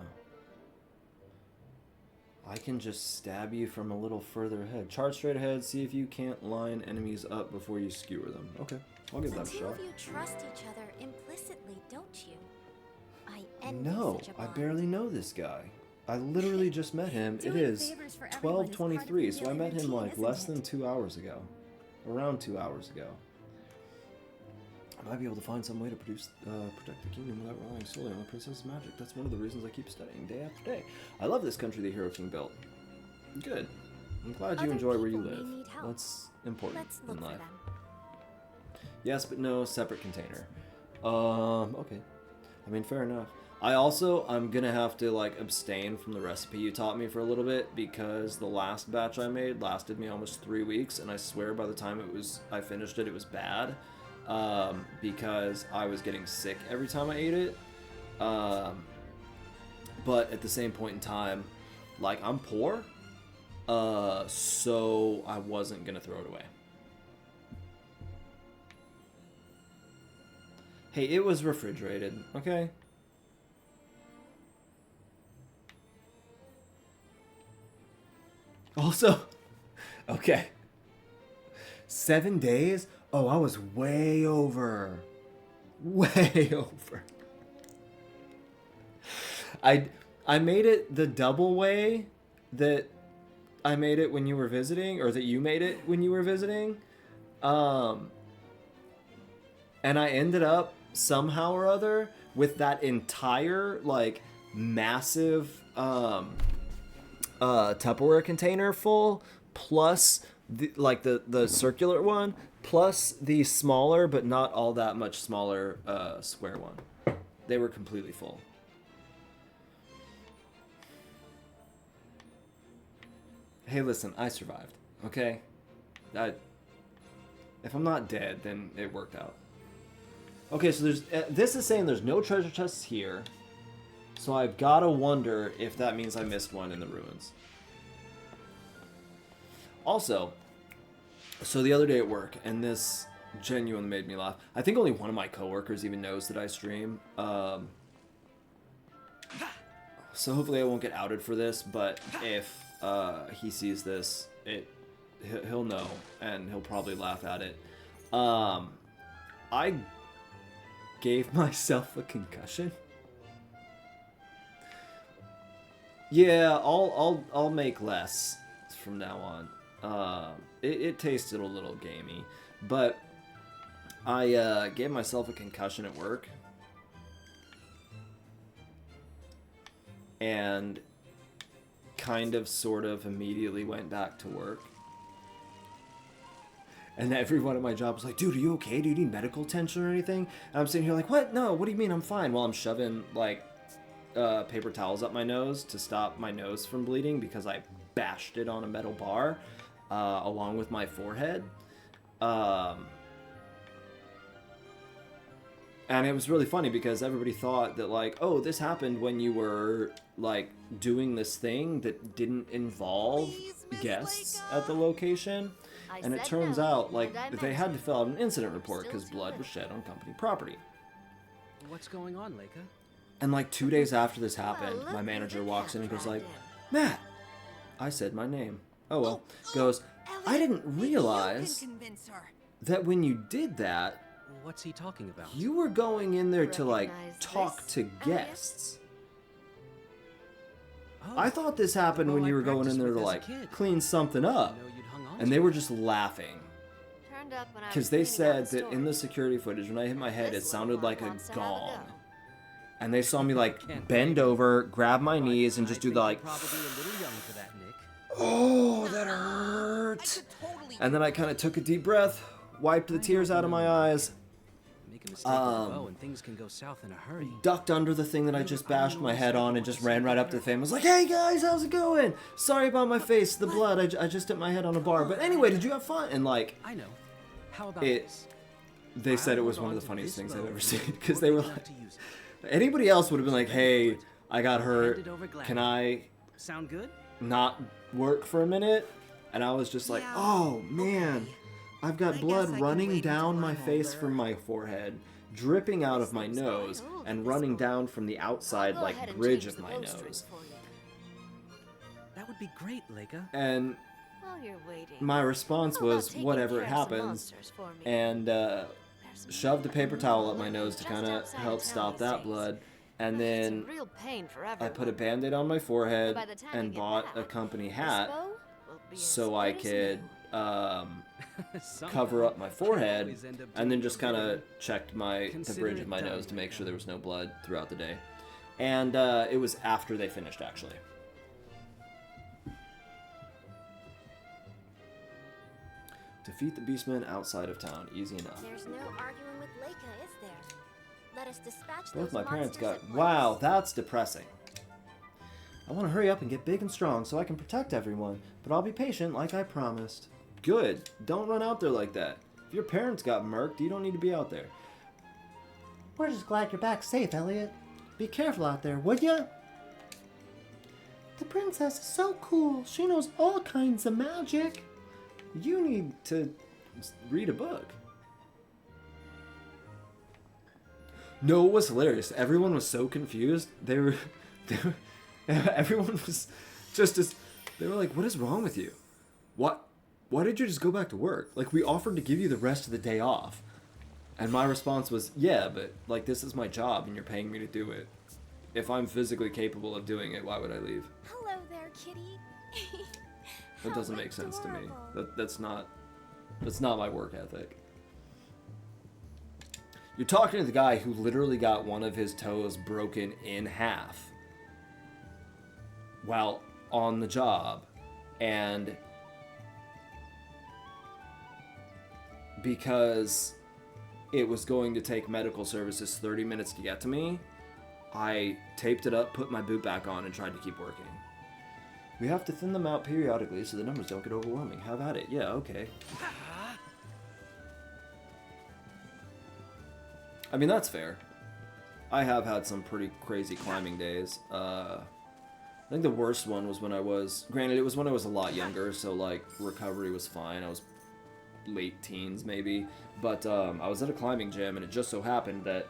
I can just stab you from a little further ahead. Charge straight ahead, see if you can't line enemies up before you skewer them. Okay, I'll give that a The two shot. of you trust each other implicitly, don't you? I envy No, such a I bond. barely know this guy. I literally just met him. It Doing is favors for everyone is part of 12:23, the so I met him routine, like isn't less it? than 2 hours ago. Around 2 hours ago. I might be able to find some way to protect the kingdom without relying solely on the princess's magic. That's one of the reasons I keep studying day after day. I love this country the hero king built. Good. I'm glad you Other enjoy where you people may live. need help. That's important Let's look in for life. them. Yes, but no, separate container. Okay. I mean, fair enough. I'm gonna have to like abstain from the recipe you taught me for a little bit because the last batch I made lasted me almost 3 weeks, and I swear by the time I finished it, it was bad. Because I was getting sick every time I ate it. But at the same point in time, like, I'm poor, so I wasn't gonna throw it away. Hey, it was refrigerated, okay? Also, okay. 7 days? Oh, I was way over. Way over. I made it the double way that I made it when you were visiting, or that you made it when you were visiting. And I ended up somehow or other with that entire like massive Tupperware container full, plus the circular one, plus the smaller but not all that much smaller square one. They were completely full. Hey, listen, I survived. Okay, if I'm not dead, then it worked out. Okay, so there's this is saying there's no treasure chests here, so I've gotta wonder if that means I missed one in the ruins. Also, so the other day at work, and this genuinely made me laugh. I think only one of my coworkers even knows that I stream. So hopefully I won't get outed for this, but if he sees this, he'll know, and he'll probably laugh at it. I gave myself a concussion. Yeah, I'll make less from now on. It tasted a little gamey, but I gave myself a concussion at work, and kind of sort of immediately went back to work. And everyone at my job was like, dude, are you okay? Do you need medical attention or anything? And I'm sitting here like, what? No, what do you mean I'm fine? While I'm shoving, like, paper towels up my nose to stop my nose from bleeding because I bashed it on a metal bar, along with my forehead. And it was really funny because everybody thought that, like, oh, this happened when you were, like, doing this thing that didn't involve guests at the location. And it turns out, like, they had to fill out an incident report because blood was shed on company property. What's going on, Leica? And, like, 2 days after this happened, my manager walks in and goes like, Matt! I said my name. Oh, well. Goes, I didn't realize that when you did that, What's he talking about? you were going in there to, like, talk to guests. I thought this happened when you were going in there to, like, clean something up. And they were just laughing. Because they said that in the security footage, when I hit my head, it sounded like a gong. And they saw me, like, bend over, grab my knees, and just do the, like, oh, that hurt. And then I kind of took a deep breath, wiped the tears out of my eyes, and things can go south in a hurry. ducked under the thing that I just bashed my head on, and just ran right up to the fan. I was like, hey guys, how's it going? Sorry about my face, the blood, I just hit my head on a bar. But anyway, did you have fun? And, like, I know. How about this? They said it was one of the funniest things I've ever seen, because they were like, anybody else would have been like, hey, I got hurt, can I sound good? Not work for a minute? And I was just like, oh man, I've got blood running down my face from my forehead, dripping out of my nose, and running down from the outside, like, bridge of my nose. That would be great, Leica. And While you're waiting, my response how about was, taking whatever, care it of some happens, monsters for me? and shoved a paper towel up my nose to kind of help stop that blood. And then It's a real pain for I everyone. put a band-aid on my forehead By the time and you get bought a back, company this hat bow will be so as I good as could cover up my forehead, and then just kind of checked the bridge of my nose to make sure there was no blood throughout the day. And it was after they finished, actually. Defeat the beastmen outside of town. Easy enough. There's no arguing with Leica, is there? Let us dispatch Both those my parents monsters got... at Wow, once. that's depressing. I want to hurry up and get big and strong so I can protect everyone, but I'll be patient like I promised. Good. Don't run out there like that. If your parents got murked, you don't need to be out there. We're just glad you're back safe, Elliot. Be careful out there, would ya? The princess is so cool. She knows all kinds of magic. You need to read a book. No, it was hilarious. Everyone was so confused. Everyone was just as... They were like, what is wrong with you? Why did you just go back to work? Like, we offered to give you the rest of the day off. And my response was, yeah, but, like, this is my job and you're paying me to do it. If I'm physically capable of doing it, why would I leave? Hello there, kitty. That doesn't make sense to me. That's not my work ethic. You're talking to the guy who literally got one of his toes broken in half while on the job, and because it was going to take medical services 30 minutes to get to me, I taped it up, put my boot back on, and tried to keep working. We have to thin them out periodically so the numbers don't get overwhelming. Have at it. Yeah, okay. I mean, that's fair. I have had some pretty crazy climbing days. I think the worst one was when I was... Granted, it was when I was a lot younger, so, like, recovery was fine. I was late teens, maybe. But I was at a climbing gym, and it just so happened that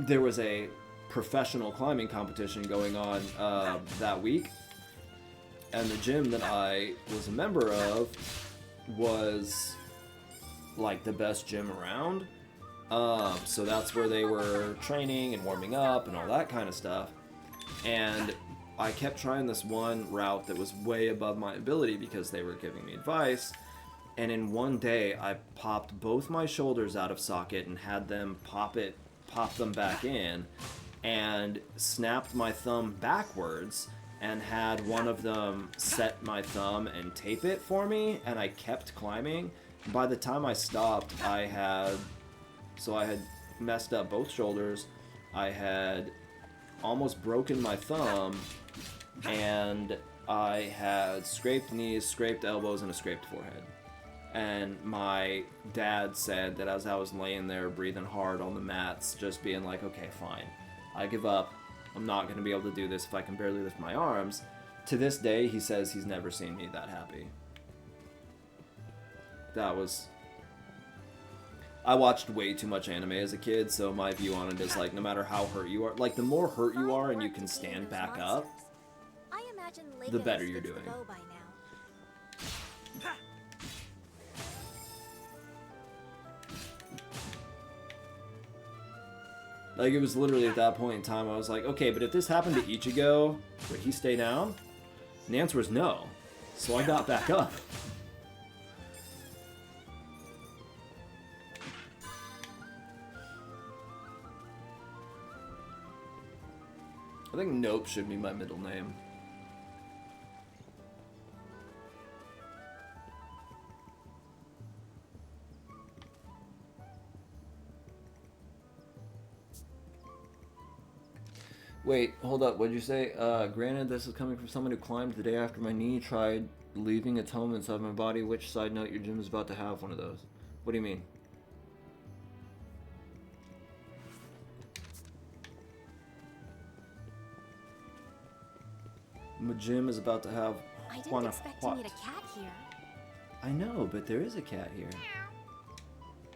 there was a professional climbing competition going on that week, and the gym that I was a member of was like the best gym around, so that's where they were training and warming up and all that kind of stuff. And I kept trying this one route that was way above my ability because they were giving me advice, and in one day I popped both my shoulders out of socket and had them pop them back in, and snapped my thumb backwards and had one of them set my thumb and tape it for me, and I kept climbing. By the time I stopped, I had messed up both shoulders, I had almost broken my thumb, and I had scraped knees, scraped elbows, and a scraped forehead. And my dad said that as I was laying there breathing hard on the mats, just being like, okay, fine, I give up. I'm not going to be able to do this if I can barely lift my arms. To this day, he says he's never seen me that happy. That was... I watched way too much anime as a kid, so my view on it is like, no matter how hurt you are, like the more hurt you are and you can stand back up, the better you're doing. Like, it was literally at that point in time, I was like, okay, but if this happened to Ichigo, would he stay down? And the answer was no. So I got back up. I think Nope should be my middle name. Wait, hold up, what'd you say? Granted, this is coming from someone who climbed the day after my knee tried leaving a tome inside my body. Which, side note, your gym is about to have one of those. What do you mean? My gym is about to have I didn't one of expect what? to meet a cat here. I know, but there is a cat here.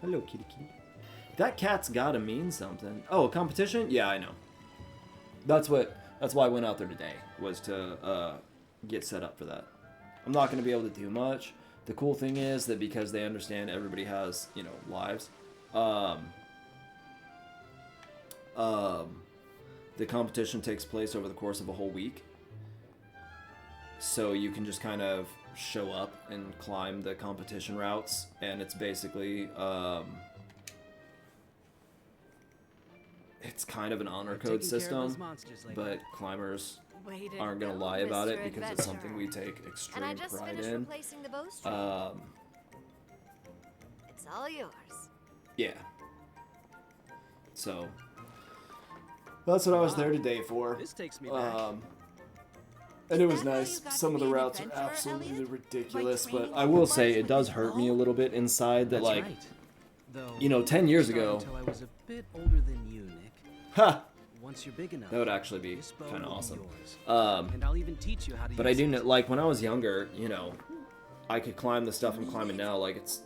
Hello, kitty kitty. That cat's gotta mean something. Oh, a competition? Yeah, I know. That's why I went out there today, was to get set up for that. I'm not going to be able to do much. The cool thing is that because they understand everybody has, you know, lives, the competition takes place over the course of a whole week. So you can just kind of show up and climb the competition routes, and it's basically... it's kind of an honor code system, but climbers aren't going to lie about it because it's something we take extreme pride in. It's all yours. Yeah. So, that's what I was there today for. This takes me back. And it was nice. Some of the routes are absolutely ridiculous, but I will say it does hurt me a little bit inside that, like, you know, 10 years ago... I was a bit older than you, Nick. Ha! Once you're big enough, that would actually be kind of awesome. And I'll even teach you how to but I do know, like, when I was younger, you know, I could climb the stuff I'm climbing now, like, it's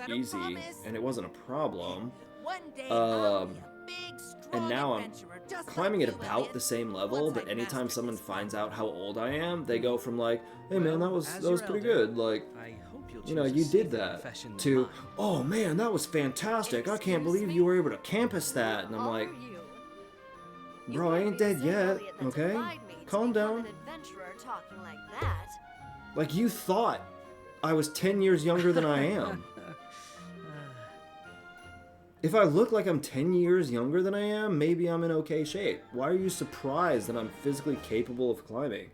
easy, and it wasn't a problem. And now I'm climbing at about the same level, but anytime someone finds out how old I am, they go from like, hey man, that was pretty good, like, you know, you did that, to, oh man, that was fantastic, I can't believe you were able to campus that, and I'm like, bro, I ain't dead yet, okay? Calm down. Like, you thought I was 10 years younger than I am. If I look like I'm 10 years younger than I am, maybe I'm in okay shape. Why are you surprised that I'm physically capable of climbing?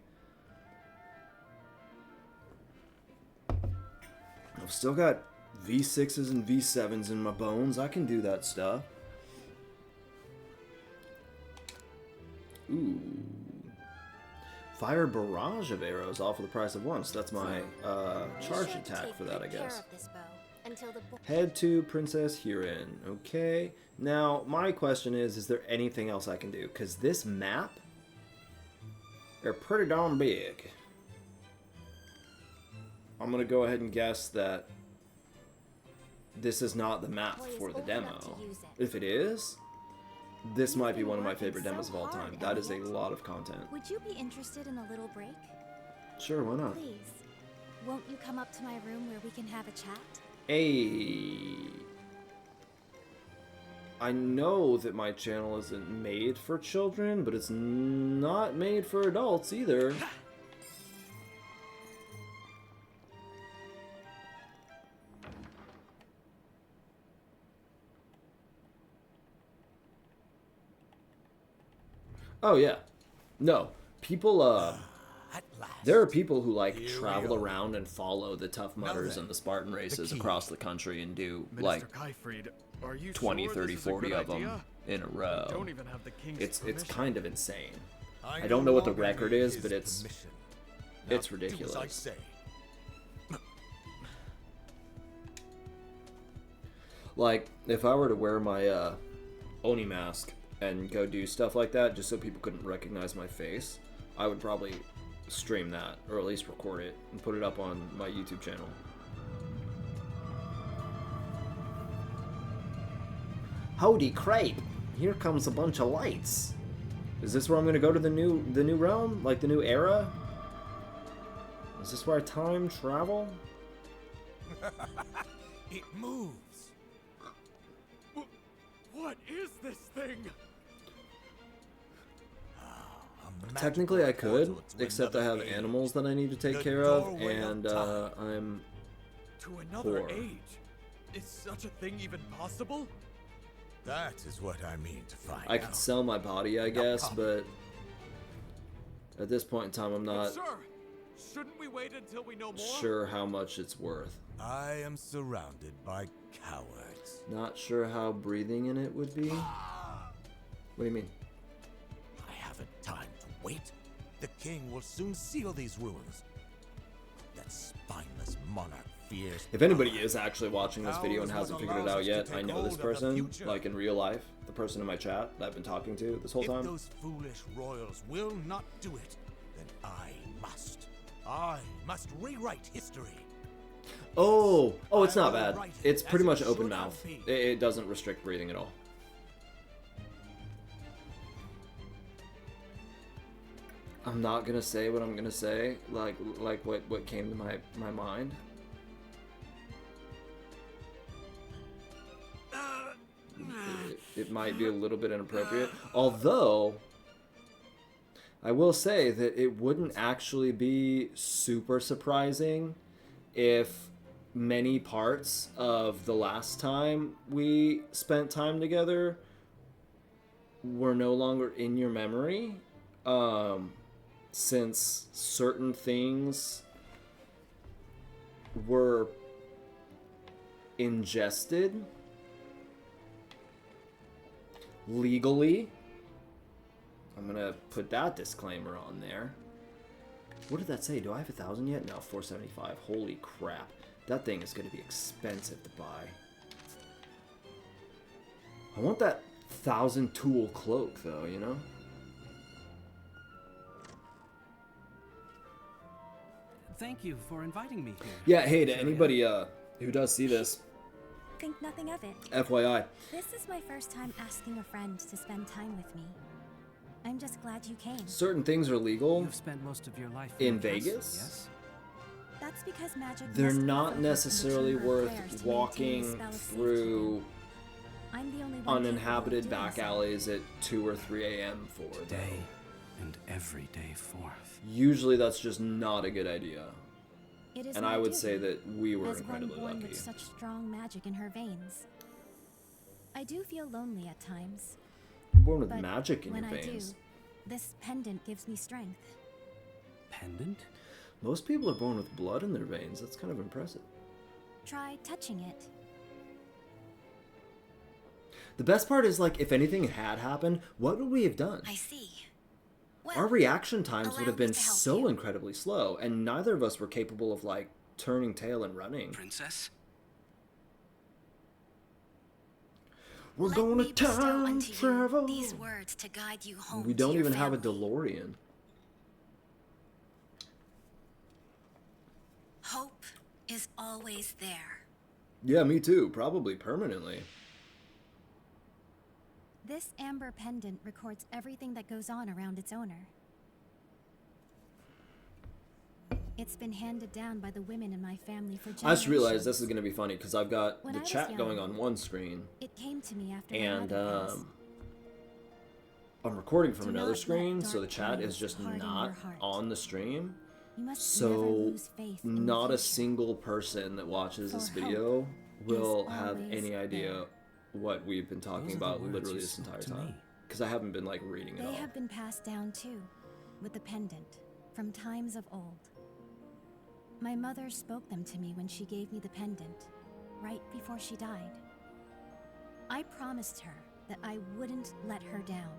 I've still got V6s and V7s in my bones. I can do that stuff. Ooh. Fire a barrage of arrows off of the price of one. So that's my charge attack for that, I guess. Head to Princess Hurin. Okay. Now, my question is there anything else I can do? Because this map, they're pretty darn big. I'm going to go ahead and guess that this is not the map for the demo. If it is, this might be one of my favorite demos of all time. That is a lot of content. Would you be interested in a little break? Sure, why not? Please. Won't you come up to my room where we can have a chat? Hey. I know that my channel isn't made for children, but it's not made for adults either. Oh yeah. No. People there are people who like travel around and follow the Tough Mudders and the Spartan races across the country and do like 20, 30, 40 of them in a row. It's kind of insane. I don't know what the record is, but it's ridiculous. Like, if I were to wear my Oni mask and go do stuff like that just so people couldn't recognize my face, I would probably stream that, or at least record it and put it up on my YouTube channel. Holy crap! Here comes a bunch of lights. Is this where I'm gonna go to the new realm? Like the new era? Is this where I time travel? It moves. What is this thing? Technically I could, except I have animals that I need to take care of, and I'm To another poor. age? Is such a thing even possible? That is what I mean to find I could out. sell my body, I guess, but at this point in time I'm not Sir, shouldn't we wait until we know more? sure how much it's worth. I am surrounded by cowards. Not sure how breathing in it would be. What do you mean? I haven't time to wait. The king will soon seal these ruins. That spineless monarch fears. If anybody is actually watching this video and hasn't figured it out yet, I know this person, like in real life, the person in my chat that I've been talking to this whole If time. those foolish royals will not do it, then I must. I must rewrite history. Oh, it's not bad. It's pretty much open mouth. It doesn't restrict breathing at all. I'm not gonna say what I'm gonna say, like what came to my mind. It might be a little bit inappropriate, although I will say that it wouldn't actually be super surprising if many parts of the last time we spent time together were no longer in your memory, since certain things were ingested legally. I'm gonna put that disclaimer on there. What did that say? Do I have 1,000 yet? No, 475. Holy crap. That thing is gonna be expensive to buy. I want that 1,000 tool cloak though, you know? Thank you for inviting me here. Yeah, hey, to anybody who does see this, Think nothing of it. FYI. This is my first time asking a friend to spend time with me. I'm just glad you came. Certain things are legal You've spent most of your life in a castle, Vegas. yes? That's because magic They're must be not focused in the necessarily Chamber of Prayers worth to maintain the walking spell of safety. through I'm the only one uninhabited capable of back doing so. alleys at 2 or 3 a.m. for, though. Day and every day forth. Usually that's just not a good idea. It is And my I would duty, say that we were as incredibly one born lucky. with such strong magic in her veins. I do feel lonely at times. Born with but magic in when your I veins. do, this pendant gives me strength. Pendant? Most people are born with blood in their veins. That's kind of impressive. Try touching it. The best part is, like, if anything had happened, what would we have done? I see. Our reaction times would allow have been me to help so incredibly slow, and neither of us were capable of, like, turning tail and running. Princess? We're Let going me to bestow time unto you travel. these words to guide you home We to don't your even have a family. DeLorean. Hope is always there. Yeah, me too. Probably permanently. This amber pendant records everything that goes on around its owner. It's been handed down by the women in my family for generations. I just realized this is going to be funny because I've got When the I was chat young, going on one screen, It came to me after my and mother passed. I'm recording from Do another not let screen, so the dark chat is times just harden not your heart. on the stream. You must So never lose faith in the not a future. single person that watches this For video will is have always any idea what we've been talking Those are the about words literally you this spoke entire to time. me. Because I haven't been like reading it They all. have been passed down too, with the pendant, from times of old. My mother spoke them to me when she gave me the pendant, right before she died. I promised her that I wouldn't let her down,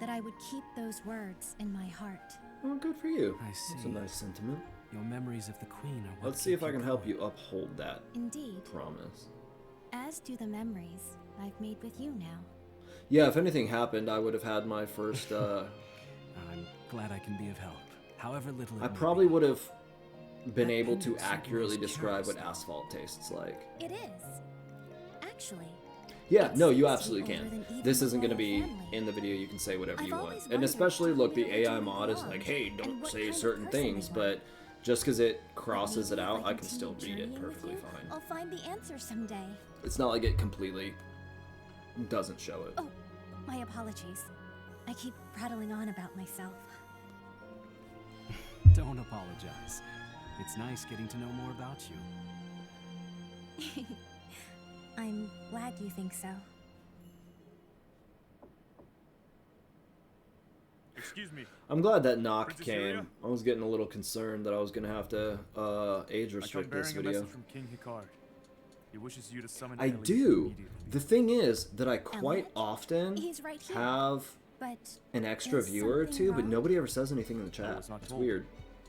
that I would keep those words in my heart. Oh, good for you. I see. That's a nice sentiment. Your memories of the Queen are what Let's see if keep I can help going. you uphold that Indeed, promise. As do the memories I've made with you now. Yeah, if anything happened, I would have had my first, I'm glad I can be of help, however little it I may probably be. would have been able to pendant accurately certainly is describe what curious, asphalt tastes like. It is. Actually. Yeah, it no, you seems to be absolutely older can. than even This the isn't going to royal be family. in the video. You can say whatever I've you want. always And wondered especially, to look, who the they AI truly mod is belonged like, hey, and don't what say kind of certain person they things, were. but just because it crosses it Maybe if out, I I can still continue read it journeying with perfectly you, fine. I'll find the answer someday. It's not like it completely doesn't show it. Oh, my apologies. I keep prattling on about myself. Don't apologize. It's nice getting to know more about you. I'm glad you think so. Excuse me. I'm glad that knock Princess came. Yuria? I was getting a little concerned that I was going to have to age I come restrict bearing this a video. message from King Hikard. He wishes you to summon I Elliot do. immediately. The thing is that I quite Elliot? often He's right here. have But an extra is viewer or something two, but wrong? nobody ever says anything in the I chat. was not It's told. weird.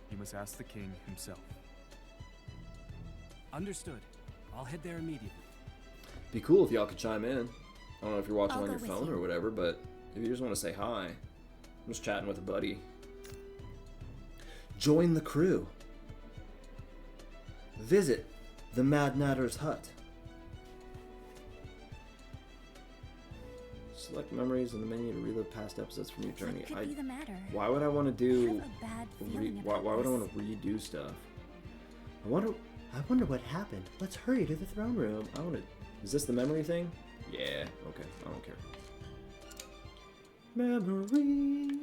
You must ask the king himself. Understood. I'll head there immediately. Be cool if y'all could chime in. I don't know if you're watching I'll on go your with phone you. or whatever, but if you just want to say hi, I'm just chatting with a buddy. Join the crew. Visit the Mad Natter's hut. Select memories in the menu to relive past episodes from your journey. What could be the matter? Why would I want to I do? have a bad feeling Why about would I this. want to redo stuff? I wonder what happened. Let's hurry to the throne room. I want to. Is this the memory thing? Yeah. Okay. I don't care. Memories.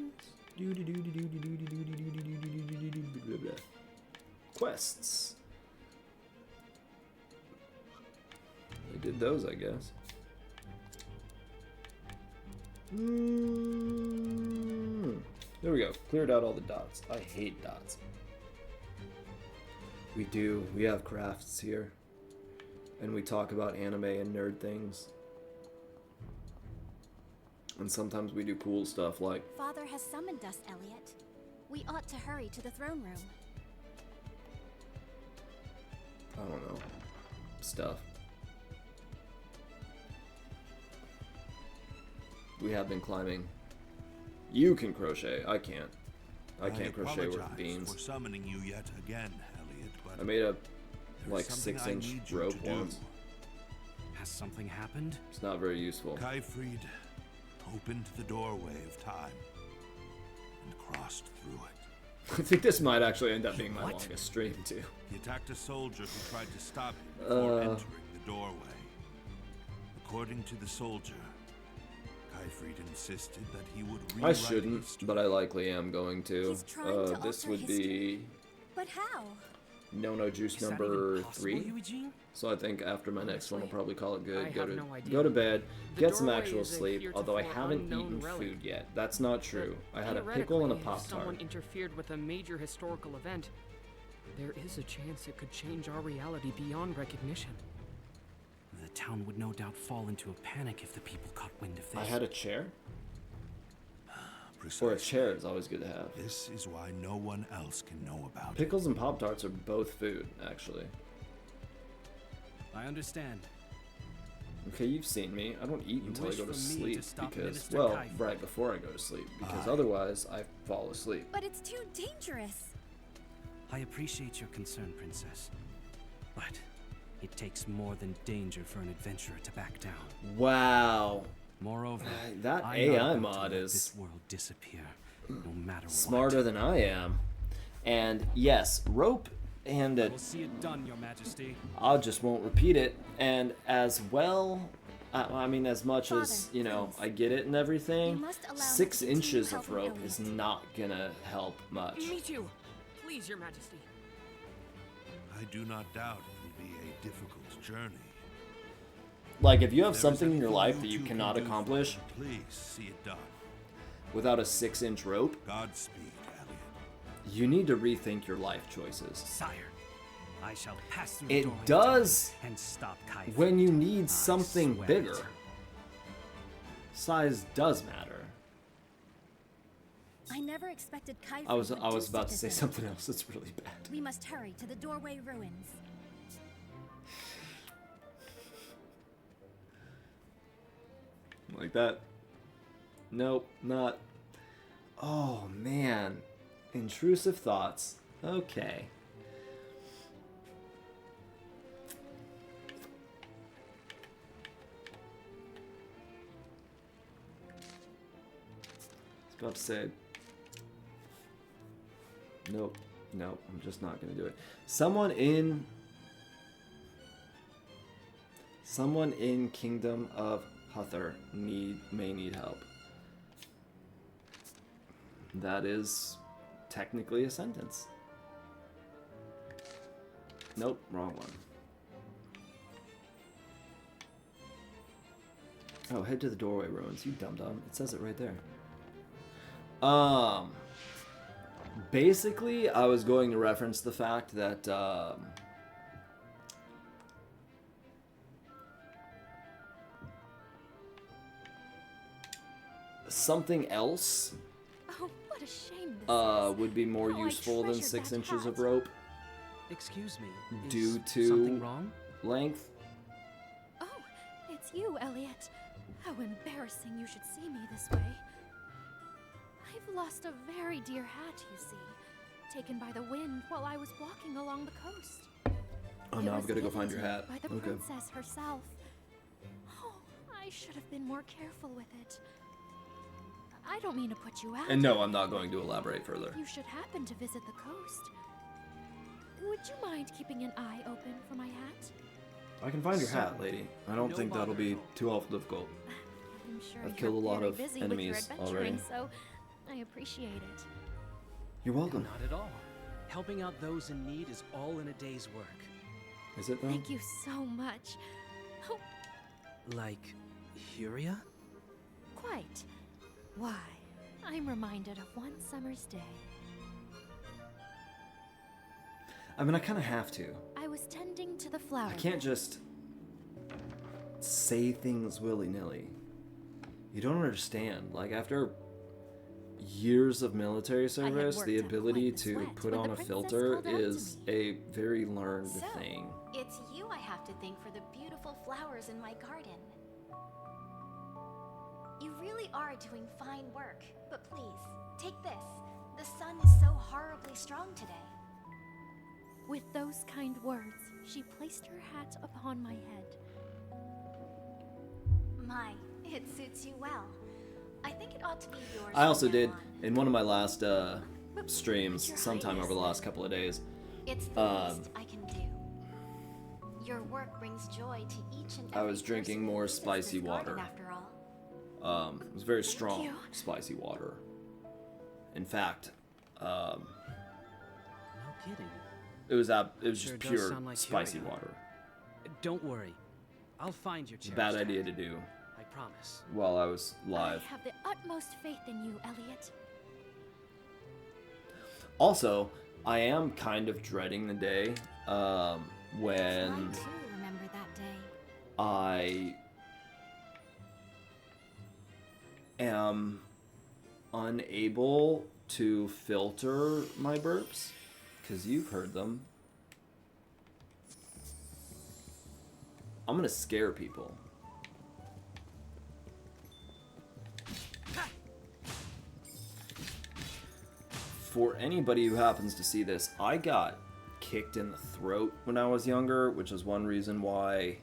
Quests. They did those, I guess. There we go. Cleared out all the dots. I hate dots. We do. We have crafts here. And we talk about anime and nerd things. And sometimes we do cool stuff like... Father has summoned us, Elliot. We ought to hurry to the throne room. I don't know. Stuff. We have been climbing. You can crochet. I can't. I can't crochet with beans. For summoning you yet again, Elliot, but I made a there's like something I 6-inch need you rope to do. once. Has something happened? It's not very useful. Kaifried opened the doorway of time and crossed through it. I think this might actually end up being my longest stream too. He attacked a soldier who tried to stop him before entering the doorway. According to the soldier, Kaifried insisted that he would I rewrite shouldn't, history. but I likely am going to. He's trying to This alter would be But how? No Juice Is that number even possible, 3. Eugene? So I think after my next one, I'll probably call it good. I Go have to no idea. go to bed, The get some doorway actual is a sleep. Although I heretofore haven't unknown eaten relic. food yet. That's not true. I had a pickle and a Theoretically, Pop if someone Tart. interfered with a major historical event, there is a chance it could change our reality beyond recognition. The town would no doubt fall into a panic if the people caught wind of this. I had a chair. Precisely. Or a chair is always good to have. This is why no one else can know about it. Pickles and Pop Tarts are both food, actually. I understand. Okay, you've seen me. I don't eat until I wish go to for me to sleep stop because, Minister well, Kaifried. right before I go to sleep, because otherwise I fall asleep. But it's too dangerous. I appreciate your concern, Princess. But it takes more than danger for an adventurer to back down. Wow. Moreover, that I'm AI not about mod to let is this world disappear, no matter smarter than I am. And yes, rope and what. We'll see it done, Your Majesty. I just won't repeat it. And as well, I mean, as much as, you know, I get it and everything, 6 inches of rope is not gonna help much. Me too. Please, Your Majesty. I do not doubt it will be a difficult journey. Like, if you have If there is something in your anything life that you you two cannot can do for accomplish me, please see it done. without a 6-inch rope, Godspeed, Elliot. you need to rethink your life choices. Sire, I shall pass through It the doorway of does time and stop Kaifried. when you need something swear bigger. it. Size does matter. I never expected Kaifried I was would do about to such a say thing. something else that's really bad. We must hurry to the doorway ruins. Like that. Nope, not. Oh, man. Intrusive thoughts. Okay. I was about to say. Nope. Nope. I'm just not going to do it. Someone in Kingdom of Huther may need help. That is technically a sentence. Nope, wrong one. Oh, head to the doorway ruins, you dum-dum. It says it right there. Basically, I was going to reference the fact that, something else Oh, what a shame this would be more How I useful than treasured 6 that inches hat. of rope Excuse me. Is due to something wrong? length. Oh, it's you, Elliot. How embarrassing you should see me this way. I've lost a very dear hat, you see. Taken by the wind while I was walking along the coast. Oh It no, I've was got to go given find to your me hat. By the Okay. princess herself. Oh, I should have been more careful with it. I don't mean to put you out. And no, I'm not going to elaborate further. If you should happen to visit the coast, would you mind keeping an eye open for my hat? I can find your hat, lady. I don't think that'll be too awful difficult. I'm sure I've you're killed a lot very of busy enemies with your adventuring, already. so I appreciate it. You're welcome. Not at all. Helping out those in need is all in a day's work. Is it though? Thank you so much. Oh, Like, Huria? quite. Why, I'm reminded of one summer's day. I mean, I kind of have to. I was tending to the flower I can't bed. just say things willy-nilly. You don't understand. Like, after years of military service, worked the up ability quite the to sweat put when on the a princess filter called out to is a very learned So, thing. it's you I have to thank for the beautiful flowers in my garden. You really are doing fine work, but please, take this. The sun is so horribly strong today. With those kind words, she placed her hat upon my head. My, it suits you well. I think it ought to be yours. I also from now did, on. in one of my last streams, sometime over the last couple of days, It's the least I can do. Your work brings joy to each and I every was drinking person who more visits spicy this garden, water. After all. It was very strong, you. spicy water. In fact, No kidding. it was just Sure does pure sound like spicy Huria. water. Don't worry. I'll find your It's a cherished bad idea hat. to do I promise. while I was live. I have the utmost faith in you, Elliot. Also, I am kind of dreading the day when I too remember that day. I am unable to filter my burps, because you've heard them. I'm gonna scare people. For anybody who happens to see this, I got kicked in the throat when I was younger, which is one reason why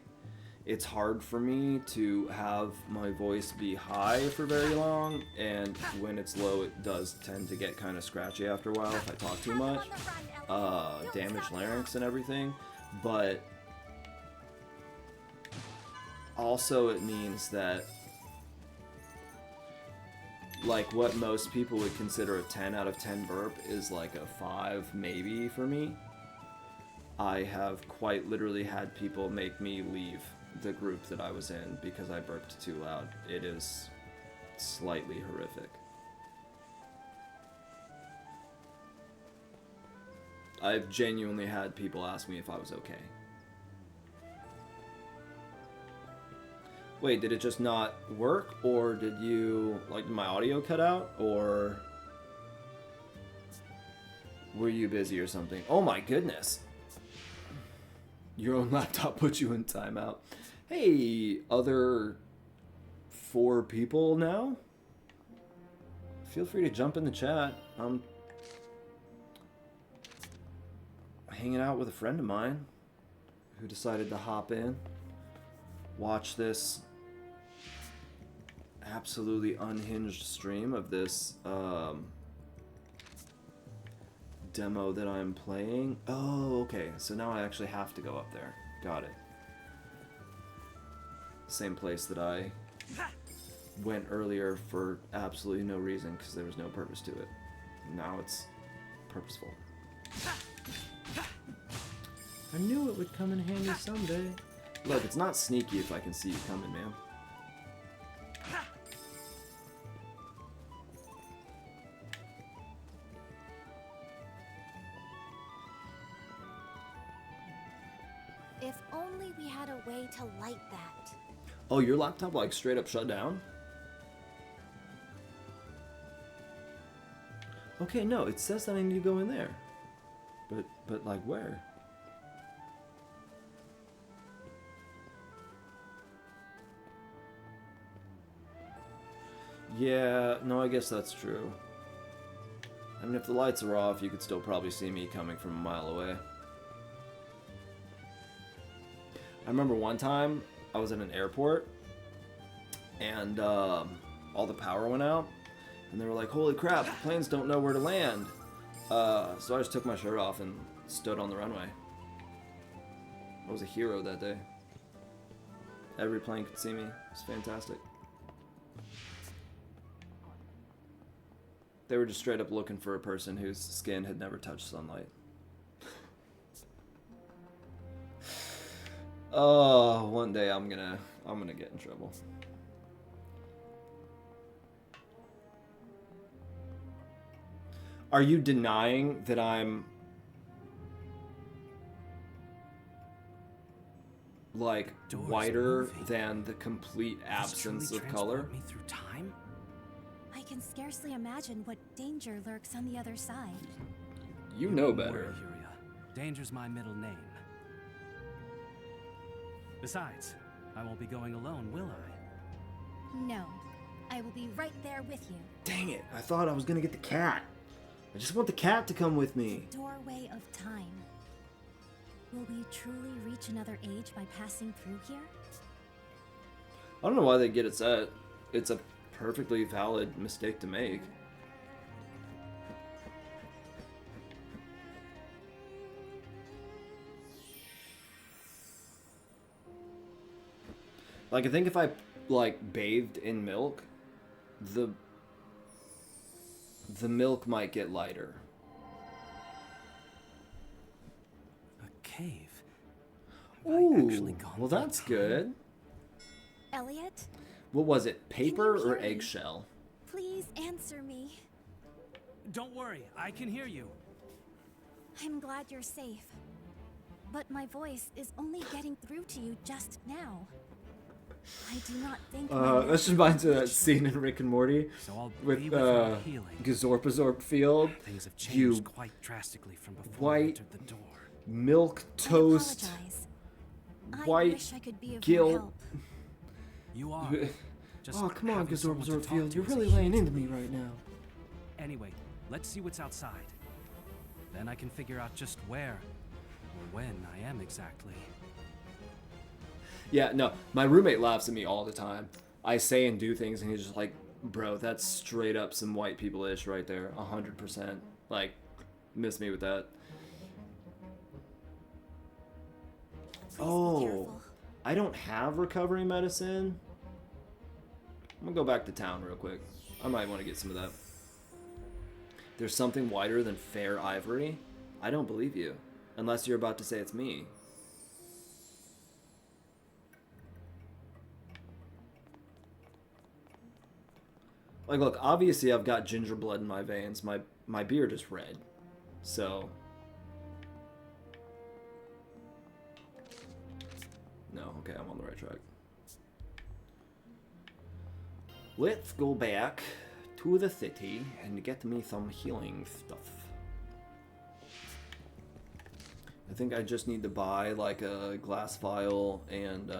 it's hard for me to have my voice be high for very long, and when it's low it does tend to get kind of scratchy after a while if I talk too much. Damaged larynx and everything, but also it means that like what most people would consider a 10 out of 10 burp is like a 5 maybe for me. I have quite literally had people make me leave the group that I was in because I burped too loud. It is slightly horrific. I've genuinely had people ask me if I was okay. Wait, did it just not work, or did you, like, my audio cut out, or were you busy or something? Oh my goodness. Your own laptop put you in timeout. Hey, other 4 people now. Feel free to jump in the chat. I'm hanging out with a friend of mine who decided to hop in, watch this absolutely unhinged stream of this demo that I'm playing. Oh, okay. So now I actually have to go up there. Got it. Same place that I went earlier for absolutely no reason because there was no purpose to it. Now it's purposeful. I knew it would come in handy someday. Look, it's not sneaky if I can see you coming, man. If only we had a way to light that. Oh, your laptop like straight up shut down? Okay, no, it says that I need to go in there. But like where? Yeah, no, I guess that's true. I mean, if the lights are off, you could still probably see me coming from a mile away. I remember one time I was at an airport and all the power went out and they were like, holy crap, the planes don't know where to land. So I just took my shirt off and stood on the runway. I was a hero that day. Every plane could see me. It's fantastic. They were just straight up looking for a person whose skin had never touched sunlight. Oh, one day I'm gonna get in trouble. Are you denying that I'm like Doors whiter moving. than the complete absence This of truly color? transport me through time? I can scarcely imagine what danger lurks on the other side. You know Don't worry, better. Huria. Danger's my middle name. Besides, I won't be going alone, will I? No, I will be right there with you. Dang it, I thought I was gonna get the cat. I just want the cat to come with me. Doorway of time. Will we truly reach another age by passing through here? I don't know why they get it set. It's a perfectly valid mistake to make. Like, I think if I, like, bathed in milk, the milk might get lighter. A cave. Ooh, well that's good. Elliot, What was it, paper hear or me? eggshell? please answer me. Don't worry, I can hear you. I'm glad you're safe. But my voice is only getting through to you just now. I do not think That just reminds me of that scene in Rick and Morty So I'll with be without healing. Gazorpazorp Field. Things have You changed quite drastically from before I white entered the door. milk toast, I white wish I could be of more guilt. help. You are. Just Oh, come on, having someone to Gazorpazorp talk Field. to You're is a really huge laying into me relief. right now. Anyway, let's see what's outside. Then I can figure out just where or when I am exactly. Yeah, no, my roommate laughs at me all the time. I say and do things, and he's just like, bro, that's straight up some white people-ish right there, 100%. Like, miss me with that. Oh, I don't have recovery medicine. I'm gonna go back to town real quick. I might want to get some of that. There's something whiter than fair ivory? I don't believe you. Unless you're about to say it's me. Like, look, obviously I've got ginger blood in my veins. My beard is red. So... No, okay, I'm on the right track. Let's go back to the city and get me some healing stuff. I think I just need to buy, like, a glass vial and,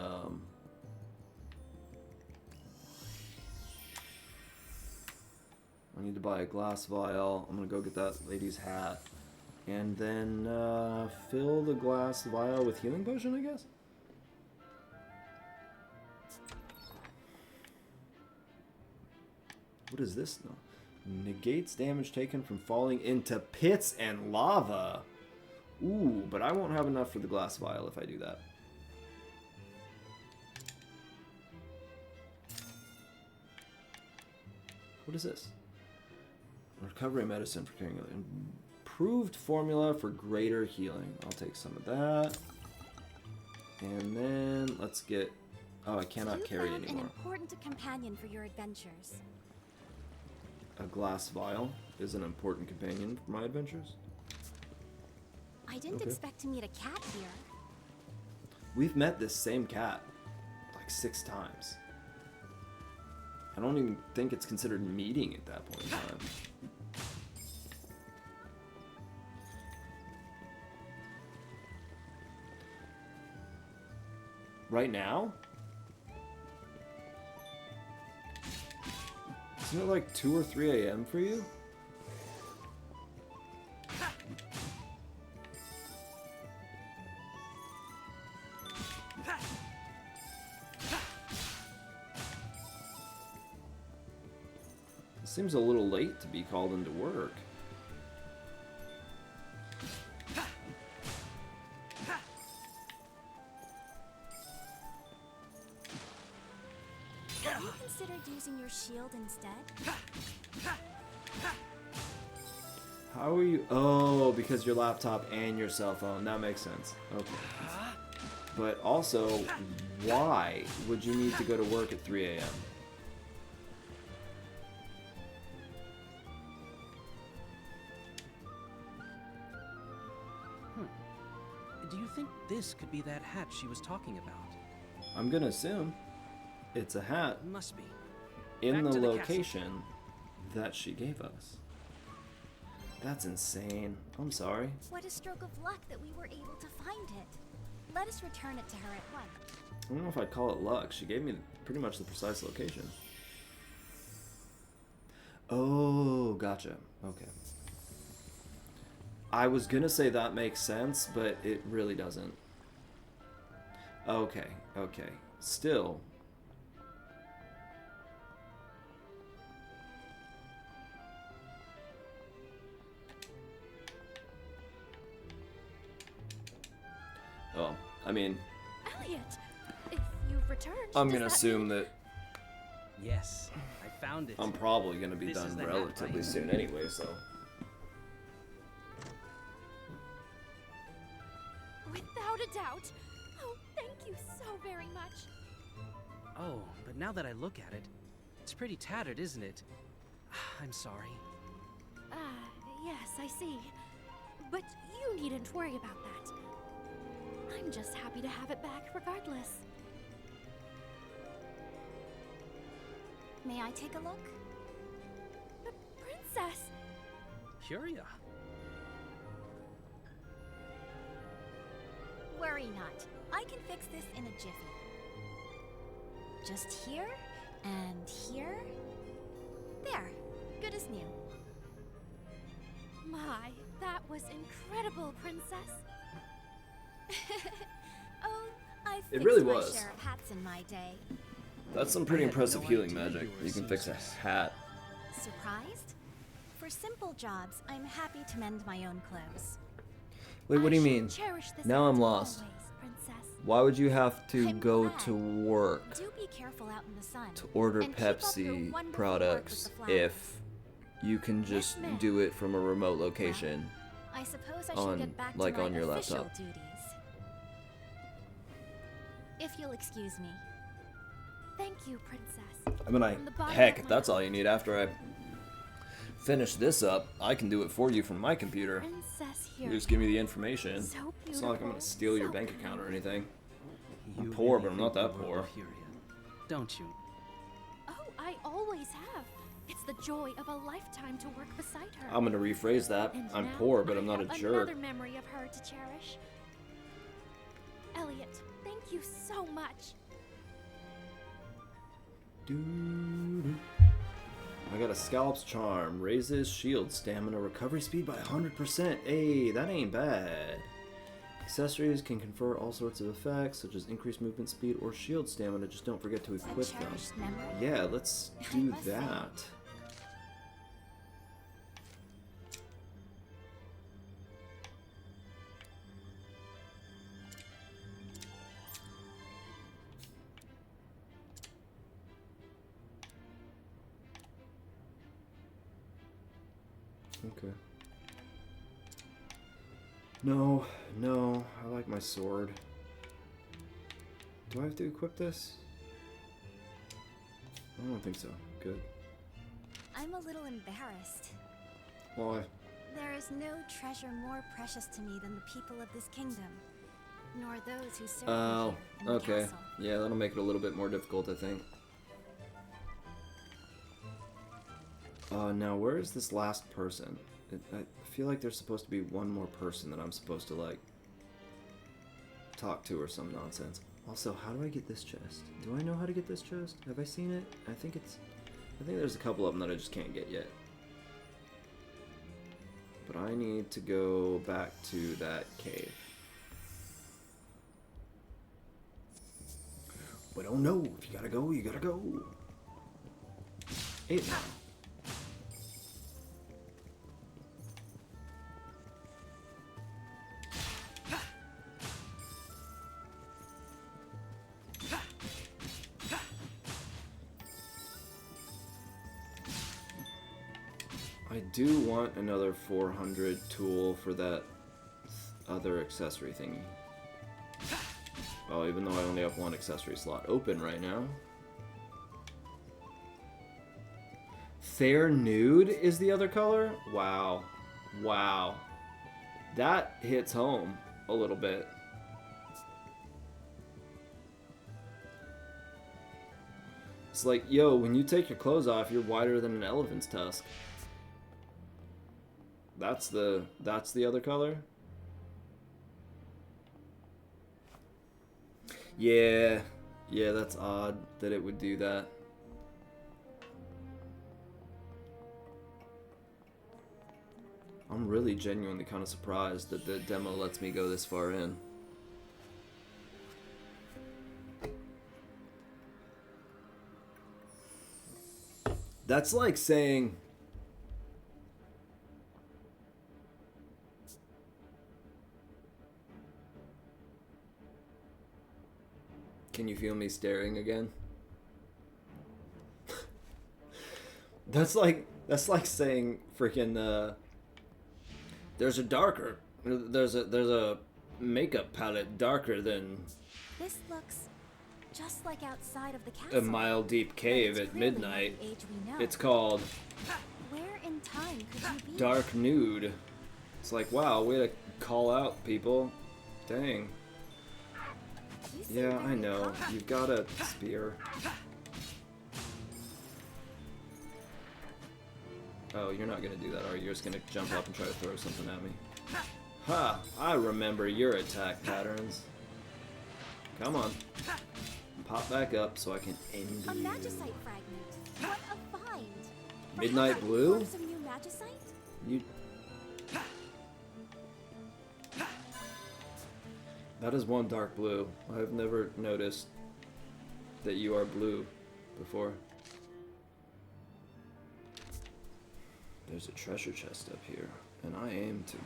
I need to buy a glass vial. I'm gonna go get that lady's hat. And then fill the glass vial with healing potion, I guess? What is this now? Negates damage taken from falling into pits and lava. Ooh, but I won't have enough for the glass vial if I do that. What is this? Recovery medicine for carrying improved formula for greater healing. I'll take some of that. And then let's get... Oh, I cannot carry You anymore. found an important companion for your adventures. A glass vial is an important companion for my adventures. I didn't Okay. expect to meet a cat here. We've met this same cat like 6 times. I don't even think it's considered meeting at that point in time. Right now? Isn't it like 2 or 3 a.m. for you? It seems a little late to be called into work. Have you considered using your shield instead? How are you? Oh, because your laptop and your cell phone. That makes sense. Okay. But also, why would you need to go to work at 3 a.m.? Do you think this could be that hat she was talking about? I'm gonna assume it's a hat Must be. in Back the to the location that she gave us. That's insane. I'm sorry. What a stroke of luck that we were able to find it. Let us return it to her at once. I don't know if I'd call it luck. She gave me pretty much the precise location. Oh, gotcha. Okay. I was gonna say that makes sense, but it really doesn't. Okay, okay. Still. Oh, I mean, Elliot, if you've returned, I'm does gonna that assume mean... that Yes, I found it. I'm probably gonna be This is done the hat, relatively right? soon anyway, so. Without a doubt. Oh, thank you so very much. Oh, but now that I look at it, it's pretty tattered, isn't it? I'm sorry. Yes, I see. But you needn't worry about that. I'm just happy to have it back regardless. May I take a look? Princess! Curia. Worry not. I can fix this in a jiffy. Just here and here. There. Good as new. My, that was incredible, Princess. Oh, I It fixed really my was. share of hats in my day. That's some pretty I had impressive no healing idea magic. you were You can fix a seamstress. hat. Surprised? For simple jobs, I'm happy to mend my own clothes. Wait, what do you I shall mean? cherish this Now I'm act lost. always, Princess. Why would you have to I'm go glad. to work Do be careful out in the sun. to order and keep up your Pepsi wonderful products work with the flowers. if you can just ma'am. do it from a remote location? I suppose I should on- get back like to my on your official laptop. duties. If you'll excuse me. Thank you, Princess. I mean, From the bottom heck, of if my that's all you need after I finish this up, I can do it for you from my computer. Princess You here. just give me the information. So It's not like I'm gonna steal your so bank account or anything. I'm You poor, really but I'm not think that the poor. world of Curia, don't you? Oh, I always have. It's the joy of a lifetime to work beside her. I'm gonna rephrase that. And I'm now poor, but I'm I not a have jerk. Another memory of her to cherish. Elliot, thank you so much. I got a Scalp's Charm. Raises shield stamina recovery speed by 100%. Hey, that ain't bad. Accessories can confer all sorts of effects, such as increased movement speed or shield stamina. Just don't forget to equip them. Yeah, let's do that. Okay. No, no, I like my sword. Do I have to equip this? I don't think so. Good. I'm a little embarrassed. Why? There is no treasure more precious to me than the people of this kingdom, nor those who serve me here in the okay. castle. Yeah, that'll make it a little bit more difficult, I think. Now where is this last person? I feel like there's supposed to be one more person that I'm supposed to, like, talk to or some nonsense. Also, how do I get this chest? Do I know how to get this chest? Have I seen it? I think there's a couple of them that I just can't get yet. But I need to go back to that cave. But oh no, if you gotta go, you gotta go. 8 now. I do want another 400 tool for that other accessory thingy. Oh, even though I only have one accessory slot open right now. Fair Nude is the other color? Wow. Wow. That hits home a little bit. It's like, yo, when you take your clothes off, you're wider than an elephant's tusk. That's the other color? Yeah, that's odd that it would do that. I'm really genuinely kind of surprised that the demo lets me go this far in. That's like saying... Can you feel me staring again? That's like saying freaking there's a makeup palette darker than This looks just like outside of the castle. a mile deep cave at midnight. It's called Where in time could you be? Dark Nude. It's like, wow, way to call out, people. Dang. Yeah, I know. You've got a spear. Oh, you're not gonna do that, are you? You're just gonna jump up and try to throw something at me. Ha! I remember your attack patterns. Come on. Pop back up so I can end A you. magicite fragment. What a find! Midnight Blue? Some new magicite? You... That is one dark blue. I've never noticed that you are blue before. There's a treasure chest up here, and I aim to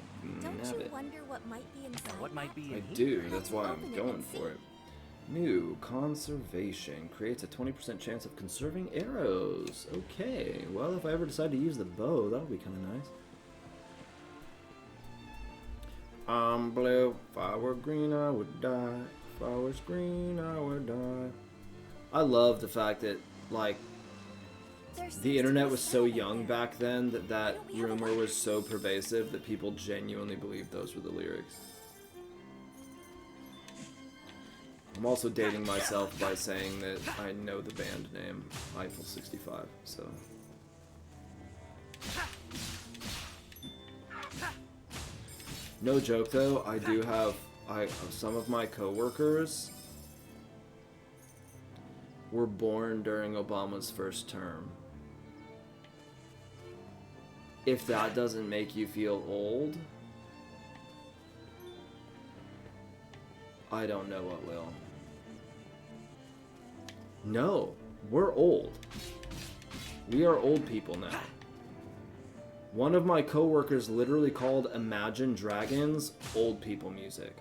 Don't nab you it. wonder what might be inside? What might be I in here? do, that's why I'm going for it. New conservation creates a 20% chance of conserving arrows. Okay, well, if I ever decide to use the bow, that'll be kind of nice. I'm blue. If I were green, I would die. If I was green, I would die. I love the fact that, like, the internet was so young back then that rumor was so pervasive that people genuinely believed those were the lyrics. I'm also dating myself by saying that I know the band name Eiffel 65, so... No joke though, I do have some of my coworkers were born during Obama's first term. if that doesn't make you feel old, I don't know what will. No, we're old. We are old people now. One of my coworkers literally called Imagine Dragons old people music.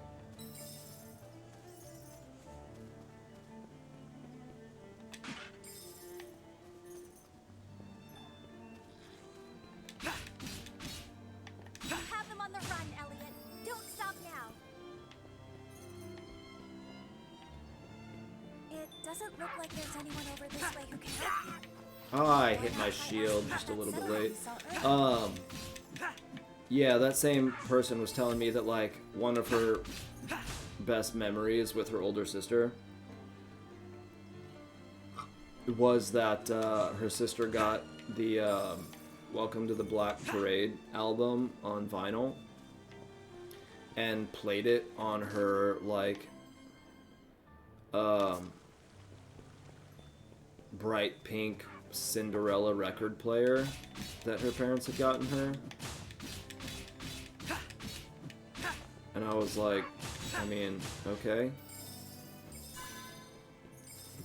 Have them on the run, Elliot. Don't stop now. It doesn't look like there's anyone over this way who can help you. Oh, I hit my shield just a little bit late. Yeah, that same person was telling me that, like, one of her best memories with her older sister was that her sister got the Welcome to the Black Parade album on vinyl and played it on her, like, bright pink Cinderella record player that her parents had gotten her. And I was like, I mean, okay.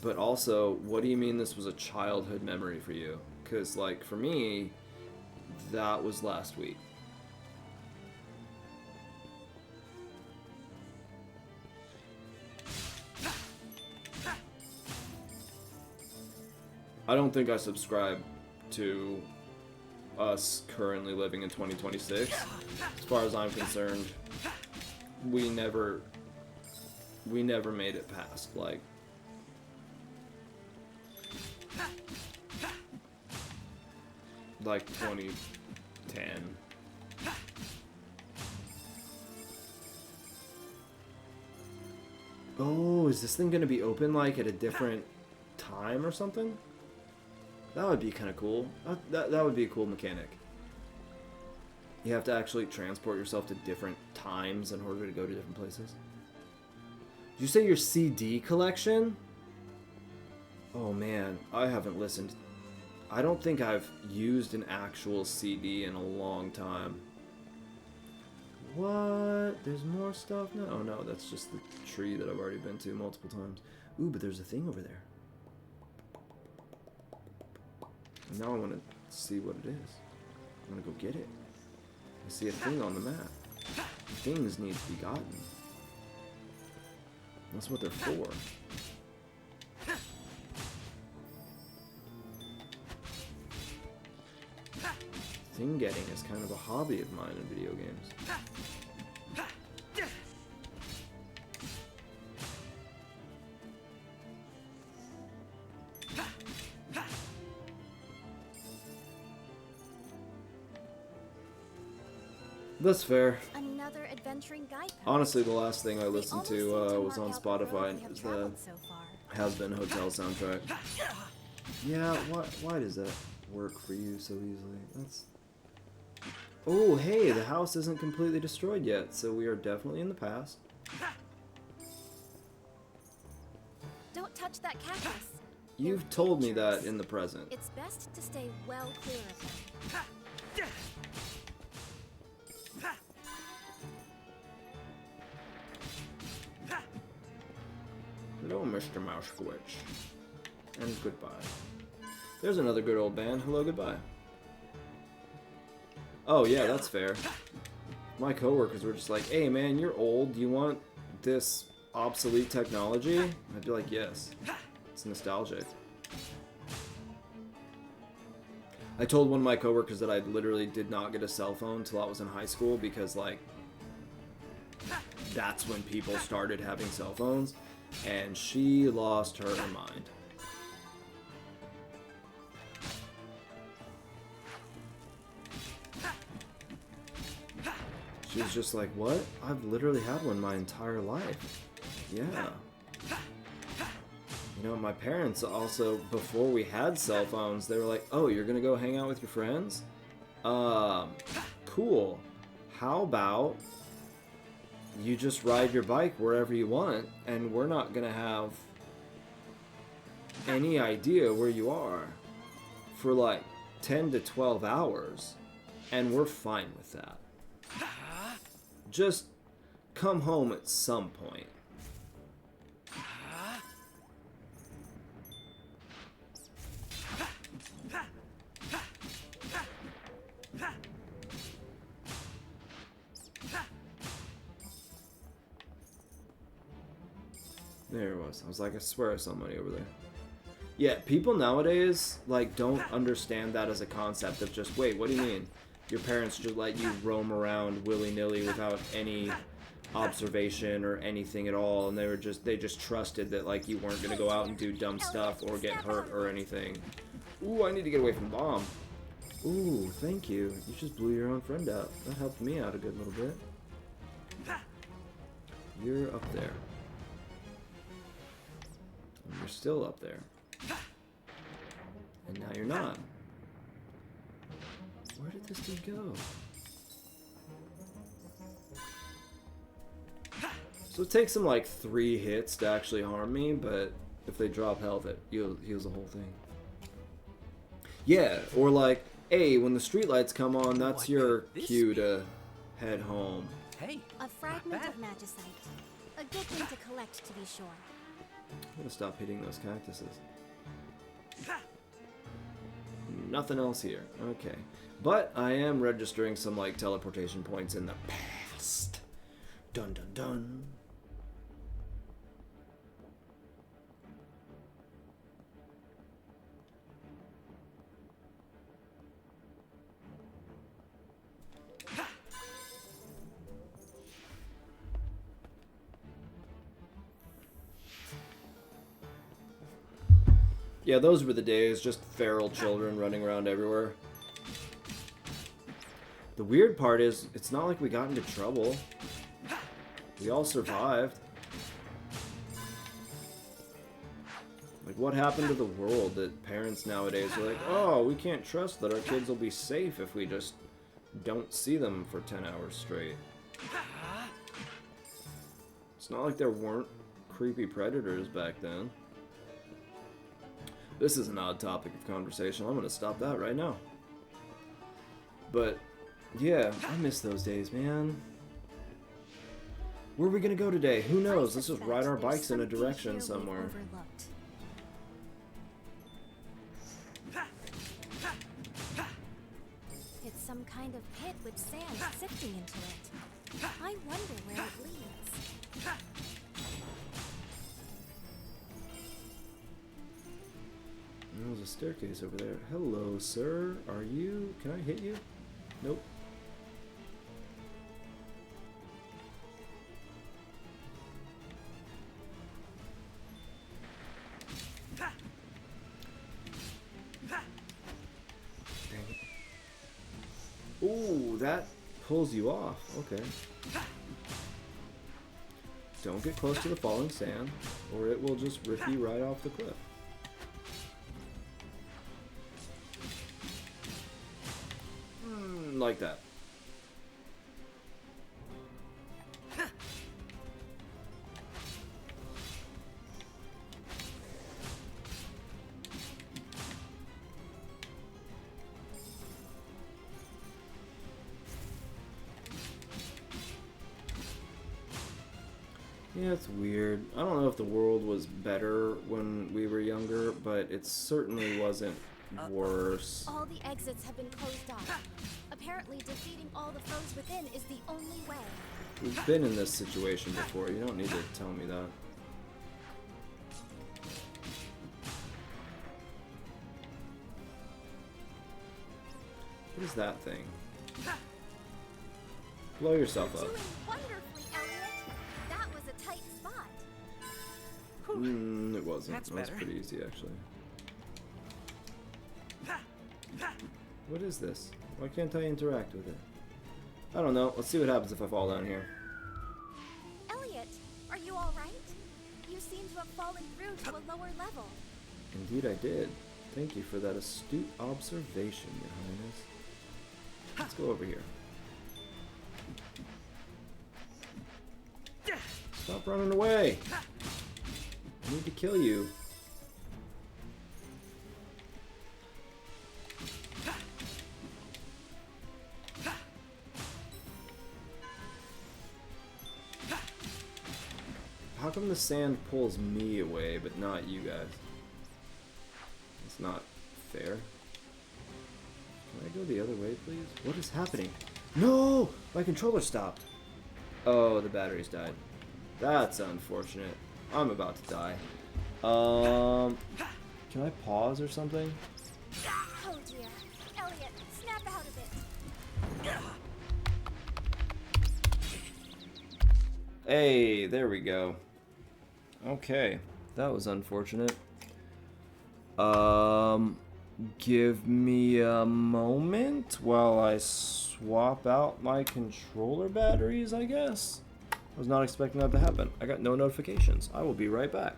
But also, what do you mean this was a childhood memory for you? Because, like, for me, that was last week. I don't think I subscribe to us currently living in 2026. As far as I'm concerned, we never made it past, like, like 2010. Oh, is this thing gonna be open like at a different time or something? That would be kind of cool. That would be a cool mechanic. You have to actually transport yourself to different times in order to go to different places. Did you say your CD collection? Oh man, I haven't listened. I don't think I've used an actual CD in a long time. What? There's more stuff now? Oh no, that's just the tree that I've already been to multiple times. Ooh, but there's a thing over there. Now I want to see what it is. I'm going to go get it. I see a thing on the map. Things need to be gotten. That's what they're for. Thing getting is kind of a hobby of mine in video games. That's fair. Another adventuring guidepost. Honestly, the last thing I listened to was on Spotify. It was the Has Been Hotel soundtrack. Yeah, why does that work for you so easily? That's... Oh, hey, the house isn't completely destroyed yet, so we are definitely in the past. Don't touch that cactus. You've told me that in the present. It's best to stay well clear of them. Hello, Mr. Mousekewitch. And goodbye. There's another good old band. Hello, goodbye. Oh, yeah, that's fair. My coworkers were just like, hey, man, you're old. Do you want this obsolete technology? I'd be like, yes. It's nostalgic. I told one of my coworkers that I literally did not get a cell phone until I was in high school because, like, that's when people started having cell phones. And she lost her mind. She was just like, what? I've literally had one my entire life. Yeah. You know, my parents also, before we had cell phones, they were like, oh, you're gonna go hang out with your friends? Cool. How about you just ride your bike wherever you want, and we're not gonna have any idea where you are for like 10 to 12 hours, And we're fine with that. Just come home at some point. There it was. I was like, I swear I saw money over there. Yeah, people nowadays, like, don't understand that as a concept of just, wait, what do you mean? Your parents just let you roam around willy-nilly without any observation or anything at all, and they just trusted that, like, you weren't gonna go out and do dumb stuff or get hurt or anything. Ooh, I need to get away from the bomb. Ooh, thank you. You just blew your own friend out. That helped me out a good little bit. You're up there. And you're still up there. And now you're not. Where did this dude go? So it takes them like 3 hits to actually harm me, but if they drop health, it heals the whole thing. Yeah, or like, hey, when the streetlights come on, that's your cue to head home. Hey, a fragment of magicite. A good thing to collect, to be sure. I'm gonna stop hitting those cactuses. Nothing else here. Okay. But I am registering some, like, teleportation points in the past. Dun dun dun. Yeah, those were the days, just feral children running around everywhere. The weird part is, it's not like we got into trouble. We all survived. Like, what happened to the world that parents nowadays are like, oh, we can't trust that our kids will be safe if we just don't see them for 10 hours straight. It's not like there weren't creepy predators back then. This is an odd topic of conversation. I'm gonna stop that right now. But, yeah, I miss those days, man. Where are we gonna go today? Who knows? Let's just ride our bikes in a direction somewhere. It's some kind of pit with sand sifting into it. I wonder where it leads. There's a staircase over there. Hello, sir. Are you... Can I hit you? Nope. Dang it. Ooh, that pulls you off. Okay. Don't get close to the falling sand, or it will just rip you right off the cliff. Like that. Yeah, it's weird. I don't know if the world was better when we were younger, but it certainly wasn't worse. All the exits have been closed off. Apparently, defeating all the foes within is the only way. We've been in this situation before. You don't need to tell me that. What is that thing? Blow yourself up. Doing wonderfully, Elliot. That was a tight spot. It wasn't. That was pretty easy, actually. What is this? Why can't I interact with it? I don't know. Let's see what happens if I fall down here. Elliot, are you all right? You seem to have fallen through to a lower level. Indeed I did. Thank you for that astute observation, Your Highness. Let's go over here. Stop running away! I need to kill you. come the sand pulls me away, but not you guys? It's not fair. Can I go the other way, please? What is happening? No! My controller stopped. Oh, the batteries died. That's unfortunate. I'm about to die. Can I pause or something? Oh dear. Elliot, snap out of it. Hey, there we go. Okay, that was unfortunate. Give me a moment while I swap out my controller batteries, I guess. I was not expecting that to happen. I got no notifications. I will be right back.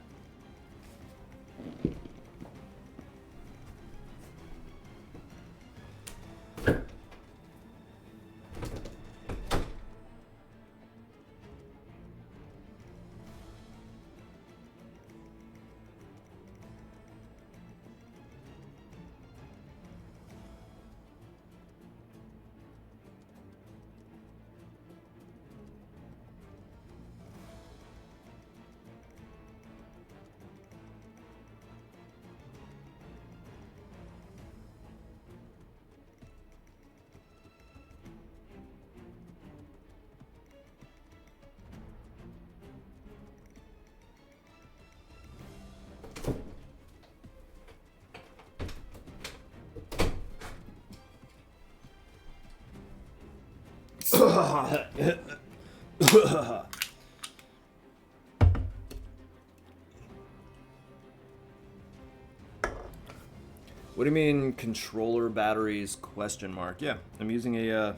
What do you mean controller batteries question mark? Yeah, I'm using a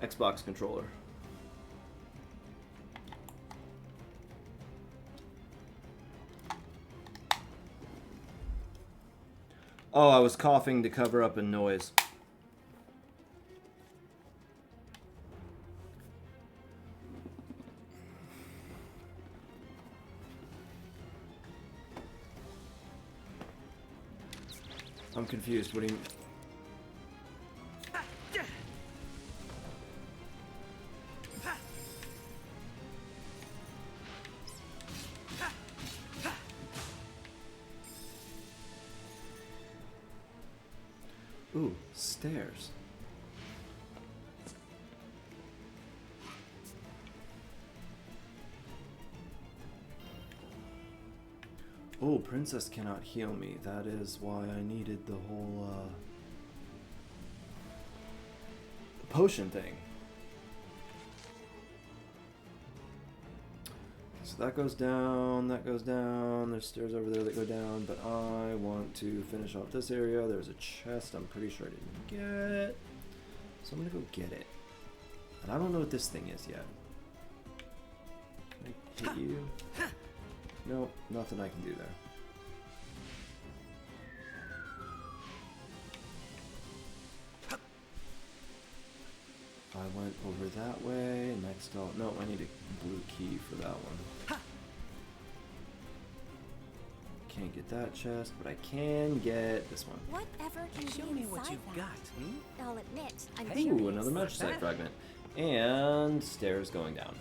Xbox controller. Oh, I was coughing to cover up a noise. I'm confused. What do you mean? Ooh, stairs. Oh, Princess cannot heal me. That is why I needed the whole potion thing. So that goes down, there's stairs over there that go down, but I want to finish off this area. There's a chest I'm pretty sure I didn't get. So I'm gonna go get it. And I don't know what this thing is yet. Can I hit you? Nope, nothing I can do there. I went over that way. Next, no, I need a blue key for that one. Can't get that chest, but I can get this one. Whatever can Show be me inside what you've that? got, I'll admit, I'm Hey, curious. another magicite fragment. And stairs going down.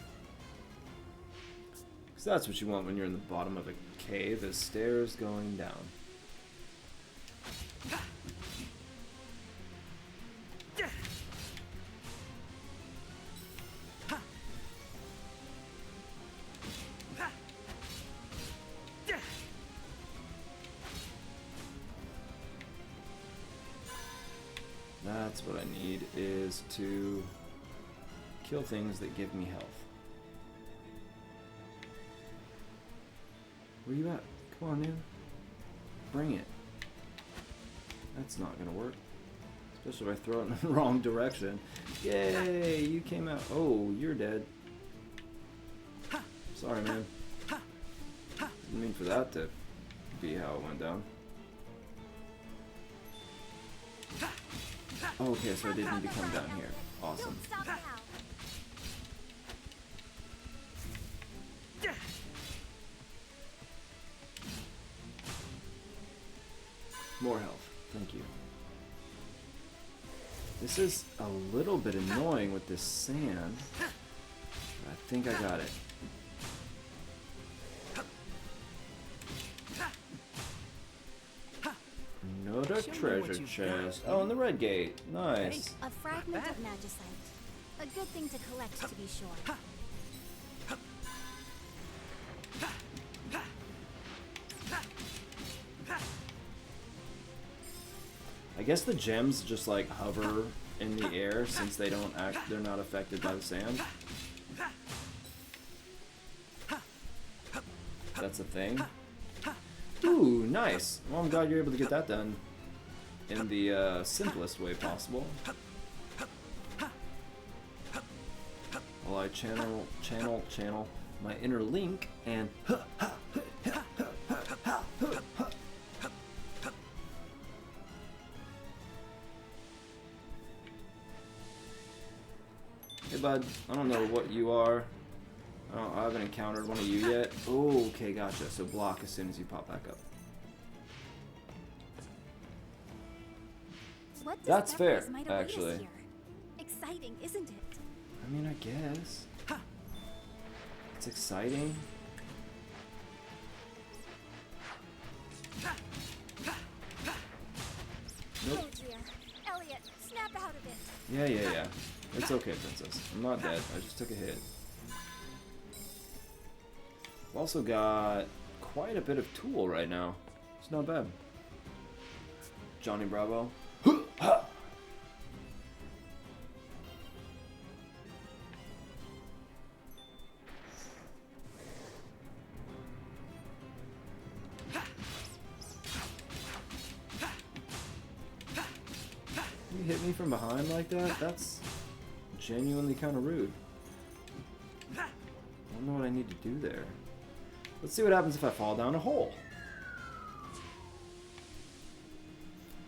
Because that's what you want when you're in the bottom of a cave, is stairs going down. That's what I need, is to kill things that give me health. Where you at? Come on, man. Bring it. That's not gonna work. Especially if I throw it in the wrong direction. Yay, you came out. Oh, you're dead. Sorry, man. Didn't mean for that to be how it went down. Oh, okay, so I did need to come down here. Awesome. More health. Thank you. This is a little bit annoying with this sand. I think I got it. A Show me what treasure you've chest. got. Oh, and the red gate. Nice. A fragment of magicite. A good thing to collect, to be sure. I guess the gems just like hover in the air since they're not affected by the sand. That's a thing. Ooh, nice. Well, I'm glad you're able to get that done in the simplest way possible. While I channel my inner Link and hey bud, I don't know what you are. I haven't encountered one of you yet. Oh, okay, gotcha. So block as soon as you pop back up. What That's fair, discoveries might await us actually. here? Exciting, isn't it? I mean, I guess. It's exciting. Nope. Oh dear. Elliot, snap out of it. Yeah. It's okay, princess. I'm not dead. I just took a hit. I've also got quite a bit of tool right now. It's not bad. Johnny Bravo. You hit me from behind like that? That's genuinely kind of rude. I don't know what I need to do there. Let's see what happens if I fall down a hole.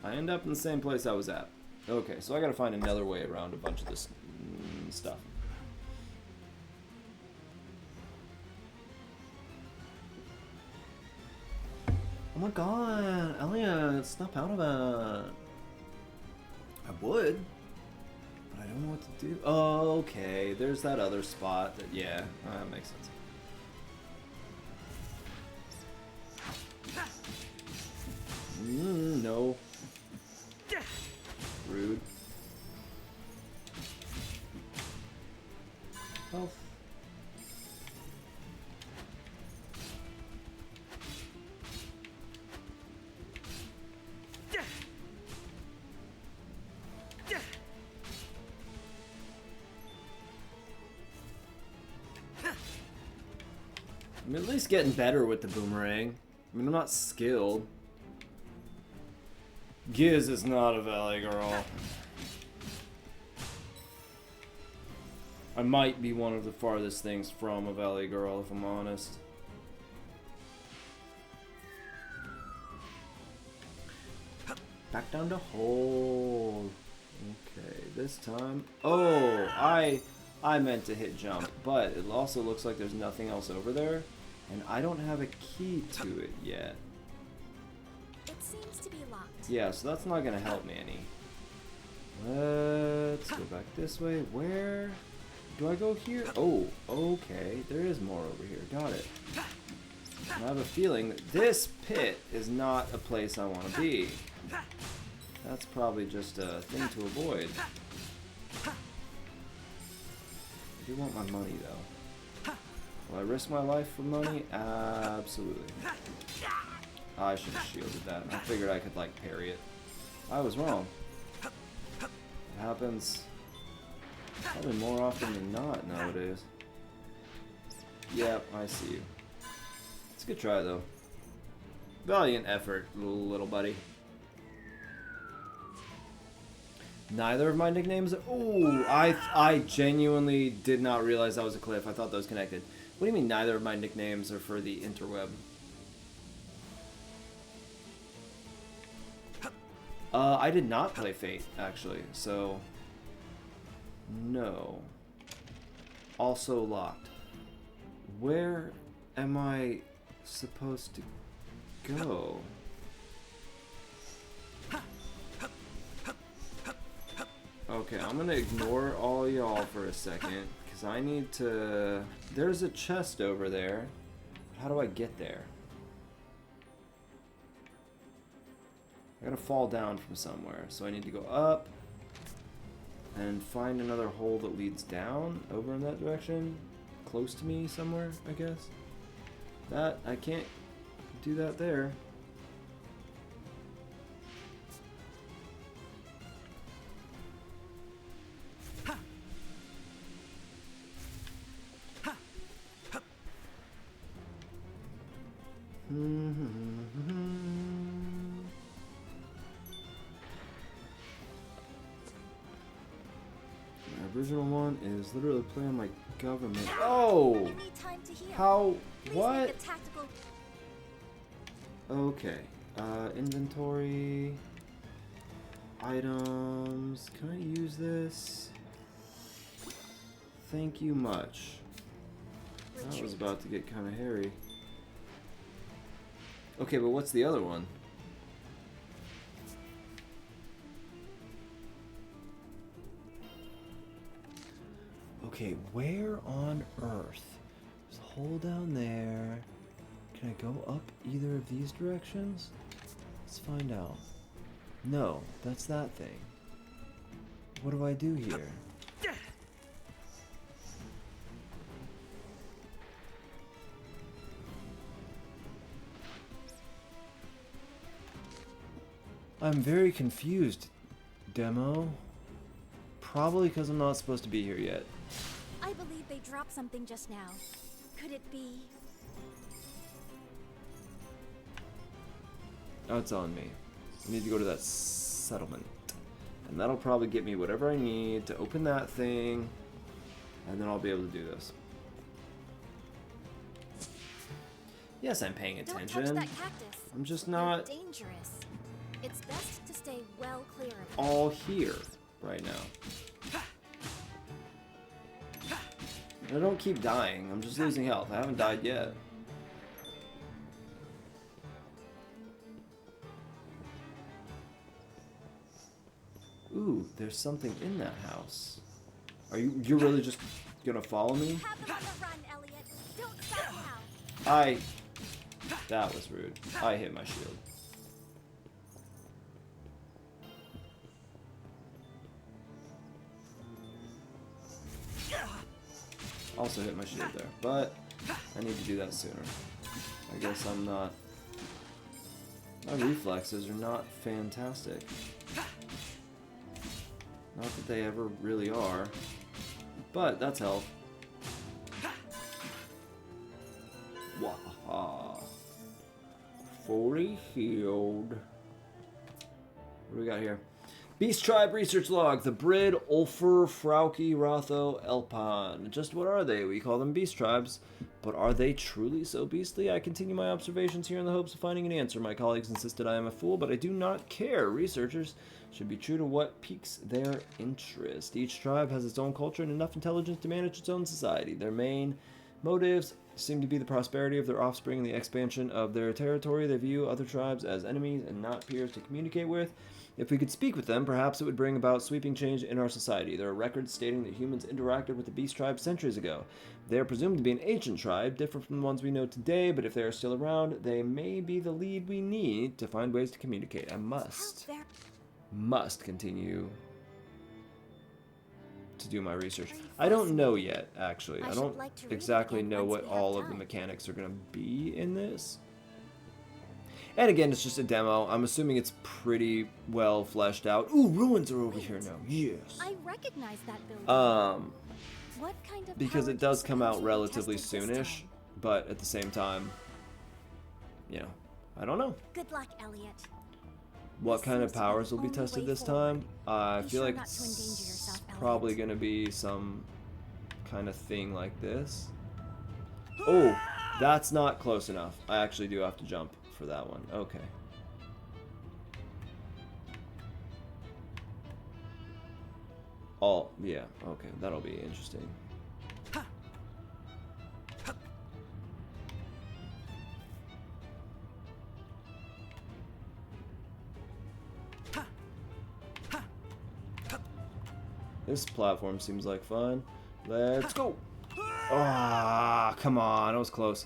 I end up in the same place I was at. Okay, so I gotta find another way around a bunch of this stuff. Oh my god, Elliot, snap out of it. I would, but I don't know what to do. Oh, okay, there's that other spot that, yeah, that makes sense. No. Rude. Health. I'm at least getting better with the boomerang. I mean, I'm not skilled. Giz is not a valley girl. I might be one of the farthest things from a valley girl, if I'm honest. Back down to hole. Okay, this time. Oh, I meant to hit jump, but it also looks like there's nothing else over there, and I don't have a key to it yet. It seems to be locked. Yeah, so that's not gonna help me any. Let's go back this way. Where do I go here? Oh, okay. There is more over here. Got it. And I have a feeling that this pit is not a place I want to be. That's probably just a thing to avoid. I do want my money, though. Will I risk my life for money? Absolutely. I should have shielded that. I figured I could, like, parry it. I was wrong. It happens probably more often than not nowadays. Yep, I see you. It's a good try, though. Valiant effort, little buddy. Neither of my nicknames are... Ooh, I genuinely did not realize that was a cliff. I thought those connected. What do you mean neither of my nicknames are for the interweb? I did not play Fate, actually, so... No. Also locked. Where am I supposed to go? Okay, I'm gonna ignore all y'all for a second, because I need to... There's a chest over there. How do I get there? I gotta fall down from somewhere. So I need to go up and find another hole that leads down over in that direction. Close to me somewhere, I guess. That, I can't do that there. My original one is literally playing my government. Oh! How? What? Okay. Inventory. Items. Can I use this? Thank you much. That was about to get kind of hairy. Okay, but what's the other one? Okay, where on earth? There's a hole down there. Can I go up either of these directions? Let's find out. No, that's that thing. What do I do here? I'm very confused, demo. Probably because I'm not supposed to be here yet. I believe they dropped something just now. Could it be? Oh, it's on me. I need to go to that settlement. And that'll probably get me whatever I need to open that thing. And then I'll be able to do this. Yes, I'm paying attention. Don't touch that cactus. I'm just not They're dangerous. It's best to stay well clear of it. all here right now. And I don't keep dying. I'm just losing health. I haven't died yet. Ooh, there's something in that house. You're really just gonna follow me? Have them on the run, Elliot. Don't stop now. That was rude. I hit my shield. Also hit my shield there, but I need to do that sooner. I guess I'm not... My reflexes are not fantastic. Not that they ever really are, but that's health. Waha. Fully healed. What do we got here? Beast Tribe Research Log. The Brid, Ulfur, Frauki, Rotho, Elpan. Just what are they? We call them Beast Tribes. But are they truly so beastly? I continue my observations here in the hopes of finding an answer. My colleagues insisted I am a fool, but I do not care. Researchers should be true to what piques their interest. Each tribe has its own culture and enough intelligence to manage its own society. Their main motives seem to be the prosperity of their offspring and the expansion of their territory. They view other tribes as enemies and not peers to communicate with. If we could speak with them, perhaps it would bring about sweeping change in our society. There are records stating that humans interacted with the Beast Tribe centuries ago. They are presumed to be an ancient tribe, different from the ones we know today, but if they are still around, they may be the lead we need to find ways to communicate. I must continue to do my research. I don't know yet, actually. I don't exactly know what all of the mechanics are going to be in this. And again, it's just a demo. I'm assuming it's pretty well fleshed out. Ooh, ruins are over here now. Yes. I recognize that building. What kind of because it does come out relatively soonish, but at the same time, you know, I don't know. Good luck, Elliot. What kind of powers will be tested this time? I feel like it's probably going to be some kind of thing like this. Oh, that's not close enough. I actually do have to jump for that one. Okay. Oh, yeah. Okay, that'll be interesting. This platform seems like fun. Let's go. Ah, come on. That was close.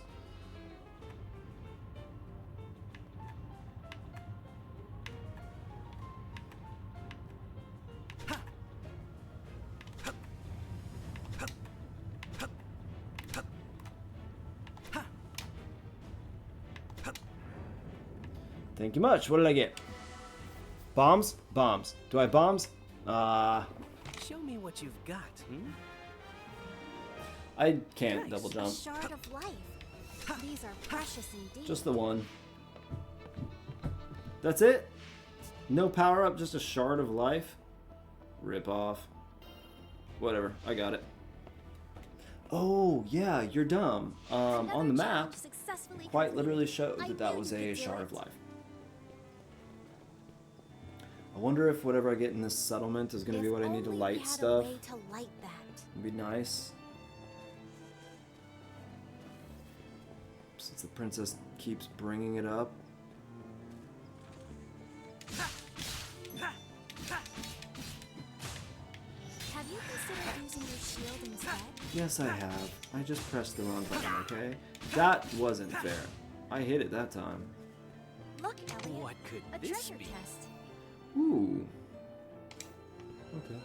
Thank you much. What did I get? Bombs? Bombs. Do I have bombs? Show me what you've got, I can't double A jump. shard of life. These are precious indeed. Just the one. That's it? No power up, just a shard of life? Rip off. Whatever, I got it. Oh, yeah, you're dumb. On the map, quite literally showed that that was a shard of life. I wonder if whatever I get in this settlement is going to be what I need to light stuff. It'd be nice. Since the princess keeps bringing it up. Have you considered using your shield instead? Yes, I have. I just pressed the wrong button, okay? That wasn't fair. I hit it that time. Look, Elliot. What could a this treasure be? chest. Ooh. Okay.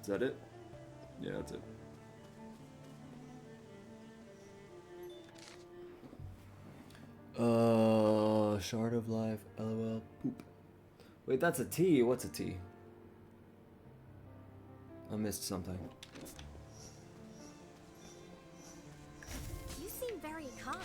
Is that it? Yeah, that's it. Shard of life, lol, poop. Wait, that's a T. What's a T? I missed something. You seem very calm.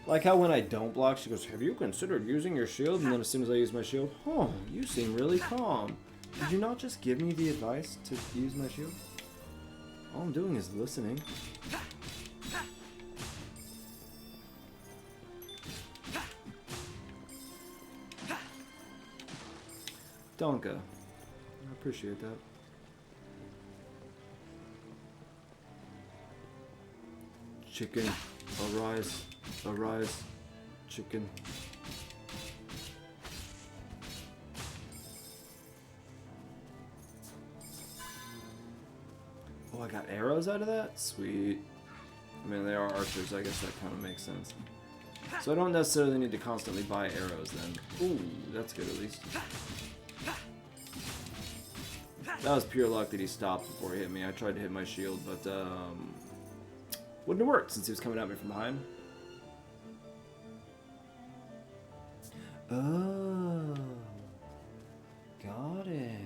Like how when I don't block, she goes, "Have you considered using your shield?" And then as soon as I use my shield, "Oh, you seem really calm. Did you not just give me the advice to use my shield?" All I'm doing is listening. Donka. I appreciate that. Chicken, arise, arise, chicken. Oh, I got arrows out of that? Sweet. I mean, they are archers, I guess that kind of makes sense. So I don't necessarily need to constantly buy arrows then. Ooh, that's good at least. That was pure luck that he stopped before he hit me. I tried to hit my shield, but wouldn't have worked since he was coming at me from behind. Oh, got it.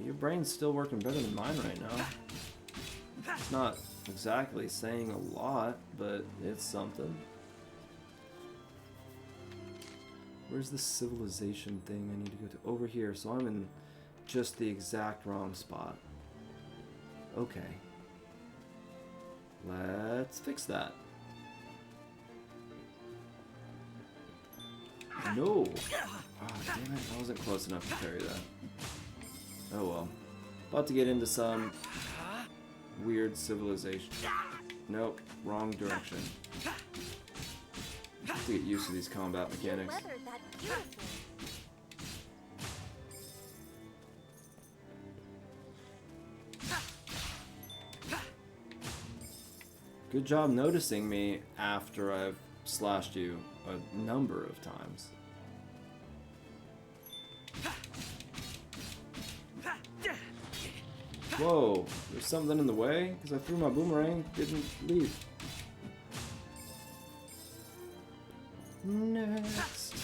Your brain's still working better than mine right now. It's not exactly saying a lot, but it's something. Where's the civilization thing I need to go to? Over here, so I'm in just the exact wrong spot. Okay. Let's fix that. No! Oh, damn it, I wasn't close enough to parry that. Oh well. About to get into some weird civilization. Nope, wrong direction. I have to get used to these combat mechanics. Good job noticing me after I've slashed you a number of times. Whoa, there's something in the way? Because I threw my boomerang, didn't leave. Next.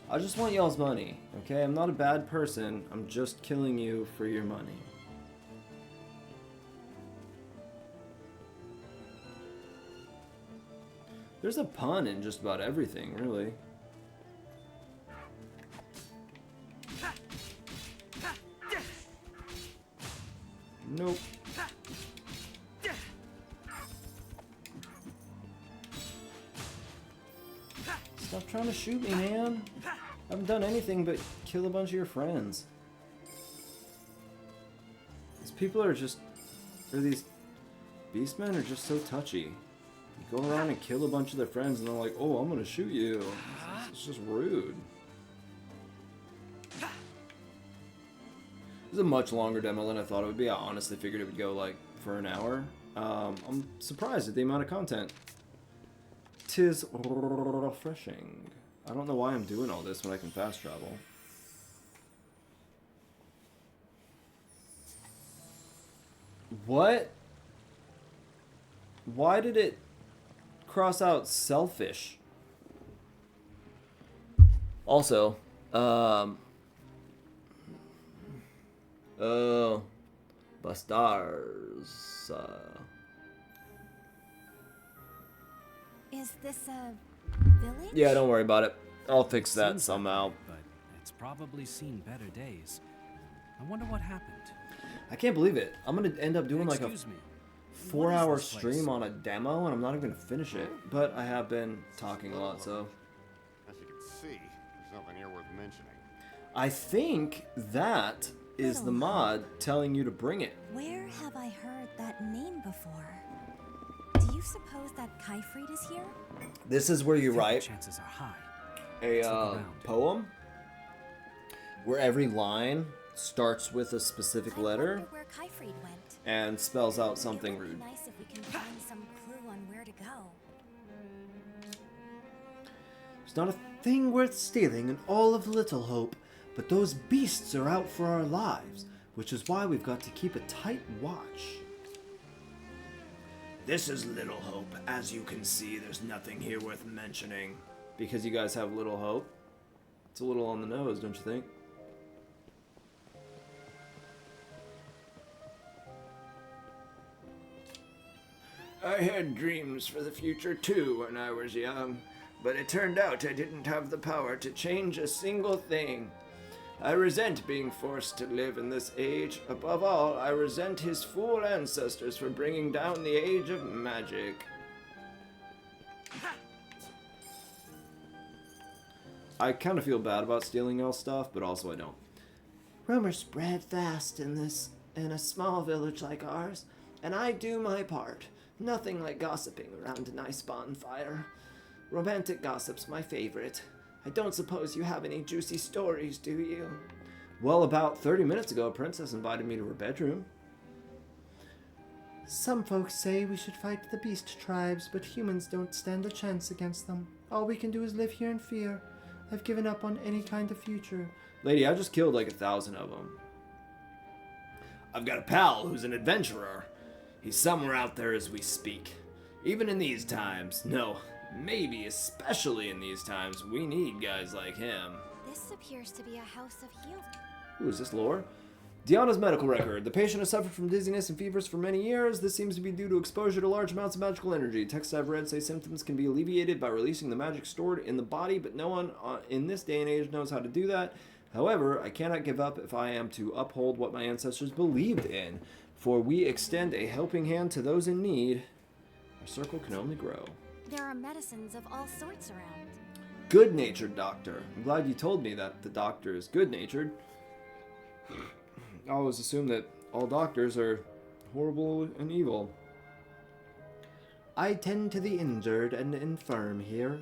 I just want y'all's money, okay? I'm not a bad person, I'm just killing you for your money. There's a pun in just about everything, really. Nope. Stop trying to shoot me, man. I haven't done anything but kill a bunch of your friends. These people are just... or these beastmen are just so touchy. You go around and kill a bunch of their friends and they're like, oh, I'm gonna shoot you. It's just rude. This is a much longer demo than I thought it would be. I honestly figured it would go like for an hour. I'm surprised at the amount of content. 'Tis refreshing. I don't know why I'm doing all this when I can fast travel. What? Why did it cross out selfish? Also, Bastars. Is this a village? Yeah, don't worry about it. I'll fix that Seems somehow. like it, but it's probably seen better days. I wonder what happened. I can't believe it. I'm gonna end up doing like a Excuse me. 4-hour this place? stream on a demo, and I'm not even gonna finish it. But I have been talking a lot, so. As you can see, there's nothing here worth mentioning. I think that is the mod telling you to bring it. Where have I heard that name before? Do you suppose that Kaifried is here? This is where you write chances are high. a poem where every line starts with a specific letter Where Kaifried went. and spells out something rude. Nice if we can find some clue on where to go. There's not a thing worth stealing in all of Little Hope, but those beasts are out for our lives, which is why we've got to keep a tight watch. This is Little Hope. As you can see, there's nothing here worth mentioning. Because you guys have little hope. It's a little on the nose, don't you think? I had dreams for the future too when I was young, but it turned out I didn't have the power to change a single thing. I resent being forced to live in this age. Above all, I resent his fool ancestors for bringing down the age of magic. I kind of feel bad about stealing y'all's stuff, but also I don't. Rumors spread fast in a small village like ours, and I do my part. Nothing like gossiping around a nice bonfire. Romantic gossip's my favorite. I don't suppose you have any juicy stories, do you? Well, about 30 minutes ago, a princess invited me to her bedroom. Some folks say we should fight the beast tribes, but humans don't stand a chance against them. All we can do is live here in fear. I've given up on any kind of future. Lady, I just killed like 1,000 of them. I've got a pal who's an adventurer. He's somewhere out there as we speak. Even in these times, no, maybe especially in these times, we need guys like him. This appears to be a house of healing. Who is this, Lore? Deanna's medical record. The patient has suffered from dizziness and fevers for many years. This seems to be due to exposure to large amounts of magical energy. Texts I've read say symptoms can be alleviated by releasing the magic stored in the body, but no one in this day and age knows how to do that. However, I cannot give up if I am to uphold what my ancestors believed in. For we extend a helping hand to those in need. Our circle can only grow. There are medicines of all sorts around. Good-natured doctor. I'm glad you told me that the doctor is good-natured. I always assume that all doctors are horrible and evil. I tend to the injured and infirm here.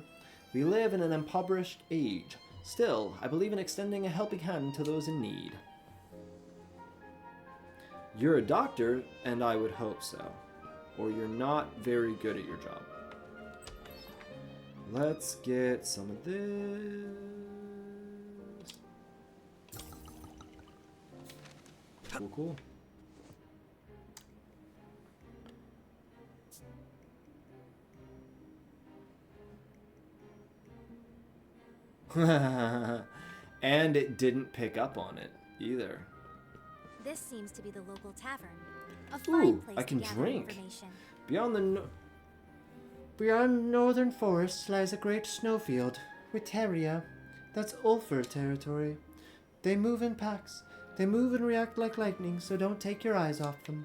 We live in an impoverished age. Still, I believe in extending a helping hand to those in need. You're a doctor, and I would hope so. Or you're not very good at your job. Let's get some of this. Cool. And it didn't pick up on it either. This seems to be the local tavern. A fine place I can to gather drink. information. Beyond northern forests lies a great snowfield, Witeria. That's Ulfur territory. They move in packs. They move and react like lightning, so don't take your eyes off them.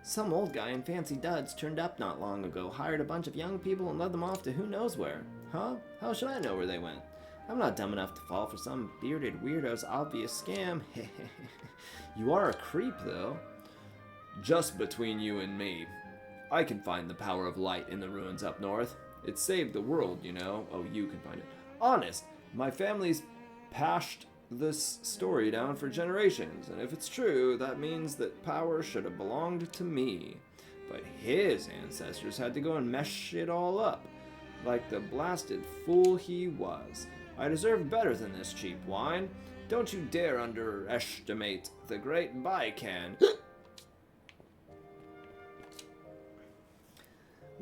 Some old guy in fancy duds turned up not long ago, hired a bunch of young people and led them off to who knows where. Huh? How should I know where they went? I'm not dumb enough to fall for some bearded weirdo's obvious scam. You are a creep, though. Just between you and me. I can find the power of light in the ruins up north. It saved the world, you know. Oh, you can find it. Honest, my family's passed this story down for generations, and if it's true, that means that power should have belonged to me. But his ancestors had to go and mesh it all up. Like the blasted fool he was. I deserve better than this cheap wine. Don't you dare underestimate the great Baikan.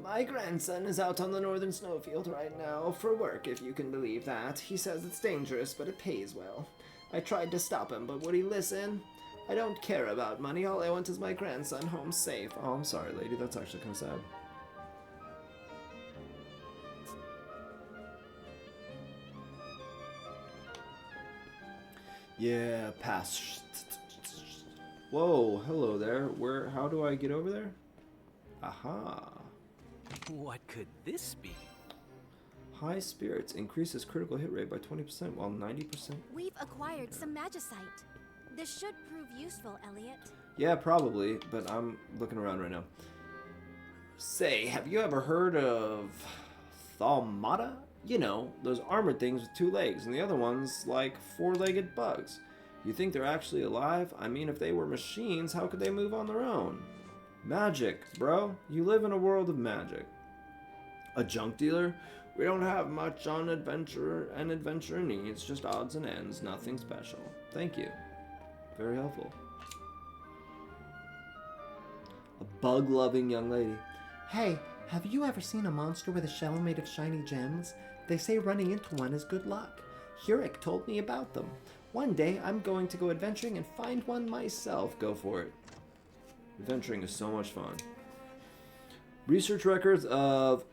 My grandson is out on the northern snowfield right now for work, if you can believe that. He says it's dangerous, but it pays well. I tried to stop him, but would he listen? I don't care about money. All I want is my grandson home safe. Oh, I'm sorry, lady. That's actually kind of sad. Yeah, pass. Whoa, hello there. How do I get over there? Aha. What could this be? High spirits increases critical hit rate by 20% while 90%. We've acquired some magicite. This should prove useful, Elliot. Yeah, probably, but I'm looking around right now. Say, have you ever heard of Thalmata? You know, those armored things with 2 legs, and the other ones like 4-legged bugs. You think they're actually alive? I mean, if they were machines, how could they move on their own? Magic, bro. You live in a world of magic. A junk dealer? We don't have much on adventure needs, just odds and ends, nothing special. Thank you. Very helpful. A bug-loving young lady. Hey, have you ever seen a monster with a shell made of shiny gems? They say running into one is good luck. Hurik told me about them. One day, I'm going to go adventuring and find one myself. Go for it. Adventuring is so much fun. Research records of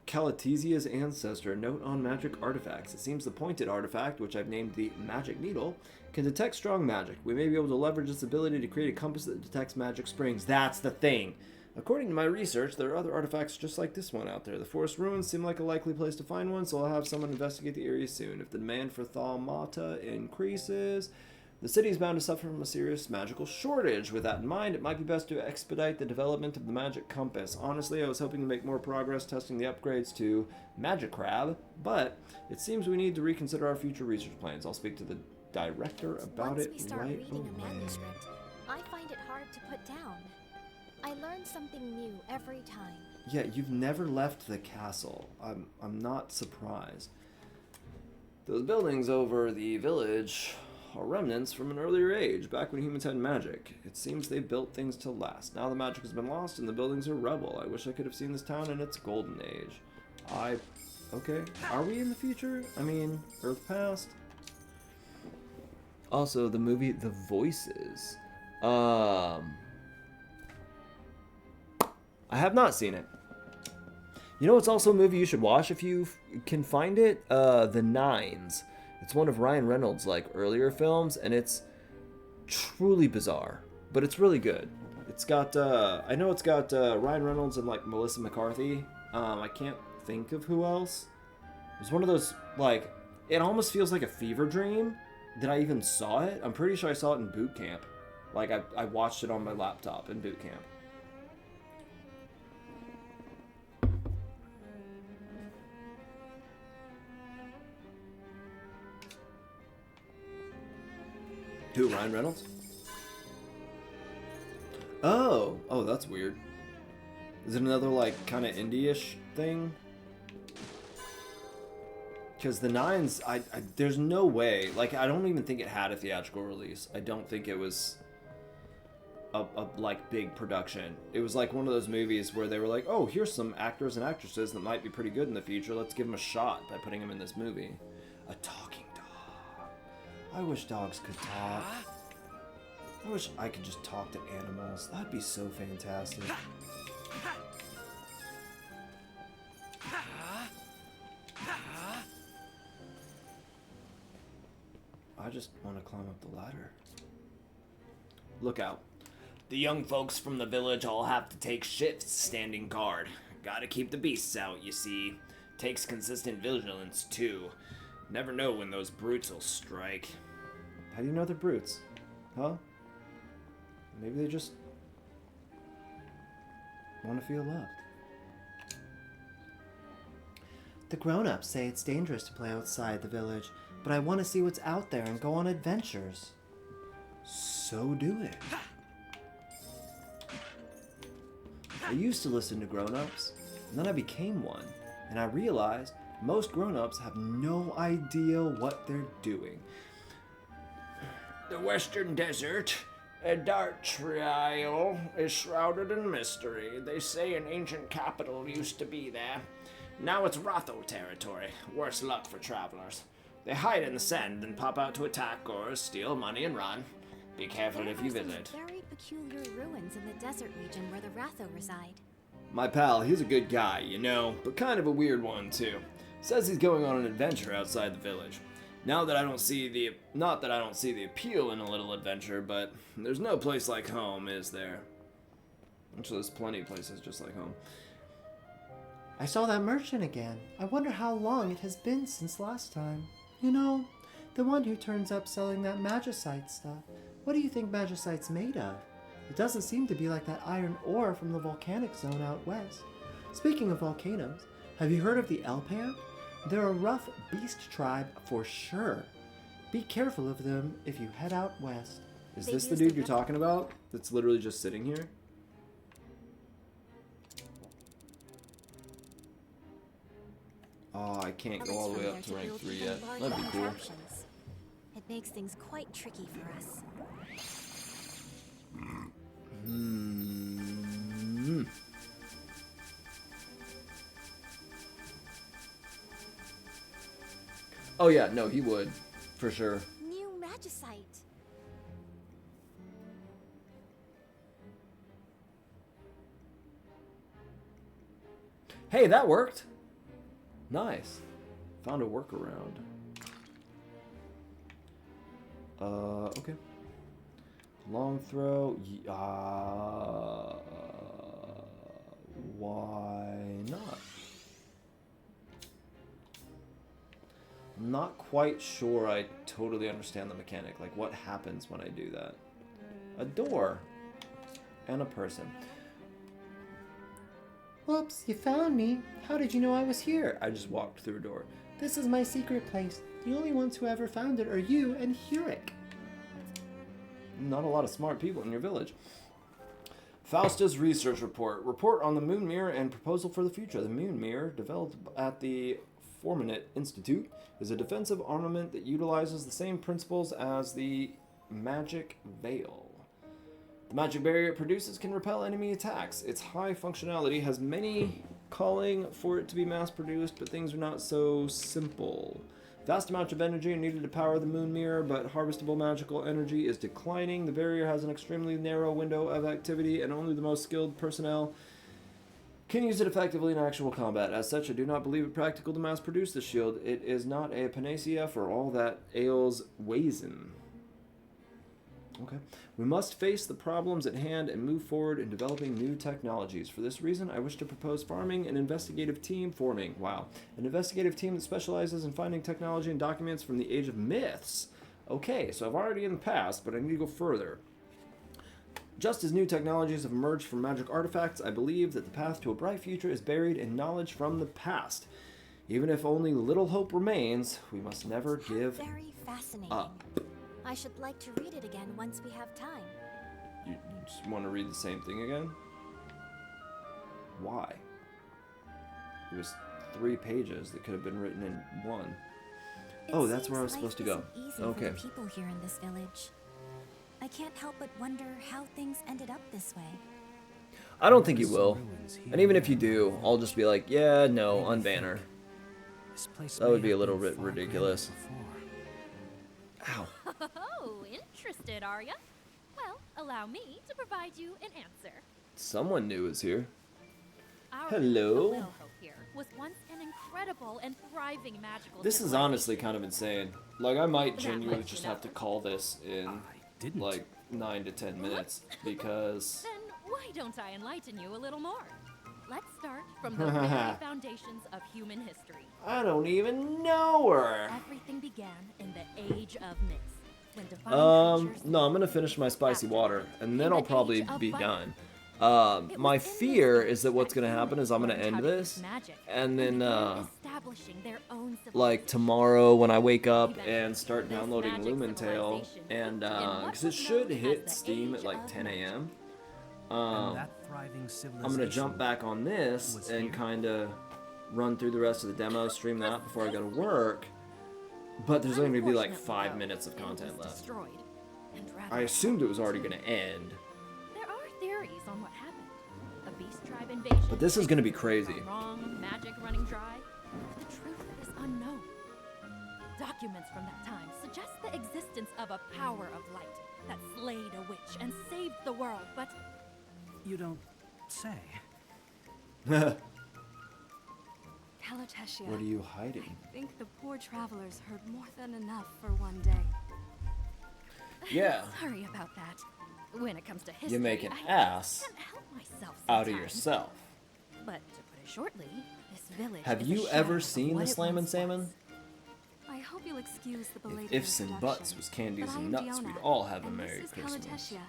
Calatesia's ancestor. Note on magic artifacts. It seems the pointed artifact, which I've named the Magic Needle, can detect strong magic. We may be able to leverage its ability to create a compass that detects magic springs. That's the thing. According to my research, there are other artifacts just like this one out there. The forest ruins seem like a likely place to find one, so I'll have someone investigate the area soon. If the demand for Thalmata increases, the city is bound to suffer from a serious magical shortage. With that in mind, it might be best to expedite the development of the magic compass. Honestly, I was hoping to make more progress testing the upgrades to Magic Crab, but it seems we need to reconsider our future research plans. I'll speak to the director about it right away. A manuscript, I find it hard to put down. I learn something new every time. Yeah, you've never left the castle. I'm not surprised. Those buildings over the village are remnants from an earlier age, back when humans had magic. It seems they built things to last. Now the magic has been lost and the buildings are rubble. I wish I could have seen this town in its golden age. Okay. Are we in the future? I mean, Earth past? Also, the movie The Voices. I have not seen it. You know, it's also a movie you should watch if you can find it. The Nines. It's one of Ryan Reynolds' earlier films, and it's truly bizarre, but it's really good. It's got I know it's got Ryan Reynolds and Melissa McCarthy. I can't think of who else. It was one of those it almost feels like a fever dream that I even saw it. I'm pretty sure I saw it in boot camp. I watched it on my laptop in boot camp. Who, Ryan Reynolds? Oh, that's weird. Is it another kind of indie-ish thing? Because the Nines, there's no way. I don't even think it had a theatrical release. I don't think it was a big production. It was one of those movies where they were like, oh, here's some actors and actresses that might be pretty good in the future. Let's give them a shot by putting them in this movie. A talking dog. I wish dogs could talk. I wish I could just talk to animals. That'd be so fantastic. I just want to climb up the ladder. Look out. The young folks from the village all have to take shifts standing guard. Gotta keep the beasts out, you see. Takes consistent vigilance, too. Never know when those brutes will strike. How do you know they're brutes? Huh? Maybe they just want to feel loved. The grown-ups say it's dangerous to play outside the village, but I want to see what's out there and go on adventures. So do it. I used to listen to grown-ups, and then I became one, and I realized most grown-ups have no idea what they're doing. The Western Desert, a dark trail, is shrouded in mystery. They say an ancient capital used to be there. Now it's Rotho territory. Worse luck for travelers. They hide in the sand and pop out to attack or steal money and run. Be careful if you visit. There are some very peculiar ruins in the desert region where the Ratho reside. My pal, he's a good guy, you know, but kind of a weird one too. Says he's going on an adventure outside the village. Not that I don't see the appeal in a little adventure, but there's no place like home, is there? Actually, there's plenty of places just like home. I saw that merchant again. I wonder how long it has been since last time. You know, the one who turns up selling that magicite stuff. What do you think magicite's made of? It doesn't seem to be like that iron ore from the volcanic zone out west. Speaking of volcanoes, have you heard of the Elpan? They're a rough beast tribe for sure. Be careful of them if you head out west. Is this the dude you're talking about? That's literally just sitting here? Oh, I can't go all the way up to rank 3 yet. That'd be cool. It makes things quite tricky for us. Oh yeah, no, he would. For sure. New magicite. Hey, that worked! Nice. Found a workaround. Okay. Long throw. Why not? I'm not quite sure I totally understand the mechanic. Like, what happens when I do that? A door. And a person. Whoops, you found me. How did you know I was here? I just walked through a door. This is my secret place. The only ones who ever found it are you and Hurik. Not a lot of smart people in your village. Fausta's research report. Report on the Moon Mirror and proposal for the future. The Moon Mirror, developed at the Formanet Institute, is a defensive armament that utilizes the same principles as the magic veil. The magic barrier it produces can repel enemy attacks. Its high functionality has many calling for it to be mass-produced, but things are not so simple. Vast amounts of energy are needed to power the Moon Mirror, but harvestable magical energy is declining. The barrier has an extremely narrow window of activity, and only the most skilled personnel can use it effectively in actual combat. As such, I do not believe it practical to mass-produce the shield. It is not a panacea for all that ails Wazen. Okay. We must face the problems at hand and move forward in developing new technologies. For this reason, I wish to propose forming an investigative team an investigative team that specializes in finding technology and documents from the Age of Myths. Okay, so I've already in the past, but I need to go further. Just as new technologies have emerged from magic artifacts, I believe that the path to a bright future is buried in knowledge from the past. Even if only little hope remains, we must never give up. I should like to read it again once we have time. You just want to read the same thing again? Why? It was 3 pages that could have been written in 1. Oh, that's where I was supposed to go. Okay. For the people here in this village. I can't help but wonder how things ended up this way. I don't think you will. And even if you do, I'll just be like, yeah, no, unban her. That would be a little bit ridiculous. Ow. Oh, interested, are ya? Well, allow me to provide you an answer. Someone new is here. Our Hello. Hope here was once an incredible and thriving magical This is honestly kind of insane. Like, I might genuinely just have to call this in like 9 to 10 minutes because... Then why don't I enlighten you a little more? Let's start from the very foundations of human history. I don't even know her. Everything began in the Age of Myths. When divine no, I'm gonna finish my spicy water, and then I'll probably be done. My fear is that what's gonna happen is I'm gonna end this, and then, like, tomorrow when I wake up and start downloading Lumentale, and, because it should hit Steam at, like, 10 a.m., I'm gonna jump back on this and kind of run through the rest of the demo, stream that before I go to work. But there's only gonna be like 5 minutes of content left. and rather. I assumed it was already gonna end. There are theories on what happened. A beast tribe invasion. But this is gonna be crazy. Wrong, magic running dry. The truth is unknown. Documents from that time suggest the existence of a power of light that slayed a witch and saved the world, but You don't say. Calotetia. What are you hiding? I think the poor travelers heard more than enough for one day. Yeah. Sorry about that. When it comes to history, You make an I ass can't help myself out of sometimes. yourself. But to put it shortly, this village Have is a you shadow ever of seen what the it Slam and once Salmon? was. I hope you'll excuse the belated If ifs and introduction, buts was candies but I and am nuts, Diona, we'd all have a and Merry this is Christmas. Calotetia.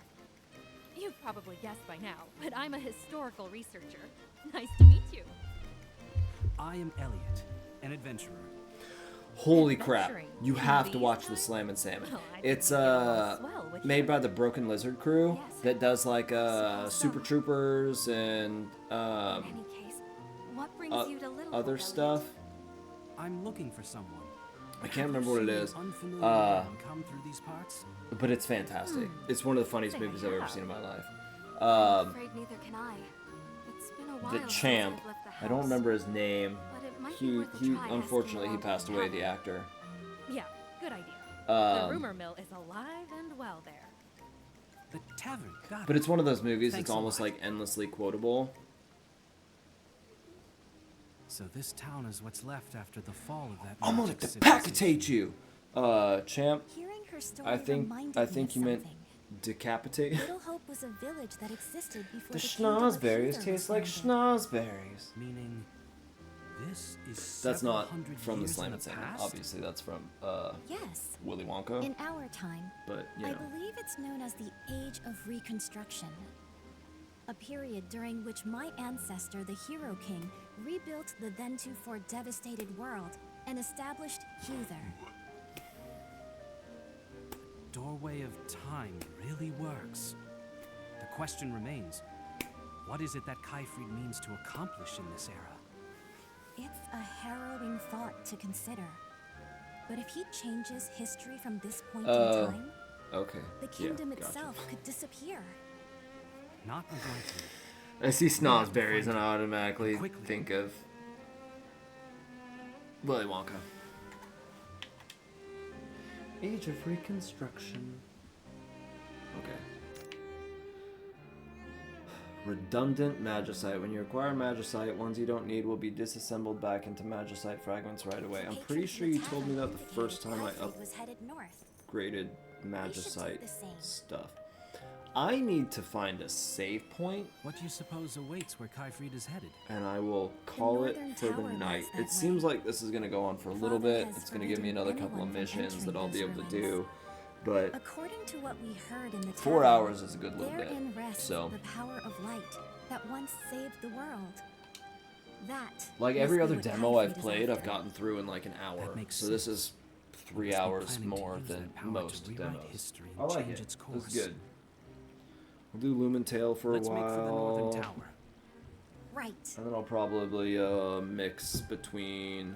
You've probably guessed by now, but I'm a historical researcher. Nice to meet you. I am Elliot, an adventurer. Holy crap. Adventuring You in have to these watch the times? Slam and Salmon. Well, I It's think we get along swell with made you. by the Broken Lizard crew that does like Super Troopers and In any case, what brings you to Little other Hope, stuff. I'm looking for someone. I can't remember what it is. Unfamiliar man come through these parts? But it's fantastic. It's one of the funniest There movies you I've ever go. seen in my life. I'm afraid neither can I. It's been a while The since champ. I've left the house. I don't remember his name. But it might be He worth a try asking unfortunately he around passed what away, the happened. actor. Yeah, good idea. Um, the rumor mill is alive and well there. The tavern. Got But it. it's one of those movies Thanks that's a almost lot. like endlessly quotable. So this town is what's left after the fall of that. I'm gonna magic decapitate you, champ. Hearing her story I think reminded me of you meant something. decapitate. Little Hope was a village that existed before The kingdom of schnozberries Heather taste was like founded. schnozberries. Meaning, this is That's several not hundred from the years in Slam and Salmon. past? Obviously, that's from Yes. Willy Wonka. In our time, But you I know, believe it's known as the Age of Reconstruction. A period during which my ancestor, the Hero King, rebuilt the then-to-for devastated world and established Heather. Doorway of time really works. The question remains, what is it that Kaifrid means to accomplish in this era? It's a harrowing thought to consider. But if he changes history from this point in time, okay. the Yeah, kingdom gotcha. itself could disappear. Not unlikely. I see schnozberries and I automatically think of Willy Wonka. Age of Reconstruction. Okay. Redundant magicite. When you acquire magicite, ones you don't need will be disassembled back into magicite fragments right away. I'm pretty sure you told me that the first time I was headed north. upgraded magicite stuff. I need to find a save point, What do you suppose awaits where Kaifrid is headed? and I will call it northern for the tower night. lies that It seems like this is going to go on for a little Father bit. has It's going to give me forbidden another couple of anyone from missions that entering I'll be those able to ruins. do. But According to what we heard in the 4 tavern, hours is a good little bit. therein rests So, the power of light that once saved the world. That like must every be other what demo Kaifrid I've is played, I've after. gotten through in like an hour. makes So this sense. is 3 Must be hours planning to more use than that power to most rewrite demos. history I and like change it. its This course. is good. We'll do Lumen Tail for Let's a make for the while. northern tower. Right. And then I'll probably mix between.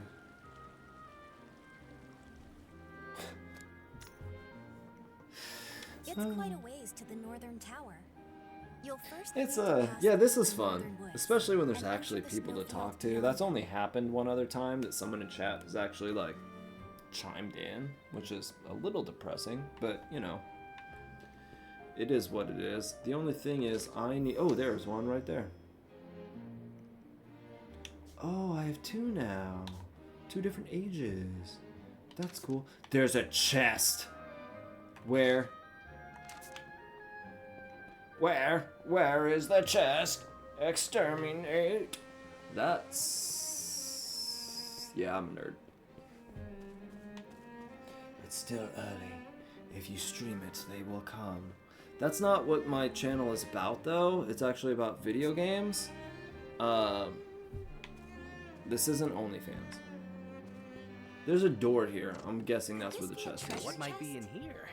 It's quite a ways to the northern tower. You'll first It's need to pass yeah, this through is the fun, northern woods especially when there's and enter actually the people to snowfield talk to. beyond. That's only happened one other time that someone in chat has actually like chimed in, which is a little depressing, but you know, it is what it is. The only thing is I need, oh, there's one right there. Oh, I have two now. 2 different ages. That's cool. There's a chest. Where? Where is the chest? Exterminate. That's... Yeah, I'm a nerd. It's still early. If you stream it, they will come. That's not what my channel is about, though. It's actually about video games. This isn't OnlyFans. There's a door here. I'm guessing that's where the chest is. What might be in here?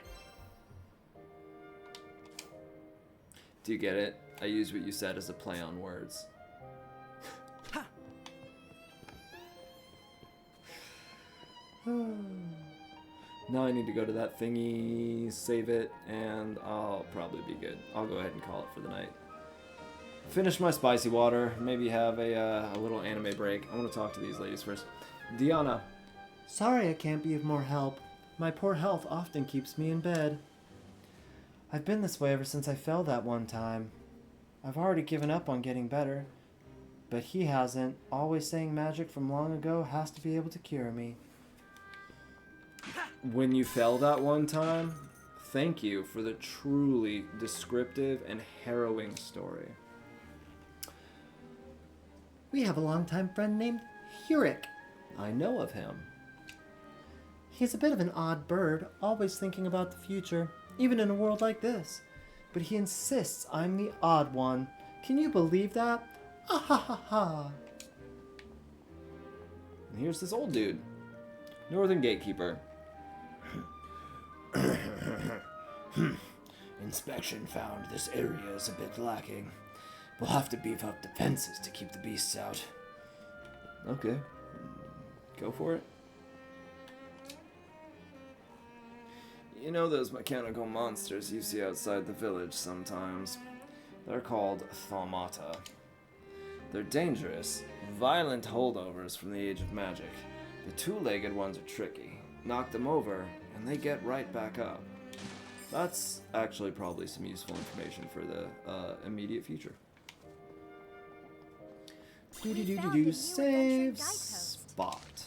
Do you get it? I use what you said as a play on words. Now I need to go to that thingy, save it, and I'll probably be good. I'll go ahead and call it for the night. Finish my spicy water, maybe have a little anime break. I want to talk to these ladies first. Diana. Sorry I can't be of more help. My poor health often keeps me in bed. I've been this way ever since I fell that one time. I've already given up on getting better, but he hasn't, always saying magic from long ago has to be able to cure me. When you fell that one time, thank you for the truly descriptive and harrowing story. We have a longtime friend named Hurick. I know of him. He's a bit of an odd bird, always thinking about the future, even in a world like this. But he insists I'm the odd one. Can you believe that? Ah ha ha ha. And here's this old dude. Northern Gatekeeper. Inspection found this area is a bit lacking. We'll have to beef up defenses to keep the beasts out. Okay. Go for it. You know those mechanical monsters you see outside the village sometimes? They're called Thaumaata. They're dangerous, violent holdovers from the Age of Magic. The two-legged ones are tricky. Knock them over, and they get right back up. That's actually probably some useful information for the immediate future. Save spot.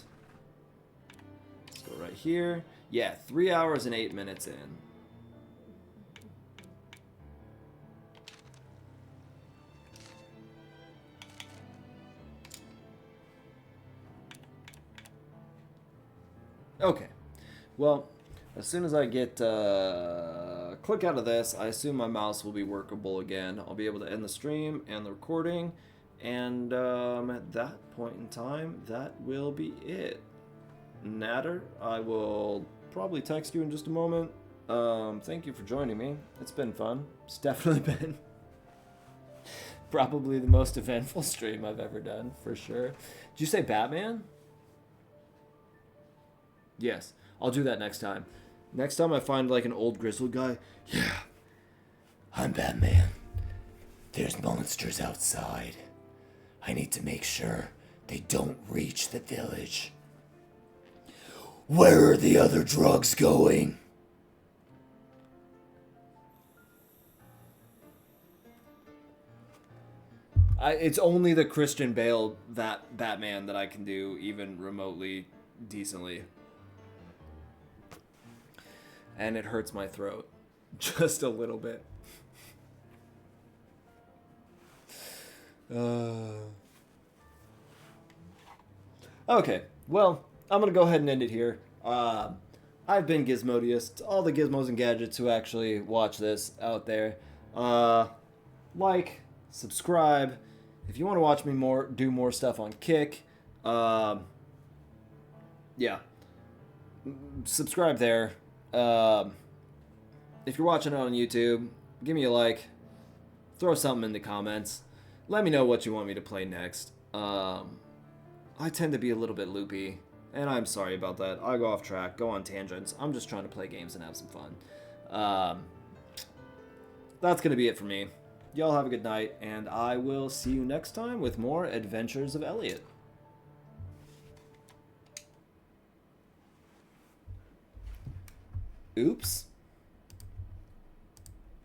Let's go right here. Yeah, 3 hours and 8 minutes in. Okay. Well, as soon as I get click out of this, I assume my mouse will be workable again. I'll be able to end the stream and the recording. And at that point in time, that will be it. Natter, I will probably text you in just a moment. Thank you for joining me. It's been fun. It's definitely been probably the most eventful stream I've ever done, for sure. Did you say Batman? Yes, I'll do that next time. Next time I find like an old grizzled guy. Yeah, I'm Batman. There's monsters outside. I need to make sure they don't reach the village. Where are the other drugs going? It's only the Christian Bale Batman that I can do even remotely decently. And it hurts my throat. Just a little bit. Okay, well, I'm going to go ahead and end it here. I've been Gizmodius. To all the gizmos and gadgets who actually watch this out there, like, subscribe. If you want to watch me do more stuff on Kick, yeah, subscribe there. If you're watching it on YouTube, give me a like. Throw something in the comments. Let me know what you want me to play next. I tend to be a little bit loopy, and I'm sorry about that. I go off track, go on tangents. I'm just trying to play games and have some fun. That's going to be it for me. Y'all have a good night, and I will see you next time with more Adventures of Elliot. Oops.